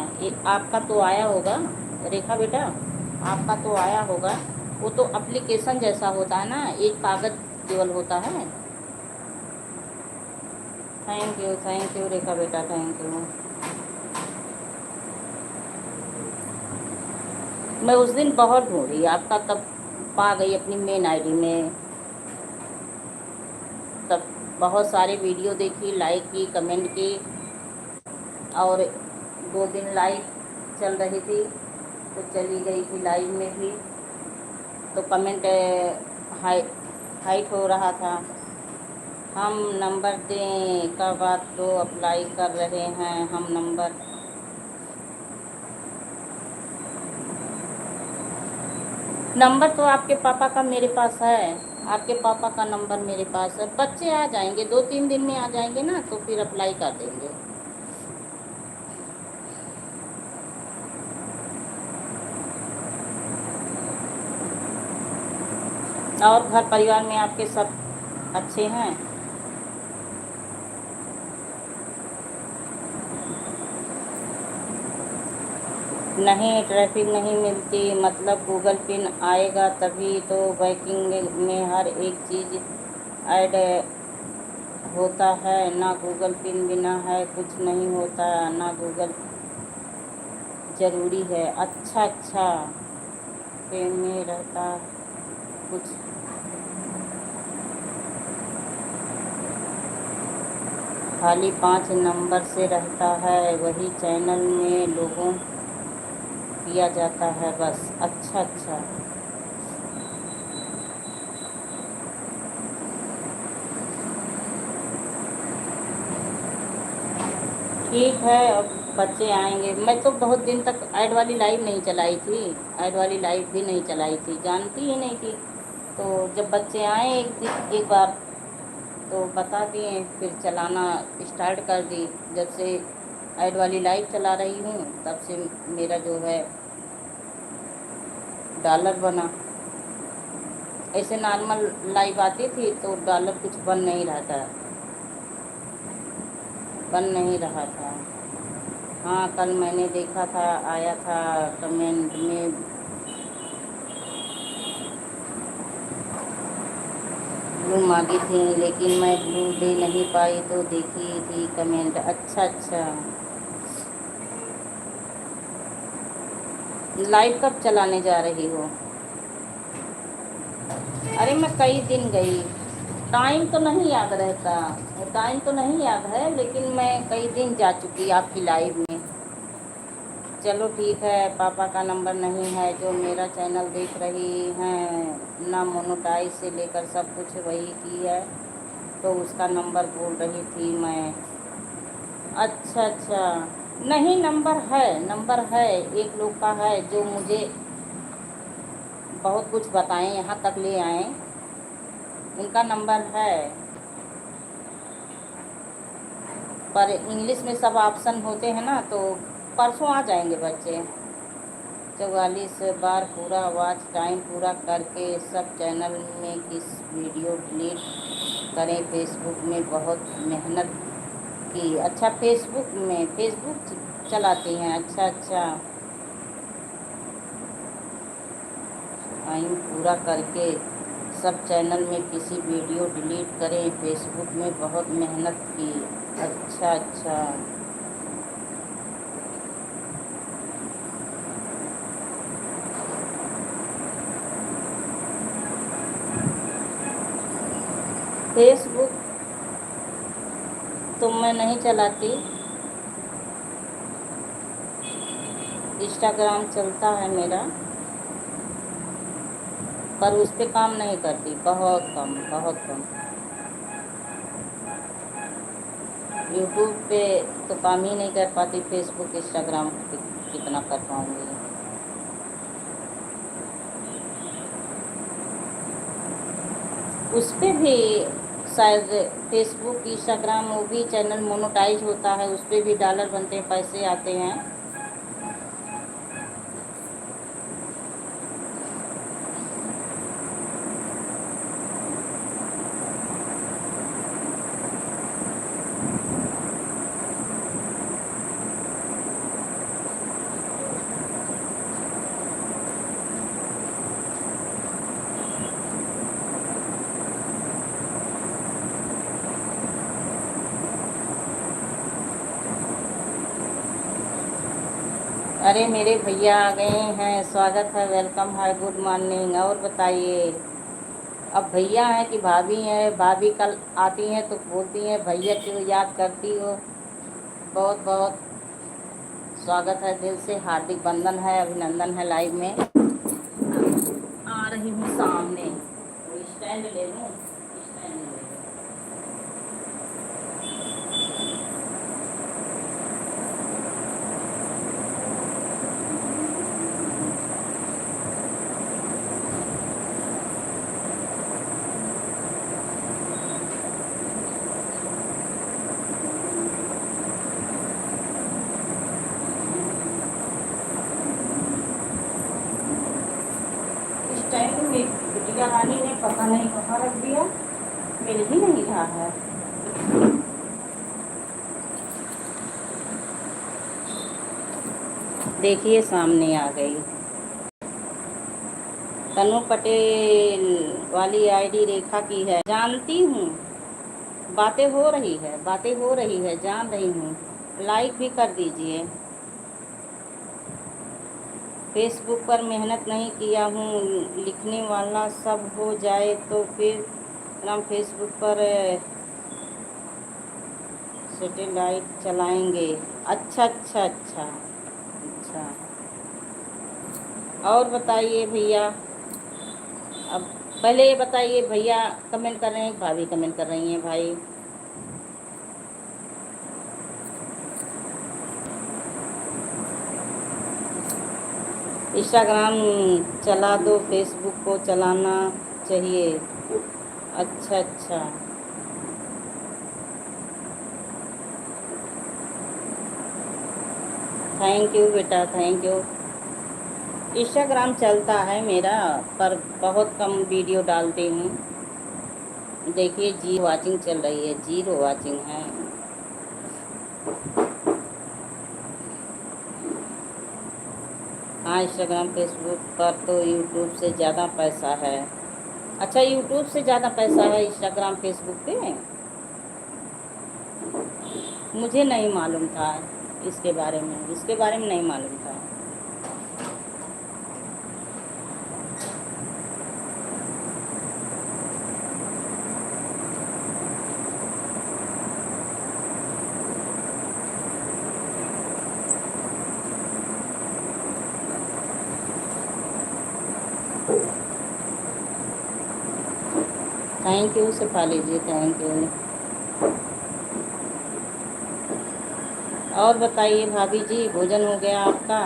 आपका तो आया होगा रेखा बेटा, आपका तो आया होगा। वो तो एप्लीकेशन जैसा होता है ना, एक कागज़ केवल होता है। थैंक यू रेखा बेटा, थैंक यू। मैं उस दिन बहुत ढूंढी आपका, तब पा गई अपनी मेन आईडी में। तब बहुत सारे वीडियो देखी, लाइक की, कमेंट की, और 2 दिन लाइव चल रही थी तो चली गई थी लाइव में भी, तो कमेंट हाइट हो रहा था। हम नंबर दें, कब आप तो अप्लाई कर रहे हैं? हम नंबर तो आपके पापा का मेरे पास है, आपके पापा का नंबर मेरे पास है। बच्चे आ जाएंगे, 2-3 दिन में आ जाएंगे ना, तो फिर अप्लाई कर देंगे। और घर परिवार में आपके सब अच्छे हैं? नहीं, ट्रैफिक नहीं मिलती, मतलब गूगल पिन आएगा तभी तो। बैंकिंग में हर एक चीज़ ऐड होता है, ना गूगल पिन बिना है कुछ नहीं होता, ना गूगल ज़रूरी है। अच्छा अच्छा पे में रहता कुछ, खाली 5 नंबर से रहता है, वही चैनल में लोगों किया जाता है बस। अच्छा अच्छा, ठीक है। अब बच्चे आएंगे। मैं तो बहुत दिन तक ऐड वाली लाइव नहीं चलाई थी, ऐड वाली लाइव भी नहीं चलाई थी, जानती ही नहीं थी। तो जब बच्चे आए एक बार तो बता दिए, फिर चलाना स्टार्ट कर दी। जब से ऐड वाली लाइव चला रही हूँ तब से मेरा जो है डॉलर बना। ऐसे नॉर्मल लाइव आती थी तो डॉलर कुछ बन नहीं रहा था। हाँ, कल मैंने देखा था, आया था कमेंट में, ब्लू मांगी थी लेकिन मैं ब्लू दे नहीं पाई तो देखी थी कमेंट। अच्छा अच्छा, लाइव कब चलाने जा रही हो? अरे मैं कई दिन गई, टाइम तो नहीं याद रहता, टाइम तो नहीं याद है, लेकिन मैं कई दिन जा चुकी आपकी लाइव में। चलो ठीक है, पापा का नंबर नहीं है जो मेरा चैनल देख रही हैं, ना मोनोटाइज से लेकर सब कुछ वही की है, तो उसका नंबर बोल रही थी मैं। अच्छा अच्छा, नहीं नंबर है, एक लोग का है जो मुझे बहुत कुछ बताएं, यहाँ तक ले आए, उनका नंबर है। पर इंग्लिश में सब ऑप्शन होते हैं ना, तो परसों आ जाएंगे बच्चे। 44 बार पूरा वॉच टाइम पूरा करके सब चैनल में किस वीडियो डिलीट करें, फेसबुक में बहुत मेहनत की। अच्छा, फेसबुक चलाती हैं? अच्छा अच्छा, टाइम पूरा करके सब चैनल में किसी वीडियो डिलीट करें, फेसबुक में बहुत मेहनत की। अच्छा अच्छा, फेसबुक तो मैं नहीं चलाती, इंस्टाग्राम चलता है मेरा, पर उस पर काम नहीं करती, बहुत कम बहुत कम। यूट्यूब पे तो काम ही नहीं कर पाती, फेसबुक इंस्टाग्राम पे कितना कर पाऊँगी। उस पर भी शायद, फेसबुक इंस्टाग्राम वो भी चैनल मोनेटाइज होता है, उस पर भी डॉलर बनते हैं, पैसे आते हैं। अरे मेरे भैया आ गए हैं, स्वागत है, वेलकम है, गुड मॉर्निंग। और बताइए, अब भैया हैं कि भाभी हैं? भाभी कल आती हैं तो बोलती हैं भैया क्यों याद करती हो। बहुत बहुत स्वागत है, दिल से हार्दिक बंधन है, अभिनंदन है। लाइव में आ रही हूँ सामने, तो स्टैंड ले लूँ, स्टैंड ले लूँ। स्टैंड में बिटिया रानी ने पता नहीं कहाँ रख दिया, मिल ही नहीं रहा है। देखिए सामने आ गई। तनु पटेल वाली आईडी रेखा की है, जानती हूँ, बातें हो रही है, जान रही हूँ। लाइक भी कर दीजिए। फेसबुक पर मेहनत नहीं किया हूँ, लिखने वाला सब हो जाए तो फिर हम फेसबुक पर सैटेलाइट चलाएंगे। अच्छा अच्छा अच्छा अच्छा। और बताइए भैया। अब पहले ये बताइए, भैया कमेंट कर रहे हैं, भाभी कमेंट कर रही हैं भाई। इंस्टाग्राम चला दो, फेसबुक को चलाना चाहिए। अच्छा अच्छा। थैंक यू बेटा, थैंक यू। इंस्टाग्राम चलता है मेरा, पर बहुत कम वीडियो डालती हूँ। देखिए जीरो वाचिंग चल रही है, जीरो वाचिंग है। हाँ, इंस्टाग्राम फेसबुक पर तो यूट्यूब से ज़्यादा पैसा है। अच्छा, यूट्यूब से ज़्यादा पैसा है इंस्टाग्राम फेसबुक पे? मुझे नहीं मालूम था इसके बारे में नहीं मालूम था। Thank you Shefali ji, thank you. और बताइए भाभी जी, भोजन हो गया आपका?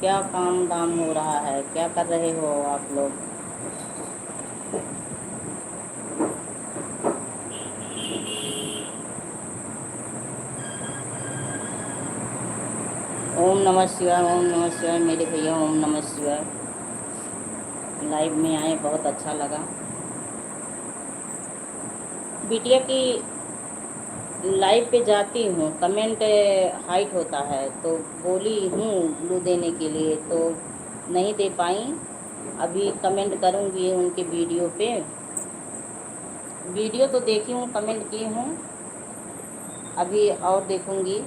क्या काम दाम हो रहा है, क्या कर रहे हो आप लोग? ओम नमः शिवाय, ओम नमः शिवाय मेरे भैया, ओम नमः शिवाय। लाइव में आए, बहुत अच्छा लगा। बिटिया की लाइव पे जाती हूँ, कमेंट हाइट होता है, तो बोली हूँ ब्लू देने के लिए, तो नहीं दे पाई। अभी कमेंट करूँगी उनके वीडियो पे। वीडियो तो देखी हूँ, कमेंट की हूँ, अभी और देखूँगी,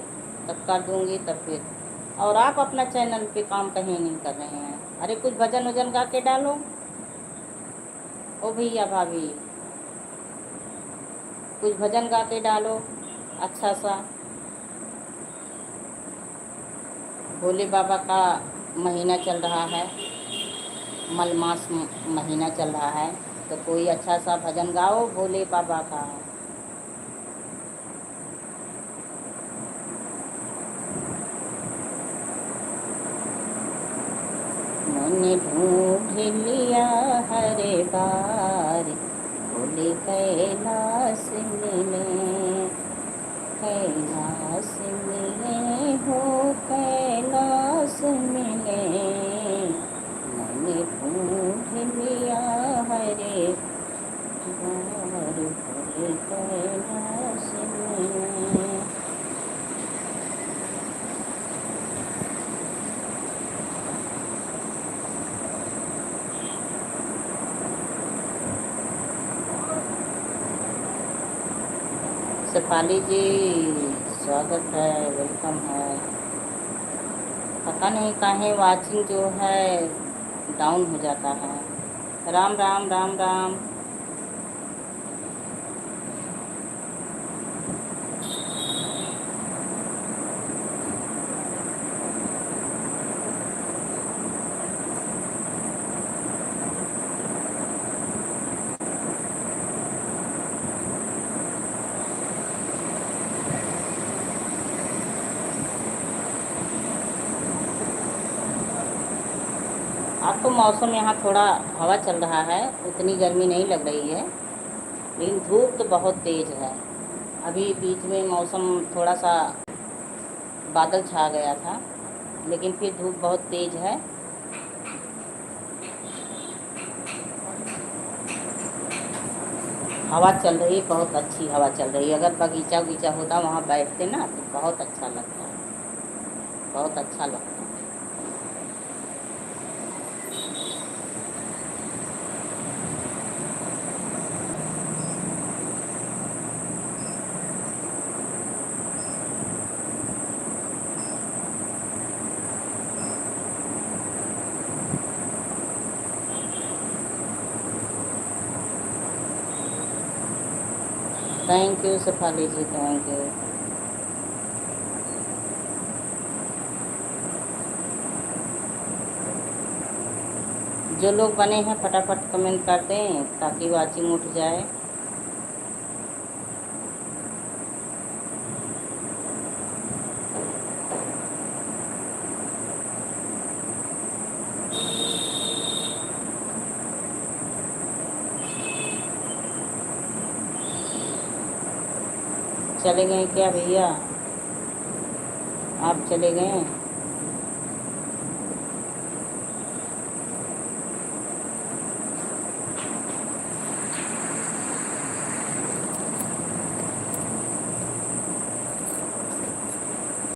तब कर दूँगी तब फिर। और आप अपना चैनल पे काम कहीं नहीं कर रहे हैं? अरे कुछ भजन वजन गा के डालो। ओ भैया भाभी, कुछ भजन गा के डालो अच्छा सा। भोले बाबा का महीना चल रहा है, मलमास महीना चल रहा है, तो कोई अच्छा सा भजन गाओ भोले बाबा का। मैंने ढूंढ लिया हरे बार, भोले कैलाश मिले, कैलाश मिले हो, कैलाश मिले। मैंने ढूंढ लिया हरे बार, भोले कैलाश मिले। शेफाली जी स्वागत है, वेलकम है। पता नहीं काहे वाचिंग जो है डाउन हो जाता है। राम राम राम राम। अब तो मौसम यहाँ थोड़ा हवा चल रहा है, उतनी गर्मी नहीं लग रही है, लेकिन धूप तो बहुत तेज़ है। अभी बीच में मौसम थोड़ा सा बादल छा गया था, लेकिन फिर धूप बहुत तेज़ है। हवा चल रही है, बहुत अच्छी हवा चल रही है। अगर बगीचा वगीचा होता वहाँ बैठते ना तो बहुत अच्छा लगता है, बहुत अच्छा लगता है। Thank you Shefali ji, thank you. जो लोग बने हैं फटाफट कमेंट कर दें ताकि वाचिंग उठ जाए। चले गए क्या भैया? आप चले गए?